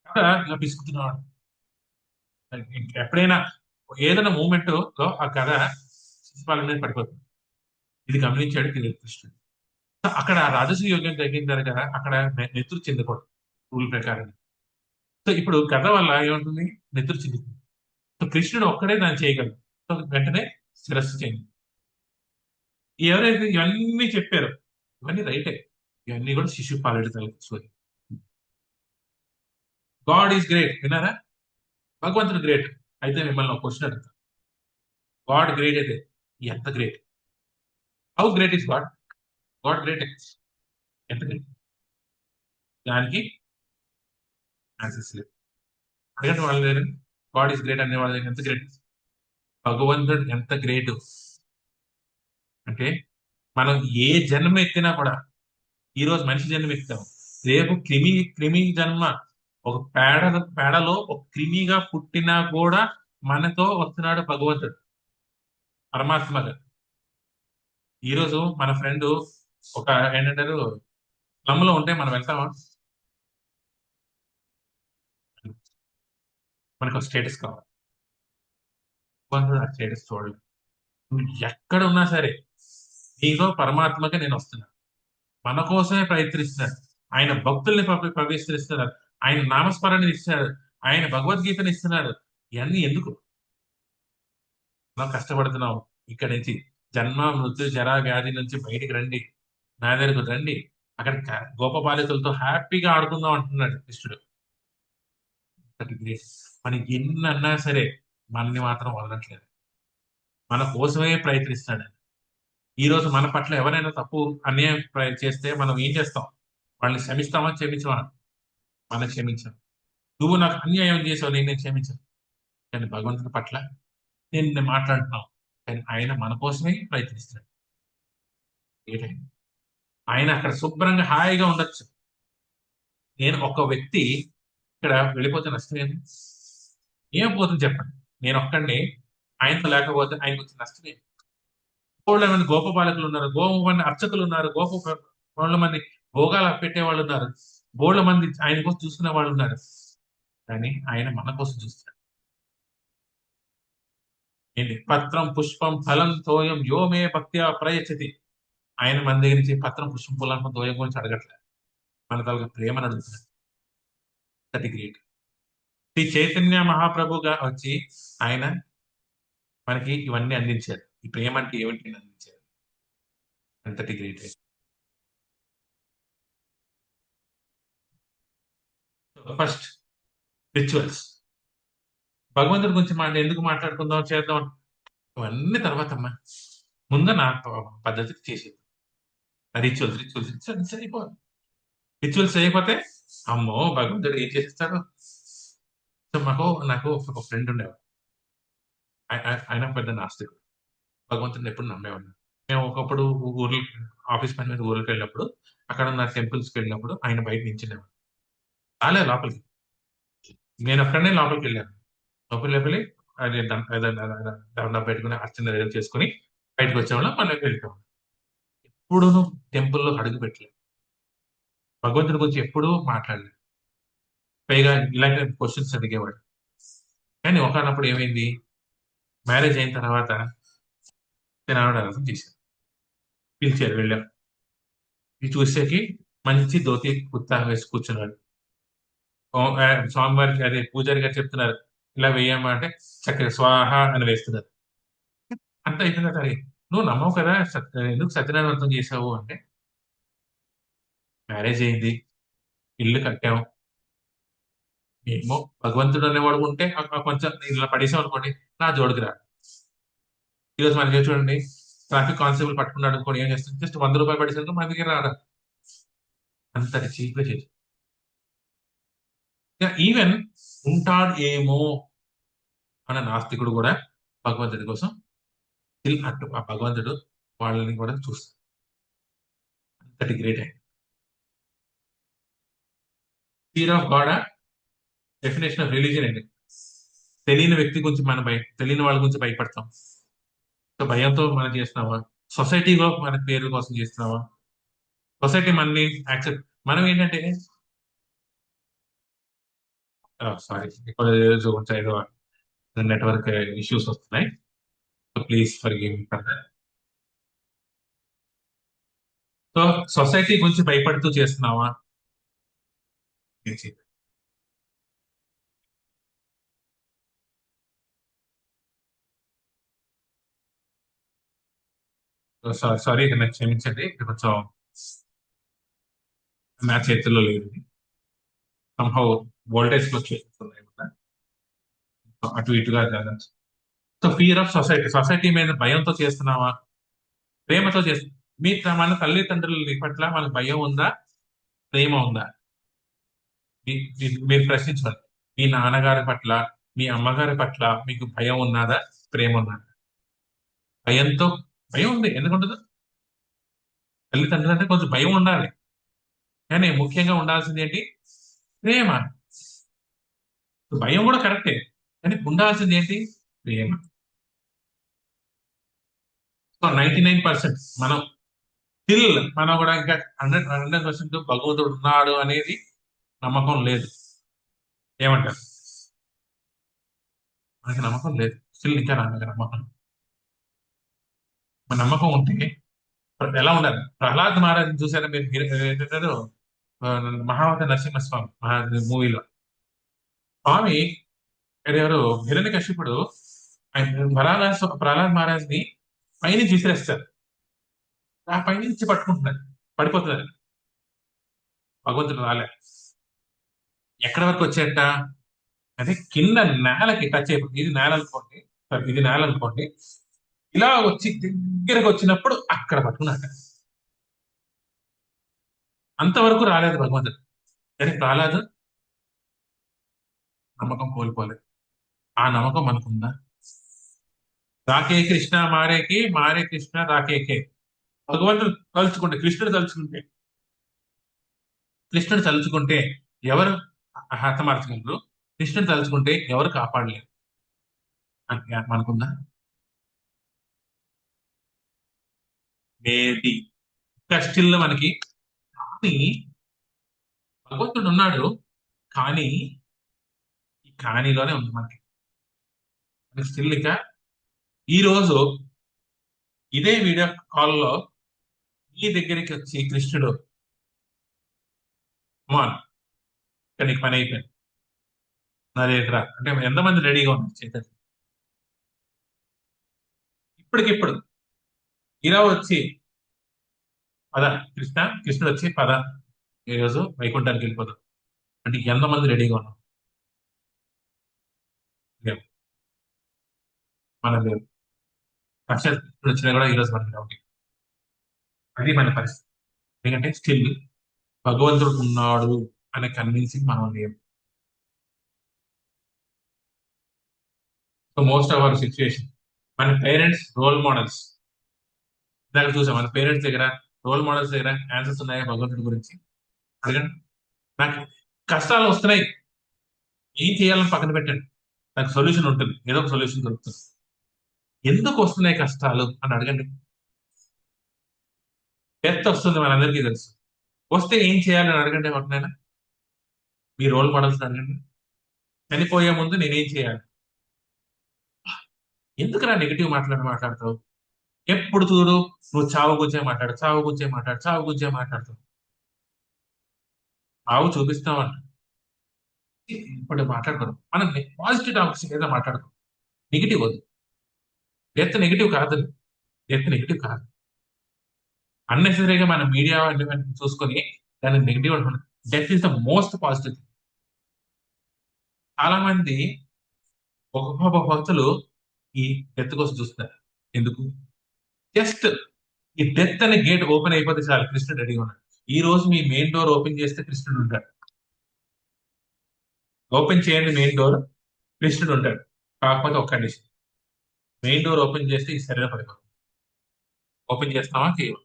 అక్కడ ఇలా పిసుకుతున్నాడు. ఎప్పుడైనా ఏదైనా మూమెంట్ లో ఆ కథ శిశుపాలుడి మీద పడిపోతుంది. ఇది గమనించాడు కృష్ణుడు. అక్కడ రాజసూయ యోగ్యం తగ్గిన తర్వాత అక్కడ నెత్తురు చెందకూడదు రూల్ ప్రకారం. సో ఇప్పుడు కథ వల్ల ఏముంటుంది? నెత్తురు చెందుతుంది. సో కృష్ణుడు ఒక్కడే దాన్ని చేయగలడు. సో వెంటనే శిరస్సు చేయండి. ఎవరైతే ఇవన్నీ చెప్పారో ఇవన్నీ రైటే, ఇవన్నీ కూడా శిశుపాలుడి తలకి సోది. గాడ్ ఈజ్ గ్రేట్ విన్నారా? భగవంతుడు గ్రేట్. అయితే మిమ్మల్ని ఒక క్వశ్చన్ అడుగుతా, గాడ్ గ్రేట్ అయితే ఎంత great? How great is God? God great ఎంత గ్రేట్? దానికి ఆన్సర్స్ లేదు. అడగండి వాళ్ళ దగ్గర, గాడ్ ఈస్ గ్రేట్ అనే వాళ్ళ దగ్గర ఎంత గ్రేట్? భగవంతుడు ఎంత గ్రేట్ అంటే, మనం ఏ జన్మ ఎత్తినా కూడా, ఈ రోజు మనిషి జన్మ ఎత్తాం, రేపు క్రిమి క్రిమి జన్మ, ఒక పేడలో ఒక క్రిమిగా పుట్టినా కూడా మనతో వస్తున్నాడు భగవంతుడు, పరమాత్మగా. ఈ రోజు మన ఫ్రెండ్ ఒక ఏంటంటారు స్లమ్ లో ఉంటే మనం వెళ్తామా? మనకు స్టేటస్ కావాలి, భగవంతుడు ఆ స్టేటస్ చూడలేదు. నువ్వు ఎక్కడ ఉన్నా సరే నీలో పరమాత్మగా నేను వస్తున్నా, మన కోసమే ప్రయత్నిస్తున్నాడు. ఆయన భక్తుల్ని ప్రవేశిస్తున్నాడు, ఆయన నామస్మరణ ఇస్తున్నాడు, ఆయన భగవద్గీతను ఇస్తున్నాడు. ఇవన్నీ ఎందుకు? మనం కష్టపడుతున్నాం. ఇక్కడి నుంచి జన్మ మృత్యు జరా వ్యాధి నుంచి బయటికి రండి, నా దగ్గరకు రండి, అక్కడ గోపబాలికలతో హ్యాపీగా ఆడుకుందాం అంటున్నాడు కృష్ణుడు. మనం ఎన్ని అన్నా సరే మనల్ని మాత్రం వదలట్లేదు, మన కోసమే ప్రయత్నిస్తాడు. ఈ రోజు మన పట్ల ఎవరైనా తప్పు అన్యాయం చేస్తే మనం ఏం చేస్తాం? వాళ్ళని క్షమిస్తామా? క్షమించమా? మనం క్షమించాం. నువ్వు నాకు అన్యాయం చేసావు, నేను క్షమించాను. కానీ భగవంతుని పట్ల నేను మాట్లాడుతున్నావు, కానీ ఆయన మన కోసమే ప్రయత్నిస్తాడు. ఏంటంటే ఆయన అక్కడ శుభ్రంగా హాయిగా ఉండొచ్చు. నేను ఒక వ్యక్తి ఇక్కడ వెళ్ళిపోతే నష్టం ఏంటి? ఏం పోతుంది చెప్పండి? నేను ఒక్కడిని ఆయనతో లేకపోతే ఆయనకు వచ్చిన నష్టం ఏంటి? బోళ్ళ మంది గోప బాలకులు ఉన్నారు, మంది అర్చకులు ఉన్నారు, బోళ్ళ మంది భోగాలు పెట్టే వాళ్ళు ఉన్నారు, బోళ్ళ మంది ఆయన కోసం చూసుకునే వాళ్ళు ఉన్నారు. కానీ ఆయన మన కోసం చూస్తాడు. ఏంటి పత్రం పుష్పం ఫలం తోయం యో మే భక్త్యా ప్రయచ్చతి. ఆయన మన దగ్గర నుంచి పత్రం పుష్పం ఫలం తోయం గురించి అడగట్లేదు, మన తాలూకా ప్రేమను అడుగుతున్నారు. That great. శ్రీ చైతన్య మహాప్రభుగా వచ్చి ఆయన మనకి ఇవన్నీ అందించారు. ఈ ప్రేమ అంటే ఏమిటి అని అందించారు. అంతటి గ్రేట్. First rituals. భగవంతుడి గురించి ఎందుకు మాట్లాడుకుందాం చేద్దాం, ఇవన్నీ తర్వాత అమ్మా. ముందు నా పద్ధతికి చేసేది రిచువల్స్ రిచువల్స్ రిచువల్స్ అయిపోవాలి. రిచువల్స్ అయిపోతే అమ్మో భగవంతుడు ఏం చేసేస్తాడు. సో నాకు ఒక ఫ్రెండ్ ఉండేవాడు. ఆయన పెద్ద నాస్తికుడు. భగవంతుడిని ఎప్పుడు నమ్మేవాడు. మేము ఒకప్పుడు ఊర్లు ఆఫీస్ పని మీద ఊర్లకు వెళ్ళినప్పుడు, అక్కడ ఉన్న టెంపుల్స్కి వెళ్ళినప్పుడు ఆయన బయట నించునేవాడు. రాలే లోపలికి. నేను ఒక్కడనే లోపలికి వెళ్ళాను. లోపలికి వెళ్ళి అది దండం పెట్టుకుని అర్చన ఏదో చేసుకుని బయటకు వచ్చేవాళ్ళం, మళ్ళీ వెళ్ళిపోయాం. ఎప్పుడు టెంపుల్లో అడుగు పెట్టలేదు. భగవంతుడి గురించి ఎప్పుడూ మాట్లాడలేదు. పైగా ఇలాంటి క్వశ్చన్స్ అడిగేవాడు. కానీ ఒకనప్పుడు ఏమైంది, మ్యారేజ్ అయిన తర్వాత నేను ఆవిడ అర్థం చేశాను. పిలిచారు, వెళ్ళాం. ఇది చూసేకి మంచి ధోతి కుర్తా వేసి కూర్చున్నాడు. స్వామివారికి అదే పూజారి గారు చెప్తున్నారు ఇలా వేయమ్మా అంటే చక్కగా స్వాహ అని వేస్తున్నారు. అంత అయిపోయిన సరే నువ్వు నమ్మవు కదా, ఎందుకు సత్యనారాయణ వ్రతం చేసావు అంటే, మ్యారేజ్ అయింది, ఇల్లు కట్టాం, ఏమో భగవంతుడు అనేవాడు ఉంటే కొంచెం ఇలా పడేసాం అనుకోండి, నా జోడికి రా. ఈరోజు మనకి చూడండి, ట్రాఫిక్ కానిస్టేబుల్ పట్టుకున్నాడు అనుకోండి, ఏం చేస్తుంది, జస్ట్ 100 రూపాయలు పడేసరికి మన దగ్గర రాడు. అంతటి చీప్ గా చేసి ఈవెన్ ఉంటాడు ఏమో అన్న నాస్తికుడు కూడా భగవంతుడి కోసం అటు ఆ భగవంతుడు వాళ్ళని కూడా చూస్తాడు. అంతటి గ్రేట్ అయింది. Fear of God definition of religion అండి. తెలియని వ్యక్తి గురించి తెలియని వాళ్ళ గురించి భయపడతాం. సో భయంతో మనం చేస్తున్నావా, సొసైటీలో మన పేరు కోసం చేస్తున్నావా, సొసైటీ మనని యాక్సెప్ట్, మనం ఏంటంటే సారీ కొంచెం ఏదో నెట్వర్క్ ఇష్యూస్ వస్తున్నాయి, so please for give for that. So society గురించి భయపడుతూ చేస్తున్నావా, సారీ నాకు క్షమించండి, ఇది కొంచెం నా చేతుల్లో లేదు. సంహౌ వోల్టేజ్ ఫ్లక్చుయేషన్స్ ఉన్నాయి కదా, సో అటు ఇటుగా జరగచ్చు. So fear of society, society మీద భయంతో చేస్తున్నావా, ప్రేమతో చేస్తున్నా. మీ మన తల్లిదండ్రుల పట్ల మనకు భయం ఉందా, ప్రేమ ఉందా, మీరు ప్రశ్నించాలి. మీ నాన్నగారి పట్ల, మీ అమ్మగారి పట్ల మీకు భయం ఉన్నదా, ప్రేమ ఉన్నదా. భయంతో, భయం ఉంది ఎందుకుండదు, తల్లిదండ్రులు అంటే కొంచెం భయం ఉండాలి, కానీ ముఖ్యంగా ఉండాల్సింది ఏంటి, ప్రేమ. భయం కూడా కరెక్టే, కానీ ఉండాల్సింది ఏంటి, ప్రేమ. సో 99% మనం స్టిల్ మనం కూడా ఇంకా 100% భగవంతుడు ఉన్నాడు అనేది నమ్మకం లేదు. ఏమంటారు, మనకి నమ్మకం లేదు స్టిల్, ఇంకా నాకు నమ్మకం. మన నమ్మకం ఉంటే ఎలా ఉండాలి. ప్రహ్లాద్ మహారాజ్ చూసారా మీరు, ఏంటంటారు ఆ, మహావత నరసింహస్వామి మూవీలో స్వామి ఎవరు హిరణ్యకశిపుడు ప్రహ్లాద్ మహారాజ్ ని పైనుంచి విసిరేస్తారు, ఆ పైనుంచి పట్టుకుంటున్నారు, పడిపోతున్నారు. భగవంతుడు రాలే, ఎక్కడి వరకు వచ్చేట, అదే కింద నేలకి టచ్ అయిపోతుంది. ఇది నేల అనుకోండి, sorry, ఇది నేల అనుకోండి, ఇలా వచ్చి దగ్గరకు వచ్చినప్పుడు అక్కడ పట్టుకున్నాక, అంతవరకు రాలేదు భగవంతుడు. కానీ ప్రహ్లాదు నమ్మకం కోల్పోలేదు. ఆ నమ్మకం మనకుందా. రాకే కృష్ణ మారేకి, మారే కృష్ణ రాకేకే. భగవంతుడు తలుచుకుంటే, కృష్ణుడు తలుచుకుంటే ఎవరు హతమార్చగలరు, కృష్ణుడు తలుచుకుంటే ఎవరు కాపాడలేరు అని మనకుందా. మేబీ ఇంకా స్టిల్ మనకి, కానీ భగవంతుడు ఉన్నాడు, కానీ ఈ కానీలోనే ఉంది మనకి. మనకి స్టిల్ ఇంకా ఈ రోజు ఇదే వీడియో కాల్లో మీ దగ్గరికి వచ్చి కృష్ణుడు, మాన్, ఇక్కడ నీకు పని అయిపోయింది, నా దగ్గర రా" అంటే ఎంతమంది రెడీగా ఉన్నారు చైతన్య? ఇప్పటికిప్పుడు ఇలా వచ్చి పద కృష్ణ, కృష్ణుడు వచ్చి పద ఈ రోజు వైకుంఠానికి వెళ్ళిపోతాం అంటే ఎంతమంది రెడీగా ఉన్నాం? లేవు. మనం లేవు. సాక్షాత్ కృష్ణుడు వచ్చినా కూడా ఈ రోజు మనకి రావు. అది మన పరిస్థితి. ఎందుకంటే స్టిల్ భగవంతుడు ఉన్నాడు అనే కన్విన్సింగ్ మనం లేవు. So most of our situation, మన పేరెంట్స్ రోల్ మోడల్స్. ఇందాక చూసాం మన పేరెంట్స్ దగ్గర, రోల్ మోడల్స్ దగ్గర ఆన్సర్స్ ఉన్నాయా భగవంతుడి గురించి? అడగండి. నాకు కష్టాలు వస్తున్నాయి, ఏం చేయాలని పక్కన పెట్టండి, నాకు సొల్యూషన్ ఉంటుంది, ఏదో ఒక సొల్యూషన్ దొరుకుతుంది. ఎందుకు వస్తున్నాయి కష్టాలు అని అడగండి. డెత్ వస్తుంది మనందరికీ తెలుసు, వస్తే ఏం చేయాలని అడగండి ఎవరినైనా. మీ రోల్ మోడల్స్ అడగండి. చనిపోయే ముందు నేనేం చేయాలి? ఎందుకు నెగిటివ్ మాట్లాడతావు? ఎప్పుడు చూడు నువ్వు చావు గురించే మాట్లాడు, చావు గురించే మాట్లాడు, చావు గురించే మాట్లాడతావు. చావు చూపిస్తావంట. ఇప్పుడు మాట్లాడుకోరు మనం. పాజిటివ్ టాపిక్స్ ఏదో మాట్లాడుకో, నెగిటివ్ వద్దు. డెత్ నెగిటివ్ కాదు, డెత్ నెగిటివ్ కాదు. అన్నెసరీగా మన మీడియా చూసుకొని దాన్ని నెగిటివ్ అనుకుంటాం. Death is the most positive. చాలా మంది గొప్ప భక్తులు ఈ డెత్ కోసం చూస్తున్నారు. ఎందుకు? జస్ట్ ఈ డెత్ అనే గేట్ ఓపెన్ అయిపోతే చాలు, కృష్ణుడు రెడీగా ఉన్నాడు. ఈ రోజు మీ మెయిన్ డోర్ ఓపెన్ చేస్తే కృష్ణుడు ఉంటాడు. ఓపెన్ చేయండి మెయిన్ డోర్, కృష్ణుడు ఉంటాడు. కాకపోతే ఒక కండిషన్, మెయిన్ డోర్ ఓపెన్ చేస్తే ఈ శరీరం పడిపోతుంది. ఓపెన్ చేస్తామా చేయవు?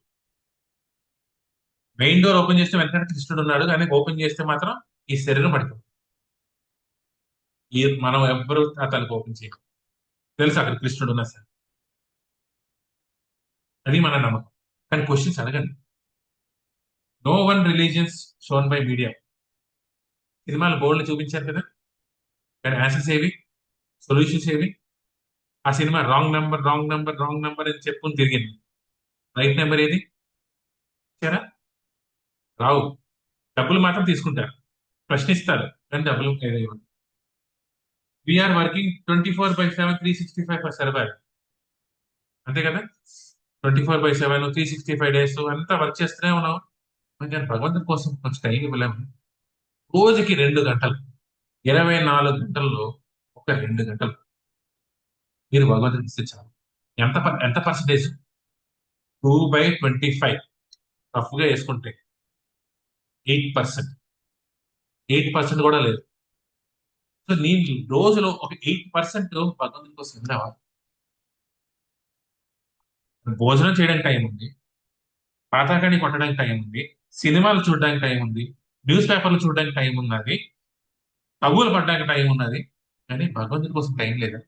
మెయిన్ డోర్ ఓపెన్ చేస్తే వెంటనే కృష్ణుడు ఉన్నాడు, కానీ ఓపెన్ చేస్తే మాత్రం ఈ శరీరం పడిపోతుంది. ఈ మనం ఎవ్వరూ ఆ తలుపు ఓపెన్ చేయం. తెలుసు అక్కడ కృష్ణుడు ఉన్నా సార్, అది మన నమ్మకం. కానీ క్వశ్చన్స్ అడగండి. No one religions shown by media. సినిమాలు బోర్డులు చూపించారు కదా, కానీ ఆన్సర్స్ ఏవి, సొల్యూషన్స్ ఏవి? ఆ cinema wrong number, wrong number, wrong number అని చెప్పుకుని తిరిగింది. రైట్ నెంబర్ ఏది? సరే, రావు. డబ్బులు మాత్రం తీసుకుంటారు, ప్రశ్నిస్తారు, కానీ డబ్బులు వీఆర్ వర్కింగ్ 24/7, 365 ఫర్ సర్వైవ్. అంతే కదా, 24/7, 365 days అంతా వర్క్ చేస్తూనే ఉన్నాం. కానీ భగవంతుడి కోసం కొంచెం టైం ఇవ్వలేము. రోజుకి 2 గంటలు, 24 గంటల్లో ఒక 2 గంటలు మీరు భగవంతుడికి ఇస్తే చాలు. ఎంత పర్సెంటేజ్? 2/25 రఫ్ గా వేసుకుంటే 8%. 8% కూడా లేదు. సో నేను రోజులో ఒక 8% భగవంతుడి కోసం ఉండేవాళ్ళు. భోజనం చేయడానికి టైం ఉంది, పాతాకాన్ని కొట్టడానికి టైం ఉంది, సినిమాలు చూడడానికి టైం ఉంది, న్యూస్ పేపర్లు చూడడానికి టైం ఉన్నది, తగులు పడడానికి టైం ఉన్నది, కానీ భగవంతుడి కోసం టైం లేదా?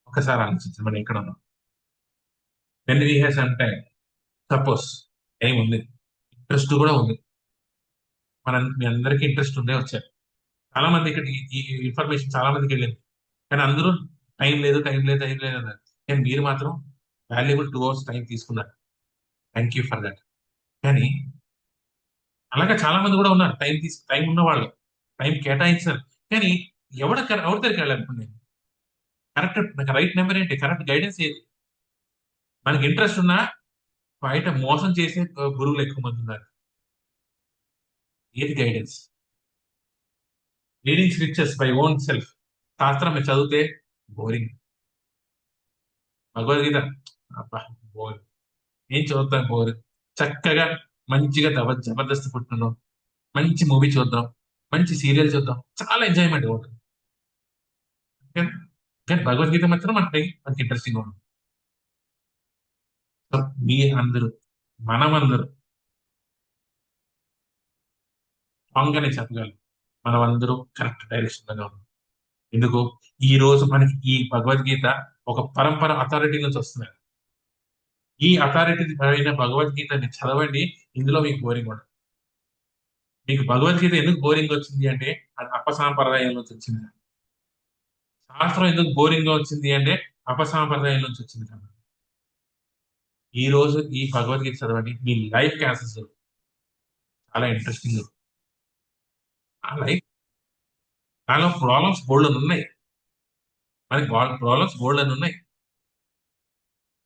ఒకసారి ఆలోచించండి, మనం ఎక్కడ ఉన్నాం? When we have some time, suppose time ఉంది, ఇంట్రెస్ట్ కూడా ఉంది, మీ అందరికీ ఇంట్రెస్ట్ ఉండే వచ్చారు. చాలా మంది ఇక్కడ ఈ ఇన్ఫర్మేషన్ చాలా మందికి వెళ్ళింది, కానీ అందరూ టైం లేదు, టైం లేదు, టైం లేదు అన్నారు. కానీ మీరు మాత్రం వాల్యుబుల్ 2 hours టైం తీసుకున్నారు. Thank you for that. కానీ అలాగే చాలా మంది కూడా ఉన్నారు, టైం ఉన్న వాళ్ళు, టైం కేటాయించారు. కానీ ఎవరి దగ్గరికి వెళ్ళాలనుకున్నాను నేను? కరెక్ట్, నాకు రైట్ నెంబర్ ఏంటి, కరెక్ట్ గైడెన్స్ ఏది? మనకి ఇంట్రెస్ట్ ఉన్నా బయట మోసం చేసే గురువులు ఎక్కువ మంది ఉన్నారు. ఏది guidance? Reading scriptures by own self. శాస్త్రం మీరు చదివితే బోరింగ్. భగవద్గీత, అబ్బా బోరింగ్. ఏం చదువుతాం, బోరింగ్. చక్కగా మంచిగా జబర్దస్త్ పుట్టున్నాం, మంచి మూవీ చూద్దాం, మంచి సీరియల్ చూద్దాం, చాలా ఎంజాయ్మెంట్ ఉంటుంది. కానీ కానీ భగవద్గీత మాత్రం మనకి ఇంట్రెస్టింగ్ ఉంటుంది. సో మీ అందరూ, మనమందరూ స్ట్రాంగ్ గానే చెప్పగలం, మనం అందరూ కరెక్ట్ డైరెక్షన్ లోనే ఉన్నాం. ఎందుకు? ఈ రోజు మనకి ఈ భగవద్గీత ఒక పరంపర అథారిటీ నుంచి వస్తున్నారు. ఈ అథారిటీ అయిన భగవద్గీతని చదవండి, ఇందులో మీకు బోరింగ్ ఉండదు. మీకు భగవద్గీత ఎందుకు బోరింగ్ వచ్చింది అంటే అది అపసాంప్రదాయం నుంచి వచ్చింది. శాస్త్రం ఎందుకు బోరింగ్ గా వచ్చింది అంటే అపసాంప్రదాయం నుంచి వచ్చింది కదా. ఈ రోజు ఈ భగవద్గీత చదవండి, మీ లైఫ్ క్యాన్సెస్ చాలా ఇంట్రెస్టింగ్. ఆ లైఫ్ దానిలో ప్రాబ్లమ్స్ బోల్డ్ అని ఉన్నాయి. మనకి ప్రాబ్లమ్స్ బోల్డ్ అని ఉన్నాయి.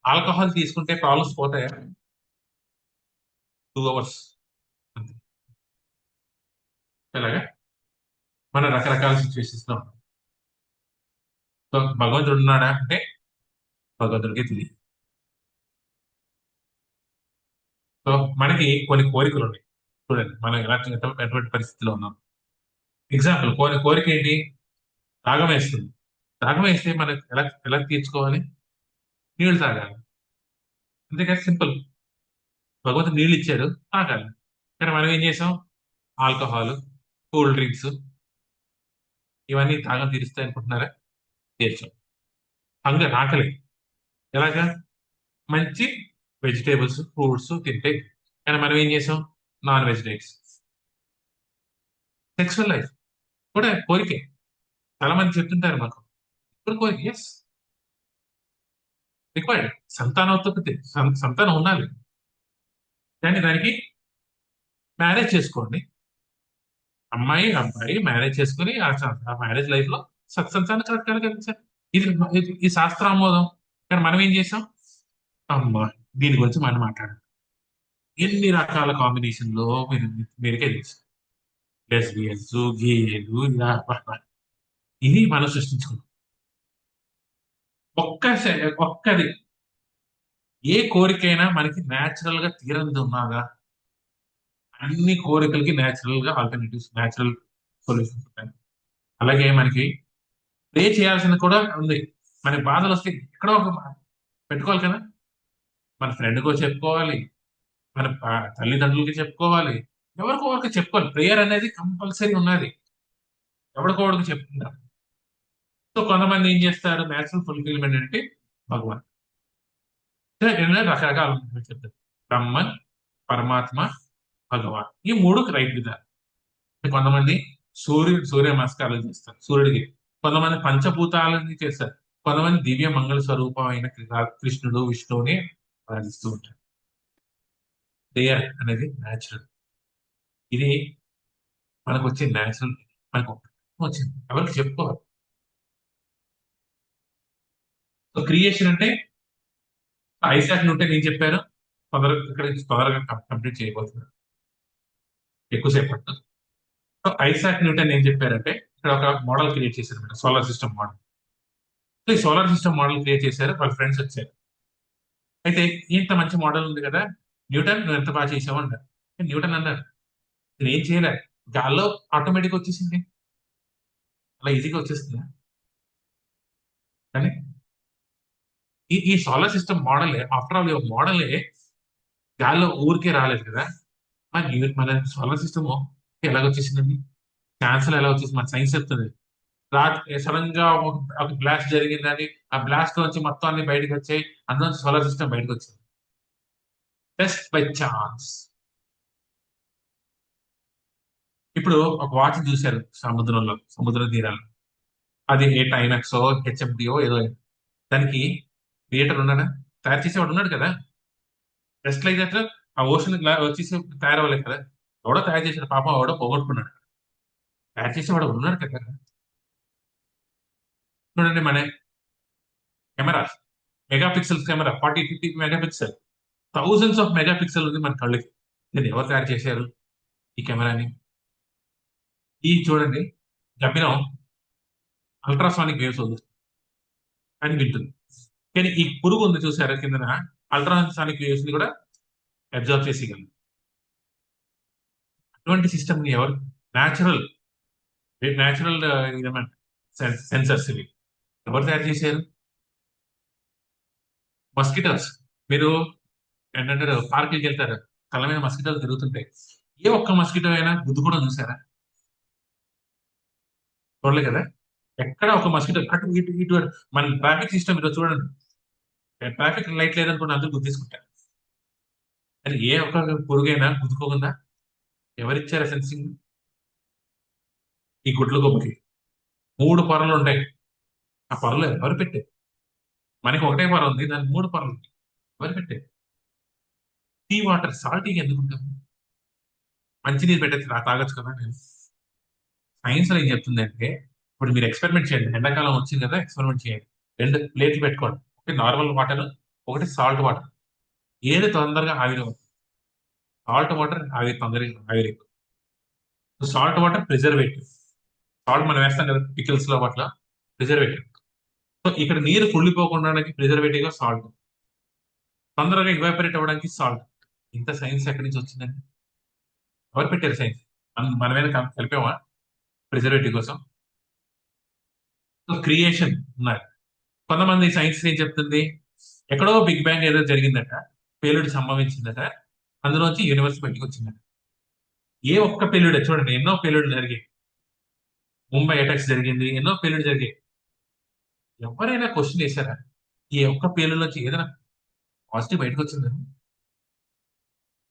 ఆల్కహాల్ తీసుకుంటే ప్రాబ్లమ్స్ పోతాయా? 2 అవర్స్ అంతే. ఎలాగా మన రకరకాల సిచ్యువేషన్స్ లో ఉన్నాం. సో భగవంతుడు ఉన్నాడా అంటే భగవంతుడికి తెలియదు. సో మనకి కొన్ని కోరికలు ఉన్నాయి. చూడండి మనం ఎటువంటి పరిస్థితిలో ఉన్నాం. ఎగ్జాంపుల్ కోరిక ఏంటి? దాగం వేస్తుంది. దాగం వేస్తే మనం ఎలా ఎలా తీర్చుకోవాలి? నీళ్లు తాగాలి. అంతేకాదు సింపుల్. భగవంతుడు నీళ్ళు ఇచ్చాడు, తాగాలి. కానీ మనం ఏం చేసాం? ఆల్కహాల్, కూల్ డ్రింక్స్, ఇవన్నీ తాగం తీరుస్తాయి అనుకుంటున్నారా? తీర్చాం. హంగర్, ఆకలి ఎలాగా? మంచి వెజిటేబుల్స్, ఫ్రూట్స్ తింటే. కానీ మనం ఏం చేసాం? Non veg diets. Sexual life కూడా కోరికే. చాలా మంది చెప్తుంటారు మాకు, ఇప్పుడు కోరిక ఎస్ రిక్వైర్డ్. సంతానోత్పత్తి, సంతానం ఉండాలి. కానీ దానికి మ్యారేజ్ చేసుకోండి. అమ్మాయి అబ్బాయి మ్యారేజ్ చేసుకుని ఆ మ్యారేజ్ లైఫ్ లో సత్సంతానం కలగలిగించారు. ఇది ఈ శాస్త్ర ఆమోదం. కానీ మనం ఏం చేసాం? అమ్మా, దీని గురించి మనం మాట్లాడాలి. ఎన్ని రకాల కాంబినేషన్ లో మీరుకే తెలుసు. లెస్బియన్స్, గేలు, ఇలా ఇది మనం సృష్టించుకున్నాం. ఒక్కది ఏ కోరికైనా మనకి న్యాచురల్ గా తీరంది ఉన్నదా? అన్ని కోరికలకి న్యాచురల్ గా ఆల్టర్నేటివ్స్, న్యాచురల్ సొల్యూషన్స్ ఉంటాయి. అలాగే మనకి ప్రే చేయాల్సింది కూడా ఉంది. మనకి బాధలు వస్తే ఎక్కడో ఒక పెట్టుకోవాలి కదా. మన ఫ్రెండ్కో చెప్పుకోవాలి, మన తల్లిదండ్రులకి చెప్పుకోవాలి, ఎవరికో ఒకరికి చెప్పుకోవాలి. ప్రేయర్ అనేది కంపల్సరీ ఉన్నది. ఎవరికో ఒకరికి చెప్పుకుంటారు. సో కొంతమంది ఏం చేస్తారు? న్యాచురల్ ఫుల్ఫిల్మెంట్ అంటే భగవాన్. రకరకాల చెప్తారు. బ్రహ్మన్, పరమాత్మ, భగవాన్, ఈ మూడు రైట్ విధానం. కొంతమంది సూర్య నమస్కారాలు చేస్తారు సూర్యుడికి. కొంతమంది పంచభూతాలని చేస్తారు. కొంతమంది దివ్య మంగళ స్వరూపం అయిన కృష్ణుడు, విష్ణువుని ఆరాధిస్తూ ఉంటారు. ప్రేయర్ అనేది న్యాచురల్. ఇది మనకు వచ్చే న్యాచురల్. మనకు వచ్చింది, ఎవరికి చెప్పుకోవాలి. సో క్రియేషన్ అంటే ఐసాక్ న్యూటన్ ఏం చెప్పారు? తొందరగా కంప్లీట్ చేయబోతున్నారు, ఎక్కువసేపు పడుతుంది. సో ఐసాక్ న్యూటన్ ఏం చెప్పారంటే ఇక్కడ ఒక మోడల్ క్రియేట్ చేశారు, సోలార్ సిస్టమ్ మోడల్. సో ఈ సోలార్ సిస్టమ్ మోడల్ క్రియేట్ చేశారు, వాళ్ళ ఫ్రెండ్స్ వచ్చారు. అయితే ఇంత మంచి మోడల్ ఉంది కదా, న్యూటన్ నువ్వు ఎంత బాగా చేసావు అంటారు. న్యూటన్ అన్నారు, నేను ఏం చేయలే, గాల్లో ఆటోమేటిక్ వచ్చేసింది. అలా ఈజీగా వచ్చేస్తుందా? కానీ ఈ సోలార్ సిస్టమ్ మోడలే, ఆఫ్టర్ ఆల్ మోడలే గాల్లో ఊరికే రాలేదు కదా. మన సోలార్ సిస్టమ్ ఎలాగొచ్చేసిందండి? ఛాన్సర్ ఎలా వచ్చేసింది? మన సైన్స్ చెప్తుంది. రా సడన్ గా ఒక బ్లాస్ట్ జరిగిందని, ఆ బ్లాస్ట్ నుంచి మొత్తం అన్ని బయటకు వచ్చాయి, అందులో సోలార్ సిస్టమ్ బయటకు వచ్చింది జస్ట్ బై ఛాన్స్. ఇప్పుడు ఒక వాచ్ చూశారు సముద్రంలో, సముద్ర తీరాలు. అది ఏ టైమెక్సో హెచ్ఎండిఓ ఏదో. దానికి క్రియేటర్ ఉన్నాడా? తయారు చేసేవాడు ఉన్నాడు కదా. జస్ట్ లైక్ దట్ ఆ ఓషన్ వచ్చేసి తయారవ్వలేదు కదా. ఎవడో తయారు చేశాడు పాపం, ఎవడో పోగొట్టుకున్నాడు. తయారు చేసేవాడు ఉన్నాడు కదా. చూడండి మన camera, megapixels camera, 40-50 megapixel, thousands of megapixel ఉంది మన కళ్ళకి. దీన్ని ఎవరు తయారు చేశారు ఈ కెమెరాని? ఈ చూడండి, గబ్బిలం అల్ట్రాసానిక్ వేవ్స్ వదులుతుంది అని వింటుంది. కానీ ఈ పురుగు ఉంది చూసారా కిందన, అల్ట్రాసానిక్ వేవ్స్ ని కూడా అబ్జర్వ్ చేసేయగలదు. అటువంటి సిస్టమ్ ని ఎవరు? న్యాచురల్ న్యాచురల్ సెన్సర్స్ ఇవి ఎవరు తయారు చేశారు? మస్కిటోస్. మీరు ఏంటంటే పార్క్కి వెళ్తారు, కళ్ళ మీద మస్కిటోలు తిరుగుతుంటాయి. ఏ ఒక్క మస్కిటో అయినా గుద్దు కూడా చూసారా? చూడలే కదా. ఎక్కడ ఒక మస్కిటో అటు ఇటు ఇటు మన ట్రాఫిక్ సిస్టమ్ ఈరోజు చూడండి. ట్రాఫిక్ లైట్ లేదనుకున్న అందరూ గుద్దేసుకుంటారు. కానీ ఏ ఒక్క పురుగైనా గుద్దుకోకుండా ఎవరిచ్చారా సెన్సింగ్? ఈ గుడ్ల గొప్పకి 3 పొరలు ఉంటాయి. ఆ పొరలు ఎవరు పెట్టారు? మనకి ఒకటే పొర ఉంది, దానికి 3 పొరలు ఉన్నాయి. ఎవరు పెట్టారు? సీ వాటర్ సాల్టీగా ఎందుకు ఉంటుంది? మంచినీరు పెట్టచ్చు తాగొచ్చు కదా నేను. సైన్స్ లో ఏం చెప్తుందంటే, ఇప్పుడు మీరు ఎక్స్పెరిమెంట్ చేయండి, ఎండాకాలం వచ్చింది కదా, ఎక్స్పెరిమెంట్ చేయండి. 2 ప్లేట్లు పెట్టుకోండి, ఒకటి నార్మల్ వాటర్, ఒకటి సాల్ట్ వాటర్. ఏది తొందరగా ఆవిరి అవుతుంది? సాల్ట్ వాటర్ ఆవిరి తొందరగా ఆవిరి. Salt water preservative. సాల్ట్ మనం వేస్తాం కదా పికిల్స్ లో అట్లా, ప్రిజర్వేటివ్. సో ఇక్కడ నీరు కుళ్ళిపోకుండా ప్రిజర్వేటివ్ గా సాల్ట్, తొందరగా ఇవాపరేట్ అవ్వడానికి సాల్ట్. ఇంత సైన్స్ ఎక్కడి నుంచి వచ్చిందండి? ఎవరు పెట్టారు సైన్స్? మనమేనా కలిపామా ప్రిజర్వేటివ్ కోసం? సో క్రియేషన్ ఉన్నారు. కొంతమంది సైన్స్ ఏం చెప్తుంది, ఎక్కడో బిగ్ బ్యాంగ్ ఏదో జరిగిందట, పేలుడు సంభవించిందట, అందులోంచి యూనివర్స్ బయటకు వచ్చిందట. ఏ ఒక్క పేలుడు చూడండి, ఎన్నో పేలుడు జరిగాయి. ముంబై అటాక్స్ జరిగింది, ఎన్నో పేలుడు జరిగాయి. ఎవరైనా క్వశ్చన్ వేశారా ఈ ఒక్క పేలుడులోంచి ఏదైనా పాజిటివ్ బయటకు వచ్చిందని?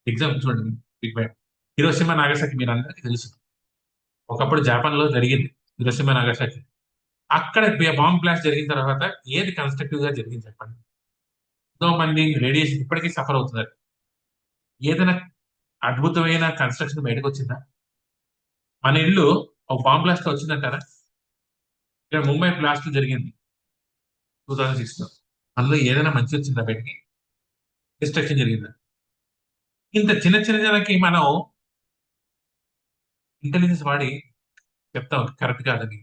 ఎగ్జాంపుల్ చూడండి, బిగ్ బ్యాంగ్. హిరోషిమా నాగసాకి మీరు అందరికీ తెలుసు, ఒకప్పుడు జపాన్ లో జరిగింది హిరోషిమా నాగసాకి. అక్కడ బాంబ్ బ్లాస్ట్ జరిగిన తర్వాత ఏది కన్స్ట్రక్టివ్ గా జరిగింది చెప్పండి? ఎంతో మంది రేడియేషన్ ఇప్పటికీ సఫర్ అవుతున్నారు. ఏదైనా అద్భుతమైన కన్స్ట్రక్షన్ బయటకు వచ్చిందా? మన ఇల్లు ఒక బాంబ్ బ్లాస్ట్ వచ్చిందంటారా? ఇక్కడ ముంబై బ్లాస్ట్ జరిగింది 2006 లో, అందులో ఏదైనా మంచి వచ్చిందా బయటికి? డిస్ట్రక్షన్ జరిగిందా? ఇంత చిన్న చిన్న జనానికి మనం ఇంటెలిజెన్స్ వాడి చెప్తాం కరెక్ట్ కాదని.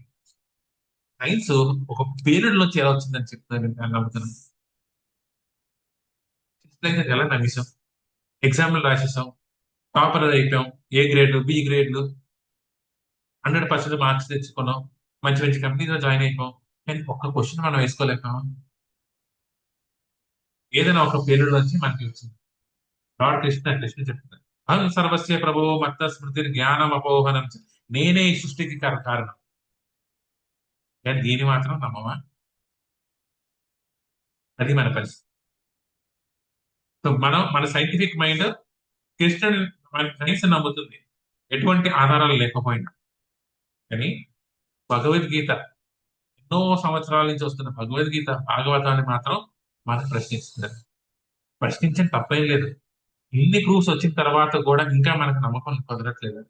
సైన్స్ ఒక పీరియడ్ నుంచి ఎలా వచ్చిందని చెప్తాను నేను నమ్ముతున్నాను. ఎలా నమ్మేశాం? ఎగ్జామ్లు రాసేసాం, టాపర్ అయిపోయాం, ఏ గ్రేడ్ బి గ్రేడ్లు, 100% మార్క్స్ తెచ్చుకున్నాం, మంచి మంచి కంపెనీలో జాయిన్ అయిపోయాం. కానీ ఒక్క క్వశ్చన్ మనం వేసుకోలేకపోయాం. ఏదైనా ఒక పీరియడ్ నుంచి మనకి వచ్చింది. లార్డ్ కృష్ణ చెప్తారు, అహం సర్వస్య ప్రభో మత్త స్మృతి జ్ఞానం అపోహనం చ. నేనే ఈ సృష్టికి కారణం. కానీ దీన్ని మాత్రం నమ్మమా? అది మన పరిస్థితి. సో మన సైంటిఫిక్ మైండ్ కృష్ణుని, మన సైన్స్ నమ్ముతుంది ఎటువంటి ఆధారాలు లేకపోయినా. కానీ భగవద్గీత, ఎన్నో సంవత్సరాల నుంచి వస్తున్న భగవద్గీత భాగవతాన్ని మాత్రం మనం ప్రశ్నిస్తున్నారు. ప్రశ్నించడం తప్పేం లేదు. ఇన్ని ప్రూఫ్స్ వచ్చిన తర్వాత కూడా ఇంకా మనకు నమ్మకం కుదరట్లేదు.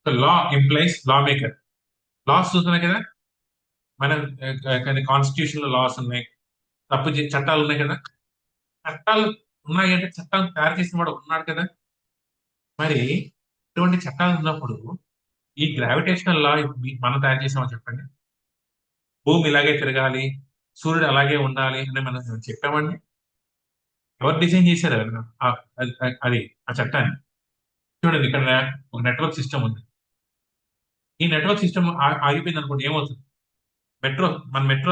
లా ఇంప్లైస్ లా మేకర్. లాస్ చూస్తున్నాయి కదా, మన కాన్స్టిట్యూషన్ లో లాస్ ఉన్నాయి, చట్టాలు ఉన్నాయి కదా. చట్టాలు ఉన్నాయి అంటే చట్టాలు తయారు చేసిన వాడు ఉన్నాడు కదా. మరి ఇటువంటి చట్టాలు ఉన్నప్పుడు ఈ గ్రావిటేషనల్ లా మనం తయారు చేసామని చెప్పండి. భూమి ఇలాగే తిరగాలి, సూర్యుడు అలాగే ఉండాలి అని మనం చెప్పామండి. ఎవరు డిజైన్ చేశారు అది ఆ చట్టాన్ని? చూడండి, ఇక్కడ ఒక నెట్వర్క్ సిస్టమ్ ఉంది. ఈ నెట్వర్క్ సిస్టమ్ ఆగిపోయింది అనుకోండి, ఏమవుతుంది? మెట్రో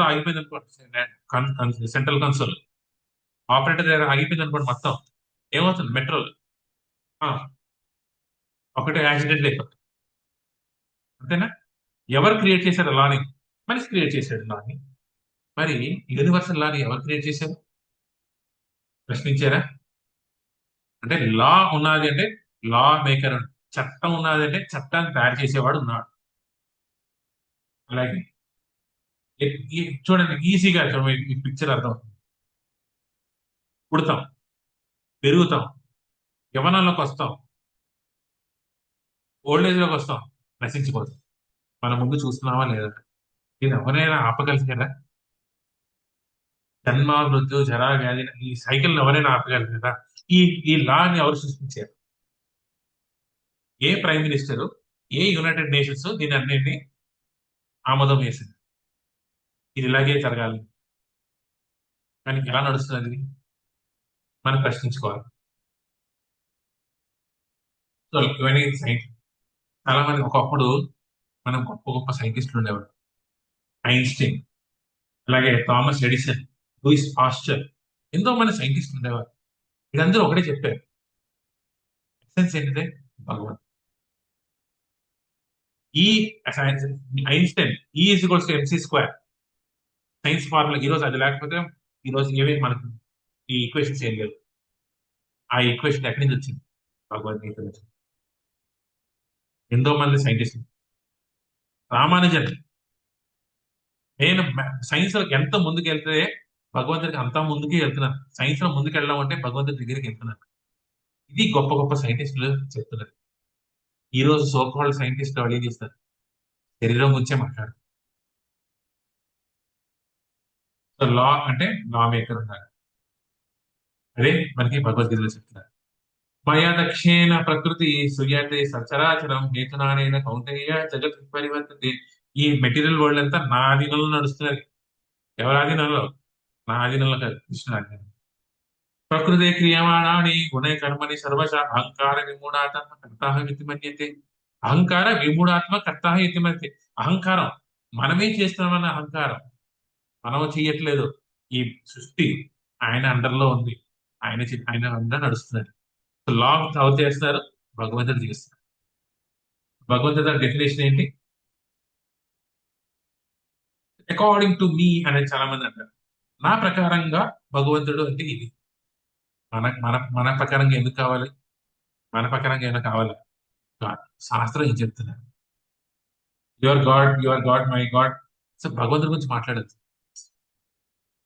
ఆగిపోయింది అనుకోండి, సెంట్రల్ కన్సోల్ ఆపరేటర్ దగ్గర ఆగిపోయింది అనుకోండి మొత్తం, ఏమవుతుంది మెట్రో? ఒకటే యాక్సిడెంట్ అయిపోతుంది, అంతేనా? ఎవరు క్రియేట్ చేశారు లాని? మనిషి క్రియేట్ చేశాడు లాని. మరి యూనివర్సల్ లాని ఎవరు క్రియేట్ చేశారు? ప్రశ్నించారా? అంటే లా ఉన్నది అంటే లా మేకర్, చట్టం ఉన్నది అంటే చట్టాన్ని తయారు చేసేవాడు ఉన్నాడు. అలాగే చూడండి, ఈజీగా చూడండి, ఈ పిక్చర్ అర్థం. పుడతాం, పెరుగుతాం, యవనంలోకి వస్తాం, ఓల్డ్ ఏజ్ లోకి వస్తాం, నశించిపోతాం. మన ముందు చూస్తున్నావా లేదా? ఇది ఎవరైనా ఆపగలిగారా? జన్మ మృత్యు జరా వ్యాధి, ఈ సైకిల్ ఎవరైనా ఆపగలిగారా? ఈ ఈ లాని ఎవరు సృష్టించారు? ఏ ప్రైమ్ మినిస్టర్, ఏ యునైటెడ్ నేషన్స్ దీని అన్నింటినీ ఆమోదం వేసింది? ఇది ఇలాగే జరగాలి. కానీ ఎలా నడుస్తుంది మనం ప్రశ్నించుకోవాలి. సో ఇవన్నీ సైన్స్. చాలా మంది ఒకప్పుడు మనం గొప్ప గొప్ప సైంటిస్టులు ఉండేవారు. ఐన్స్టీన్, అలాగే థామస్ ఎడిసన్, లూయిస్ పాస్చర్, ఎంతో మంది సైంటిస్టులు ఉండేవారు. వీళ్ళందరూ ఒకటే చెప్పారు, ఎసెన్స్ ఏంటిదే? భగవాన్. ఈ సైన్స్, ఐన్స్టైన్ ఈ is equals to MC square, science formula. ఈ రోజు అది లేకపోతే ఈ రోజు ఏమీ మనకు ఈ ఈక్వేషన్స్ ఏం లేవు. ఆ ఈక్వేషన్ ఎక్కడి నుంచి వచ్చింది? భగవద్గీత నుంచి. ఎంతో మంది సైంటిస్టులు. రామానుజన్, నేను సైన్స్ లో ఎంత ముందుకు వెళ్తే భగవంతుడికి అంతా ముందుకే వెళ్తున్నాను. సైన్స్ లో ముందుకు వెళ్ళడం అంటే భగవంతుడి దగ్గరికి వెళ్తున్నాను. ఇది గొప్ప గొప్ప సైంటిస్టులు చెప్తున్నారు. ఈ రోజు సోకాల్డ్ సైంటిస్టులు వాళ్ళు ఏం చేస్తారు? శరీరం గురించే మాట్లాడతారు. సో లా అంటే లా మేకర్ ఉన్నారు. అదే మనకి భగవద్గీతలో చెప్తున్నారు. మయా దక్షేణ ప్రకృతి సృజతే సచరాచరం హేతునానేన కౌంటేయ జగత్ పరివర్తతే. ఈ మెటీరియల్ వరల్డ్ అంతా నా ఆధీనంలో నడుస్తున్నది. ఎవరి ఆధీనంలో? నా ఆధీనంలో కాదు, కృష్ణ ఆధీనంలో. ప్రకృతే క్రియమాణాని గుణే కర్మని సర్వశ అహంకార విమూఢాత్మ కర్తాహ ఇతి మన్యతే. అహంకార విమూఢాత్మ కర్తాహ ఇతి మన్యతే. అహంకారం, మనమే చేస్తున్నామన్న అహంకారం. మనం చేయట్లేదు. ఈ సృష్టి ఆయన అండర్లో ఉంది. ఆయన అండర్ నడుస్తున్నది. లా ఎవరు చేస్తారు? భగవంతుడు చేస్తారు. భగవంతుడి డెఫినేషన్ ఏంటి? అకార్డింగ్ టు మీ అనేది చాలా మంది అంటారు. నా ప్రకారంగా భగవంతుడు అంటే ఇది. మన ప్రకారంగా ఎందుకు కావాలి? మన ప్రకారంగా ఏమైనా కావాలా? కాదు. శాస్త్రం ఏం చెప్తున్నారు? Your God, my God. So భగవంతుడి గురించి మాట్లాడద్దు.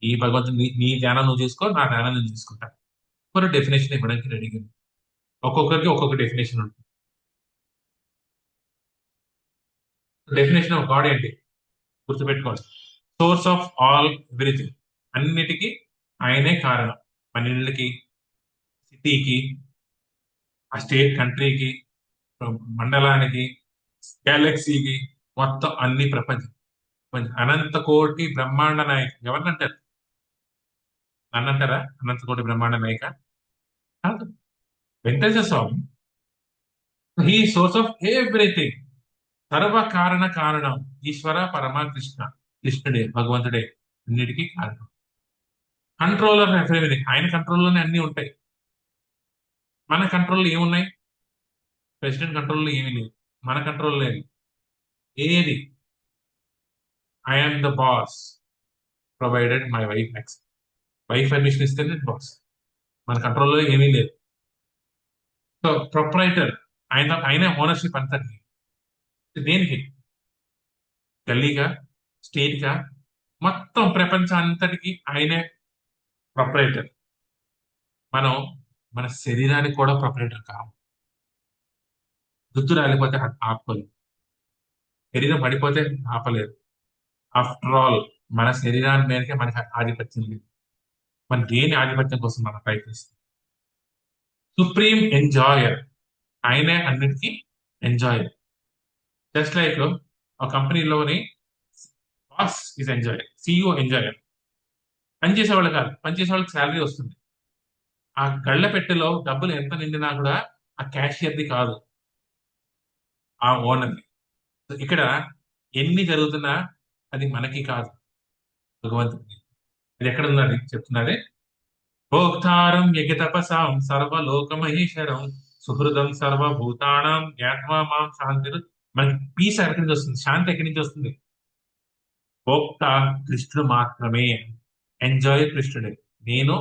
ఈ భగవంతుడు నీ ధ్యానం నువ్వు చేసుకో, నా ధ్యానం నేను తీసుకుంటా. ఒక డెఫినేషన్ ఇవ్వడానికి రెడీగా ఉంది. ఒక్కొక్కరికి ఒక్కొక్క డెఫినేషన్ ఉంటుంది. డెఫినేషన్ ఆఫ్ గాడ్ ఏంటి? గుర్తుపెట్టుకోవాలి. Source of all everything. అన్నిటికీ ఆయనే కారణం. మన ఇళ్ళకి, సిటీకి, ఆ స్టేట్ కంట్రీకి, మండలానికి, గెలాక్సీకి, మొత్తం అన్ని ప్రపంచం. అనంత కోటి బ్రహ్మాండ నాయక ఎవరిని అంటారు? నన్ను అంటారా అనంత కోటి బ్రహ్మాండ నాయక? కాదు. Venkateswara Swami. He source of everything. సర్వ కారణ కారణం ఈశ్వర పరమ కృష్ణ. కృష్ణుడే, భగవంతుడే అన్నిటికీ కారణం. Controller of everything. ఆయన కంట్రోల్లోనే అన్ని ఉంటాయి. మన కంట్రోల్లో ఏమున్నాయి? ప్రెసిడెంట్ కంట్రోల్లో ఏమీ లేదు. మన కంట్రోల్ లేదు ఏది. I'm the boss provided my wife accept. Wife permission ఇస్తేనే బాస్. మన కంట్రోల్లో ఏమీ లేదు. సో ప్రొప్రైటర్, ఆయన ఓనర్షిప్ అంతటి. దేనికి? గల్లీగా, స్టేట్ గా, మొత్తం ప్రపంచం అంతటికి ఆయనే ప్రొప్రైటర్. మనం మన శరీరానికి కూడా ప్రొపరేటర్ కావాలి. దుద్దు రాలిపోతే ఆపుకోలేదు. శరీరం పడిపోతే ఆపలేదు. ఆఫ్టర్ ఆల్ మన శరీరాన్ని మీదకే మనకి ఆధిపత్యం లేదు. మన దేని ఆధిపత్యం కోసం మనం ప్రయత్నిస్తాం? సుప్రీం ఎంజాయర్, ఆయనే అన్నిటికీ ఎంజాయర్. జస్ట్ లైక్ ఆ కంపెనీలోని boss is enjoyer, CEO enjoyer. పనిచేసే వాళ్ళు కాదు, పనిచేసే వాళ్ళకి శాలరీ వస్తుంది. ఆ గళ్ళ పెట్టెలో డబ్బులు ఎంత నిండినా కూడా ఆ క్యాషియర్ది కాదు, ఆ ఓనర్ది. ఇక్కడ ఎన్ని జరుగుతున్నా అది మనకి కాదు, భగవంతుడికి. ఇది ఎక్కడ ఉన్నది చెప్తున్నది. భోక్తారం యజ్ఞతపసాం సర్వలోకమహేశ్వరం సుహృదం సర్వభూతానం జ్ఞాత్వా మాం శాంతి. మనకి పీస్ ఎక్కడి నుంచి వస్తుంది? శాంతి ఎక్కడి నుంచి వస్తుంది? భోక్త కృష్ణుడు మాత్రమే. ఎంజాయ్ కృష్ణుడే. నేను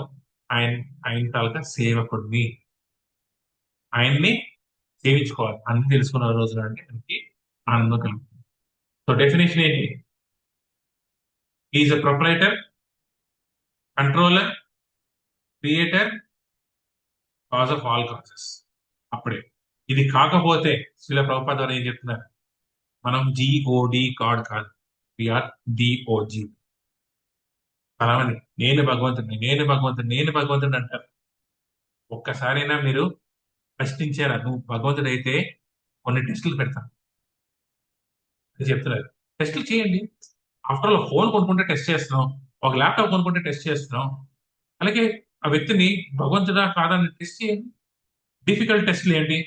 ఆయన ఆయన తాలూకా సేవకుడిని. ఆయన్ని సేవించుకోవాలి అన్ని తెలుసుకున్న రోజున అంటే మనకి ఆనందం కలుగుతుంది. సో డెఫినేషన్ ఏంటి? Is a proprietor, controller, creator, cause of all causes. అప్పుడే. ఇది కాకపోతే శిల ప్రభుపాద వారు ఏం చెప్తున్నారు? మనం జిఓడి గాడ్ కాదు, విఆర్ డిఓజి. చాలా మంది నేను భగవంతుడిని, నేను భగవంతుడిని, నేను భగవంతుడిని అంటారు. ఒక్కసారైనా మీరు ప్రశ్నించారా? నువ్వు భగవంతుడు అయితే కొన్ని టెస్టులు పెడతాను అని చెప్తున్నారు. టెస్టులు చేయండి. ఆఫ్టర్ ఆల్ ఫోన్ కొనుక్కుంటే టెస్ట్ చేస్తున్నాం, ఒక ల్యాప్టాప్ కొనుక్కుంటే టెస్ట్ చేస్తున్నాం. అలాగే ఆ వ్యక్తిని భగవంతుడా కాదని టెస్ట్ చేయండి. డిఫికల్ట్ టెస్ట్లు ఏంటి?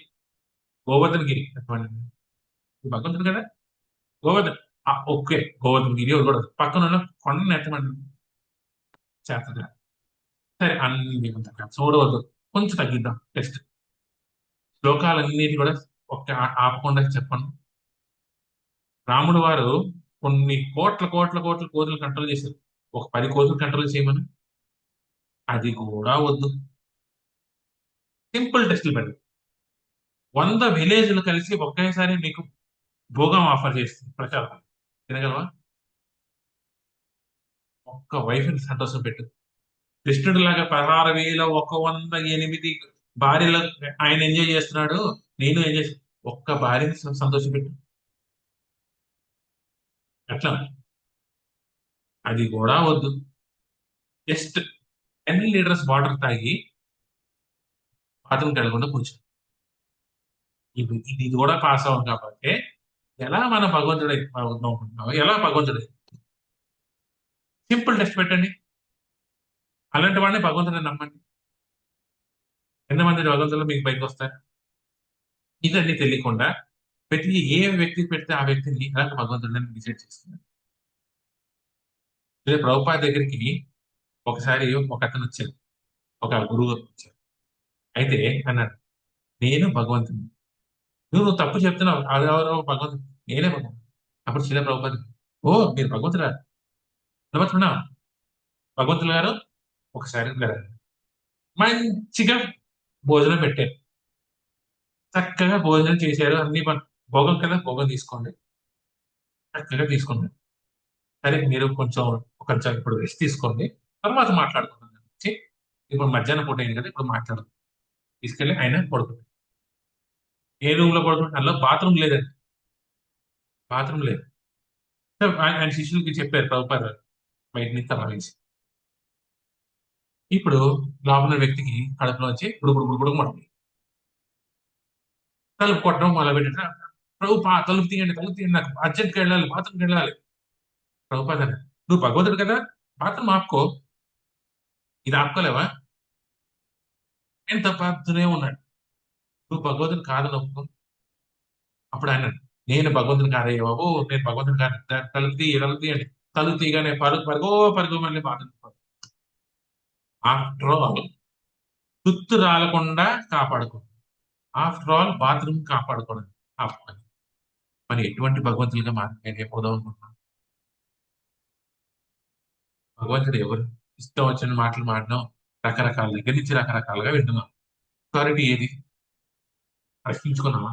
గోవర్ధన్ గిరి చెప్పండి. భగవంతుడు కదా, గోవర్ధన్. ఓకే, గోవర్ధన్ గిరి కూడా పక్కన ఉన్న కొండను ఎత్తమండి. చేతగా సరే అన్ని చూడవద్దు, కొంచెం తగ్గిద్దాం టెస్ట్. శ్లోకాలన్నిటి కూడా ఒక్క ఆపకుండా చెప్పండి. రాముడు వారు కొన్ని కోట్ల కోట్ల కోట్ల కోతులు కంట్రోల్ చేశారు. ఒక 10 కోతులు కంట్రోల్ చేయమని, అది కూడా వద్దు. సింపుల్ టెస్టులు పెడదు. 100 విలేజ్లు కలిసి ఒకేసారి మీకు భోగం ఆఫర్ చేస్తుంది ప్రసాదం. తినగలవా? ఒక్క వైఫ్ని సంతోషం పెట్టు. కృష్ణుడి లాగా 16,000 108 భార్యలు ఆయన ఎంజాయ్ చేస్తున్నాడు. నేను ఎంజాయ్ ఒక్క భార్యని సంతోషం పెట్టు. అట్లా అది కూడా వద్దు. జస్ట్ 10 లీటర్స్ వాటర్ తాగి బాత్రూమ్కి వెళ్ళకుండా కూర్చో. ఇది కూడా పాస్ అవ్వం కాబట్టి ఎలా మన భగవంతుడు అవుతున్నావు, ఎలా భగవంతుడు? సింపుల్ టెస్ట్ పెట్టండి. అలాంటి వాడిని భగవంతుడిని నమ్మండి. ఎంతమంది భగవంతులు మీకు బయటకు వస్తారు? ఇదన్నీ తెలియకుండా ప్రతి ఏ వ్యక్తికి పెడితే ఆ వ్యక్తిని ఎలాంటి భగవంతుడిని డిసైడ్ చేస్తున్నారు. ఇదే ప్రభుపాద దగ్గరికి ఒకసారి ఒక అతను వచ్చాడు, ఒక గురువు వచ్చాడు. అయితే అన్నాడు, నేను భగవంతుని, నువ్వు తప్పు చెప్తున్నావు, అదెవరో భగవంతుడు, నేనే భగవంతుడు. అప్పుడు శిల ప్రభుపాద, ఓ మీరు భగవంతుడా, నిలబడుతున్నా భగవంతులు గారు ఒకసారి గారు మంచిగా భోజనం పెట్టారు. చక్కగా భోజనం చేశారు, అన్ని భోగం కదా, భోగం తీసుకోండి, చక్కగా తీసుకోండి. సరే మీరు కొంచెం కొంచెం ఇప్పుడు రెస్ట్ తీసుకోండి, తర్వాత మాట్లాడుకుందాం వచ్చి. ఇప్పుడు మధ్యాహ్నం పూట అయింది కదా, ఇప్పుడు మాట్లాడు. తీసుకెళ్ళి ఆయన పడుకుంటాడు. ఏ రూమ్ లో పడుకుంటే అందులో బాత్రూమ్ లేదండి. బాత్రూమ్ లేదు. సో ఆయన శిష్యులకి చెప్పారు ప్రభుపాద, బయట నుంచి తరలించి. ఇప్పుడు లోపల వ్యక్తికి కడుపులో వచ్చి గుడుగుడు గుడుగుడు మొదలు తలుపు కొట్టడం మొదలు పెట్టారు. ప్రభుపా తలుపు తీయండి, తలుపు తీయండి, నాకు అర్జెంట్కి వెళ్ళాలి, బాత్రూమ్కి వెళ్ళాలి. ప్రభుపాద, నువ్వు భగవంతుడు కదా, బాత్రూమ్ ఆపుకో. ఇది ఆపుకోలేవా? నేను తప్పనే ఉన్నాడు. నువ్వు భగవంతుడు కాదని ఒప్పుకో. అప్పుడు ఆయన, నేను భగవంతుని కాదయ్య బాబు, నేను భగవంతుని కాదు, తలుపు తీయ, తలుపు తీయండి. తలుపు తీయగానే పరుగు పరుగో పరుగు మళ్ళీ బాత్రూమ్. ఆఫ్టర్ ఆల్ తుత్తు రాలకుండా కాపాడుకో. ఆఫ్టర్ ఆల్ బాత్రూమ్ కాపాడుకోవడం ఆ పని. మరి ఎటువంటి భగవంతులుగా నేనేపోదాం అనుకుంటున్నాను? భగవంతుడు ఎవరు? ఇష్టం వచ్చిన మాటలు మాట్లాడడం, రకరకాల దగ్గర నుంచి రకరకాలుగా వింటున్నాం. అథారిటీ ఏది? ప్రశ్నించుకున్నామా?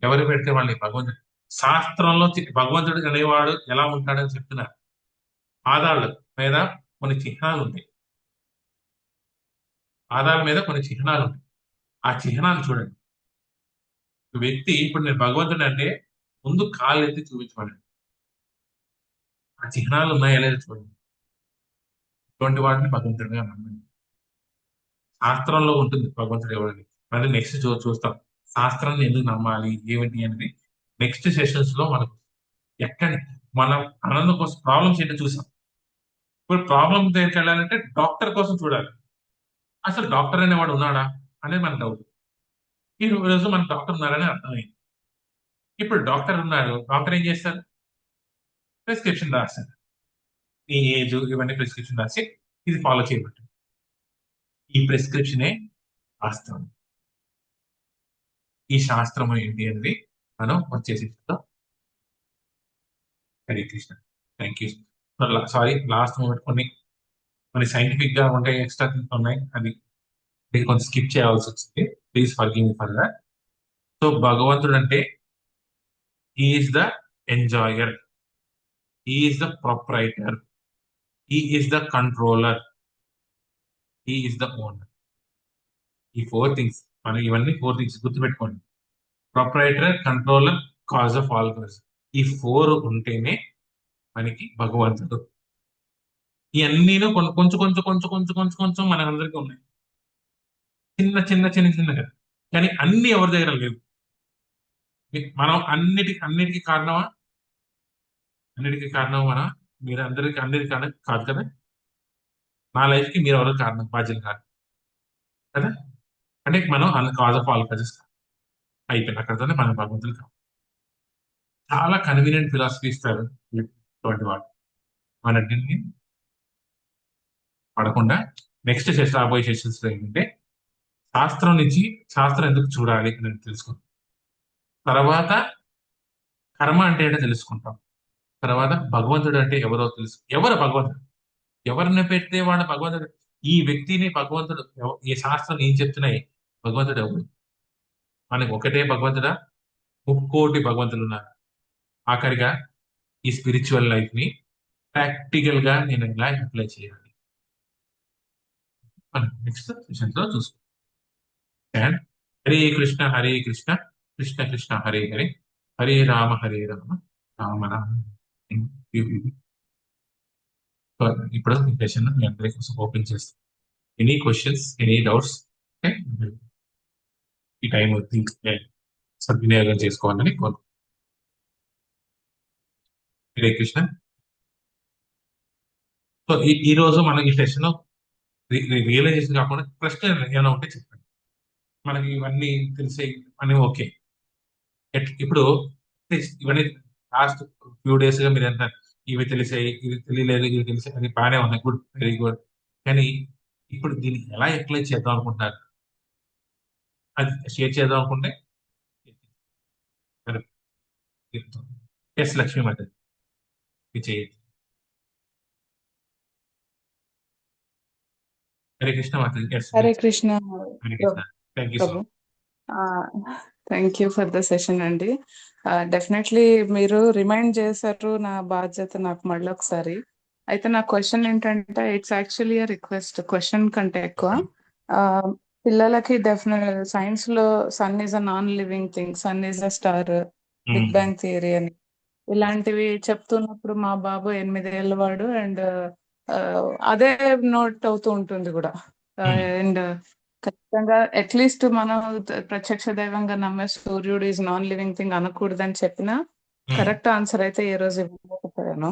ఎవరు పెడితే వాళ్ళని భగవంతుడు? శాస్త్రంలో భగవంతుడు అనేవాడు ఎలా ఉంటాడని చెప్తున్నారు. పాదాల మీద కొన్ని చిహ్నాలు ఉంటాయి. పాదాల మీద కొన్ని చిహ్నాలు ఉంటాయి. ఆ చిహ్నాలు చూడండి. వ్యక్తి ఇప్పుడు నేను భగవంతుడు అంటే ముందు కాళ్ళు ఎత్తి చూపించమనండి. ఆ చిహ్నాలు ఉన్నాయా లేదా చూడండి. ఇటువంటి వాటిని భగవంతుడిగా నమ్మండి. శాస్త్రంలో ఉంటుంది భగవంతుడు ఎవరని. మళ్ళీ నెక్స్ట్ చూస్తాం శాస్త్రాన్ని ఎందుకు నమ్మాలి ఏమిటి అనేది. నెక్స్ట్ సెషన్స్ లో మనకు ఎక్కడి మనం ఆనందం కోసం ప్రాబ్లమ్స్ ఏంటో చూసాం. ఇప్పుడు ప్రాబ్లం దగ్గరికి వెళ్ళాలంటే డాక్టర్ కోసం చూడాలి. అసలు డాక్టర్ అనేవాడు ఉన్నాడా అనేది మన డౌట్. ఈ రోజు మన డాక్టర్ ఉన్నారని అర్థమైంది. ఇప్పుడు డాక్టర్ ఉన్నారు, డాక్టర్ ఏం చేస్తారు? ప్రిస్క్రిప్షన్ రాస్తారు. ఈ ఏజ్ ఇవన్నీ ప్రిస్క్రిప్షన్ రాసి ఇది ఫాలో చేయబట్టు. ఈ ప్రిస్క్రిప్షనే వాస్తవం. ఈ శాస్త్రం ఏంటి అనేది మనం వచ్చేసి చూద్దాం. Hare Krishna. Thank you. Sorry, last moment కొన్ని కొన్ని సైంటిఫిక్ గా ఉంటాయి, ఎక్స్ట్రా ఉన్నాయి, అది ఇది కొంచెం స్కిప్ చేయాల్సి వచ్చింది. Please forgive me for that. So భగవంతుడు అంటే is the enjoyer, is the proprietor, is the controller, is the owner. ఈ 4 థింగ్స్, మనం ఇవన్నీ 4 థింగ్స్ గుర్తుపెట్టుకోండి. Proprietor, controller, cause of all cause. ఈ 4 ఉంటేనే మనకి భగవంతుడు. ఇవన్నీను కొంచెం కొంచెం కొంచెం కొంచెం కొంచెం కొంచెం మన అందరికీ ఉన్నాయి, చిన్న చిన్న చిన్న చిన్నగా. కానీ అన్ని ఎవరి దగ్గర లేవు. మనం అన్నిటికీ కారణమా? అన్నిటికీ కారణం మనం. మీరు అందరికి అన్నిటికీ కారణం కాదు కదా. నా లైఫ్ కి మీరు ఎవరు కారణం, బాధ్యత కాదు కదా. అంటే మనం కాజ్ ఆఫ్ ఆల్ కాజెస్ అయిపోయింది. అక్కడతోనే మన భగవంతులు కాదు. చాలా కన్వీనియంట్ ఫిలాసఫీ ఇస్తారు ఇటువంటి వాడు. మనకి పడకుండా నెక్స్ట్ సెషన్, రాబోయే సెషన్స్ లో ఏంటంటే శాస్త్రం నుంచి శాస్త్రం ఎందుకు చూడాలి అని తెలుసుకుంటాం. తర్వాత కర్మ అంటే ఏంటో తెలుసుకుంటాం. తర్వాత భగవంతుడు అంటే ఎవరో తెలుసు. ఎవరు భగవంతుడు? ఎవరిని పెడితే వాడు భగవంతుడు? ఈ వ్యక్తిని భగవంతుడు ఈ శాస్త్రం ఏం చెప్తున్నాయి? భగవంతుడు ఎవరు? మనకి ఒకటే భగవంతుడా, ముక్కోటి భగవంతులు ఉన్నారు? ఆఖరిగా ఈ స్పిరిచువల్ లైఫ్ ని ప్రాక్టికల్ గా నేను ఎలా అప్లై చేయాలి, మనం నెక్స్ట్ సెషన్ లో చూసుకుంటాం. And హరే కృష్ణ హరే కృష్ణ, కృష్ణ కృష్ణ హరే హరే, హరే రామ రామ రామ. ఇప్పుడు ఈ సెషన్ మీ అందరి కోసం ఓపెన్ చేస్తాం. ఎనీ క్వశ్చన్స్, ఎనీ డౌట్స్, ఈ టైం సద్వినియోగం చేసుకోవాలని కోరు. హరే కృష్ణ. సో ఈ రోజు మనం ఈ సెషన్ రియలైజేషన్ కాకుండా ప్రశ్న ఏమైనా ఉంటే చెప్పండి. మనకి ఇవన్నీ తెలిసే అని ఓకే. ఇప్పుడు ఇవన్నీ లాస్ట్ ఫ్యూ డేస్ గా మీరు అంటారు ఇవి తెలిసాయి, ఇది తెలియలేదు, ఇది తెలిసాయి, అది బాగానే ఉన్నాయి, గుడ్, వెరీ గుడ్. కానీ ఇప్పుడు దీన్ని ఎలా అప్లై చేద్దాం అనుకుంటున్నారు, అది షేర్ చేద్దాం అనుకుంటే ఎస్ లక్ష్మీ మాత ఇది చేయొచ్చు. హరే కృష్ణ మాత. Yes Hare Krishna Hare Krishna. Thank you so ప్రభు. Thank you for the session అండి. డెఫినెట్లీ మీరు రిమైండ్ చేశారు, నా బాధ్యత నాకు మళ్ళీ ఒకసారి. అయితే నా క్వశ్చన్ ఏంటంటే, ఇట్స్ యాక్చువల్లీ రిక్వెస్ట్, క్వశ్చన్ కంటే ఎక్కువ. ఆ, పిల్లలకి డెఫినెట్ సైన్స్ లో sun is a non living thing, sun is a star, big bang theory అని ఇలాంటివి చెప్తున్నప్పుడు మా బాబు 8 ఏళ్ళ వాడు, అండ్ అదే నోట్ అవుతూ ఉంటుంది కూడా. అండ్ ఖచ్చితంగా అట్లీస్ట్ మనం ప్రత్యక్ష దైవంగా నమ్మే సూర్యుడు ఈజ్ నాన్ లివింగ్ థింగ్ అనకూడదని చెప్పిన కరెక్ట్ ఆన్సర్ అయితే ఏ రోజు ఇవ్వలేకపోయాను.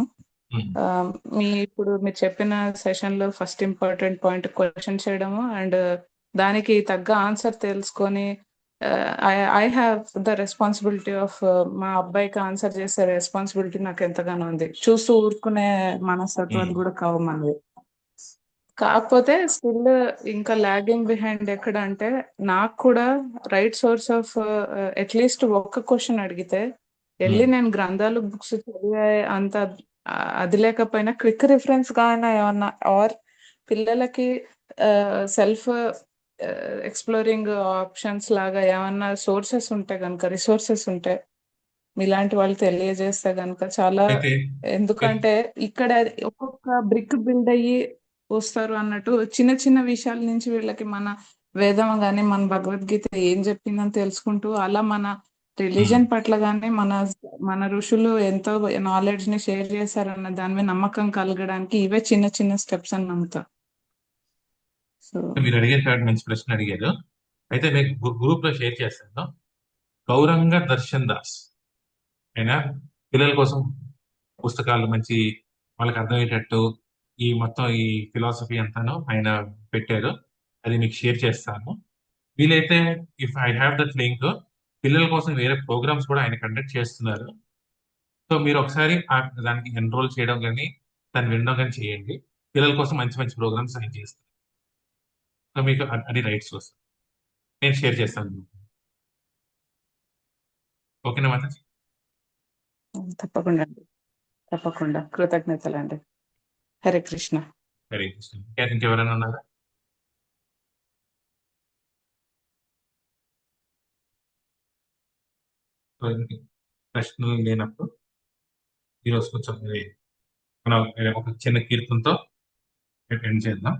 ఇప్పుడు మీరు చెప్పిన సెషన్ లో ఫస్ట్ ఇంపార్టెంట్ పాయింట్ క్వశ్చన్ చేయడము, అండ్ దానికి తగ్గ ఆన్సర్ తెలుసుకొని I have the responsibility of మా అబ్బాయికి ఆన్సర్ చేసే రెస్పాన్సిబిలిటీ నాకు ఎంతగానో ఉంది. చూస్తూ ఊరుకునే మనస్తత్వాలు కూడా కావు మనవి. కాకపోతే స్టిల్ ఇంకా లాగింగ్ బిహైండ్ ఎక్కడ అంటే, నాకు కూడా రైట్ సోర్స్ ఆఫ్ అట్లీస్ట్ ఒక్క క్వశ్చన్ అడిగితే వెళ్ళి నేను గ్రంథాలు బుక్స్ చదివే అంత అది లేకపోయినా క్విక్ రిఫరెన్స్ గా అయినా ఏమన్నా, ఆర్ పిల్లలకి సెల్ఫ్ ఎక్స్ప్లోరింగ్ ఆప్షన్స్ లాగా ఏమన్నా సోర్సెస్ ఉంటే కనుక, రిసోర్సెస్ ఉంటే మీలాంటి వాళ్ళు తెలియజేస్తే కనుక చాలా. అయితే ఎందుకంటే ఇక్కడ ఒక్కొక్క బ్రిక్ బిల్డ్ అయ్యి వస్తారు అన్నట్టు, చిన్న చిన్న విషయాల నుంచి వీళ్ళకి మన వేదం గాని మన భగవద్గీత ఏం చెప్పిందని తెలుసుకుంటూ, అలా మన రిలీజన్ పట్ల గానీ మన మన ఋషులు ఎంతో నాలెడ్జ్ ని షేర్ చేశారన్న దాని మీద నమ్మకం కలగడానికి ఇవే చిన్న చిన్న స్టెప్స్ అని నమ్ముతా. సో మీరు అడిగిన కాబట్టి మంచి ప్రశ్న అడిగారు. అయితే మీకు గ్రూప్ లో షేర్ చేస్తాను. గౌరంగ దర్శన్ దాస్ ఆయన పిల్లల కోసం పుస్తకాలు మంచి వాళ్ళకి అర్థమయ్యేటట్టు ఈ మొత్తం ఈ ఫిలాసఫీ అంతాను ఆయన పెట్టారు. అది మీకు షేర్ చేస్తాను. వీలైతే if I have that link, పిల్లల కోసం వేరే ప్రోగ్రామ్స్ కూడా ఆయన కండక్ట్ చేస్తున్నారు. సో మీరు ఒకసారి దానికి ఎన్రోల్ చేయడం కానీ దాన్ని వినడం కానీ చేయండి. పిల్లల కోసం మంచి మంచి ప్రోగ్రామ్స్ ఆయన చేస్తారు. సో మీకు అన్ని రైట్స్ వస్తాయి. నేను షేర్ చేస్తాను. ఓకేనా మాతాజీ? తప్పకుండా అండి, తప్పకుండా. కృతజ్ఞతలండి. హరే కృష్ణ. హరే కృష్ణ. ఇంకెవరైనా ఉన్నారా? సో ప్రశ్నలు లేనప్పుడు ఈరోజు కొంచెం మనం ఒక చిన్న కీర్తనతో ఎండ్ చేద్దాం.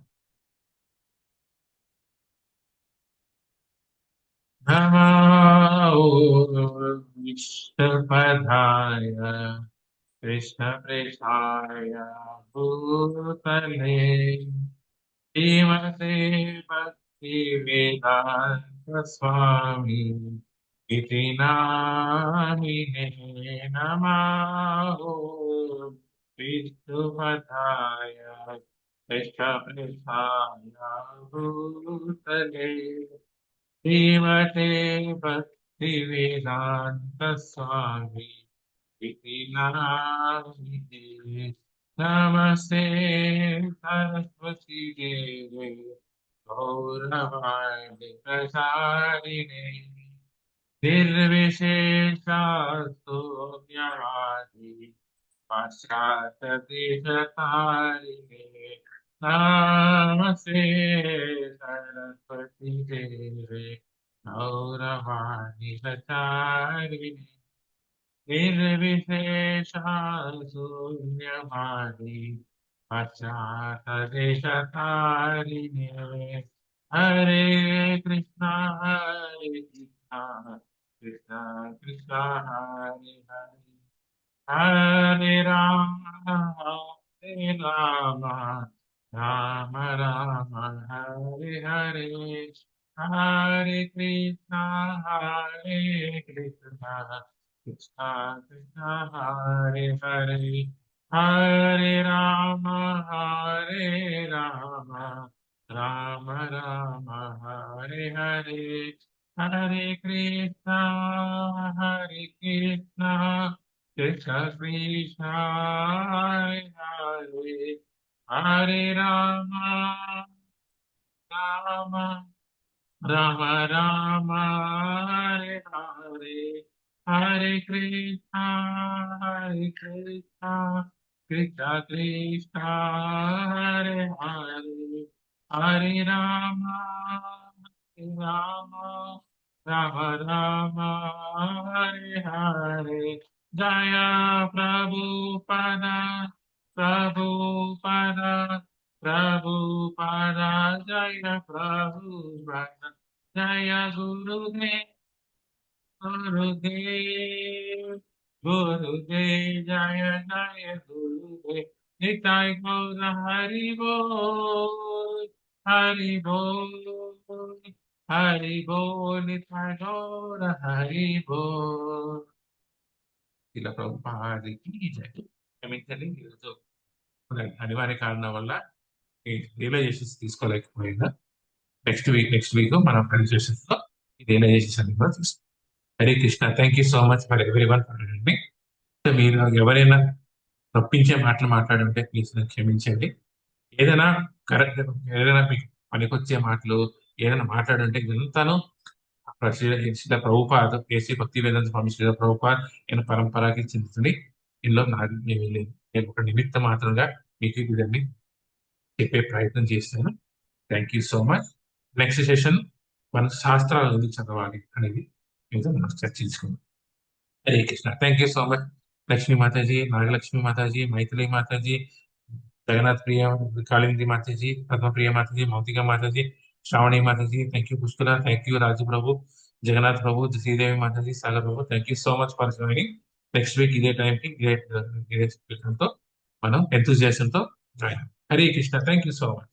నమో విష్ణుపదాయ కృష్ణ ప్రేషాయ భూతలే శ్రీమతే భక్తి వేదాంత స్వామి ఇతి నామినే నమో విష్ణుపదాయ కృష్ణ ప్రేషాయ భూతలే శ్రీమతే భక్తి వేదాంత స్వామి ఇతి నామినే నమస్తే సరస్వతి దేవే గౌరవాణి ప్రసారిణే నిర్విశేష శూన్యవాది పాశ్చాత్యదేశకారిణే నమస్తే సరస్వతి దేవే गौरवाणिचारिणे निर्विशेषशून्यवादी पश्चातदेशतारिणे हरे कृष्णा कृष्णा कृष्णा हरे हरे हरे राम राम राम हरे हरे हरे कृष्णा कृष्णा कृष्णा हरे हरे हरे राम राम राम हरे हरे हरे कृष्णा कृष्ण कृष्ण हरे हरे राम राम राम हरे हरे हरे कृष्णा कृष्ण कृष्ण हरे हरे हरे राम राम राम हरे हरे जय प्रभुपद प्रभुपद प्रभुपद जय प्रभुपद जय गुरुदेव गुरुदेव जय जय गुरुदेव निताय गौर हरि बोल हरि बोल हरि बोल निताय गौर हरि बोल ఇలా ప్రభుపాదికి జై క్షమించండి ఈరోజు అనివార్య కారణం వల్ల ఈ రియలైజేషన్స్ తీసుకోలేకపోయినా నెక్స్ట్ వీక్ మనం రియలైజేషన్స్ లో ఈ రియలైజేషన్స్ అన్ని కూడా తీసుకుంటాం. Hare Krishna. Thank you so much for every one for me. మీరు ఎవరైనా నొప్పించే మాటలు మాట్లాడుంటే ప్లీజ్ నాకు క్షమించండి. ఏదైనా కరెక్ట్, ఏదైనా మీకు పనికొచ్చే మాటలు ఏదైనా మాట్లాడుంటే ఇదంతాను శ్రీల ప్రభుపాద కేసీ భక్తి వేదాంత స్వామి శ్రీల ప్రభుపాద్ నేను పరంపరాకి చెందుతుంది. ఇందులో నాకు ఏమీ లేదు. నేను ఒక నిమిత్త మాత్రంగా మీకు ఇవన్నీ చెప్పే ప్రయత్నం చేస్తాను. Thank you so much. Next session మన శాస్త్రాలు ఎందుకు చదవాలి అనేది మీద మనం చర్చించుకుందాం. Hare Krishna. Thank you so much. Lakshmi మాతాజీ, నాగలక్ష్మి మాతాజీ, మైథిలి మాతాజీ, జగన్నాథ్ ప్రియ, కాళింది మాతాజీ, పద్మప్రియ మాతాజీ, మౌతిక మాతాజీ, శ్రావణి మాతాజీ, thank you Pushkala, thank you Raju ప్రభు, జగన్నాథ్ ప్రభు, శ్రీదేవి మాతాజీ, సాగర్ ప్రభు, thank you so much for joining. Next week ఇదే టైంకి ఇదే తో మనం ఎంతూజియాసంతో join. Hare Krishna. Thank you so much.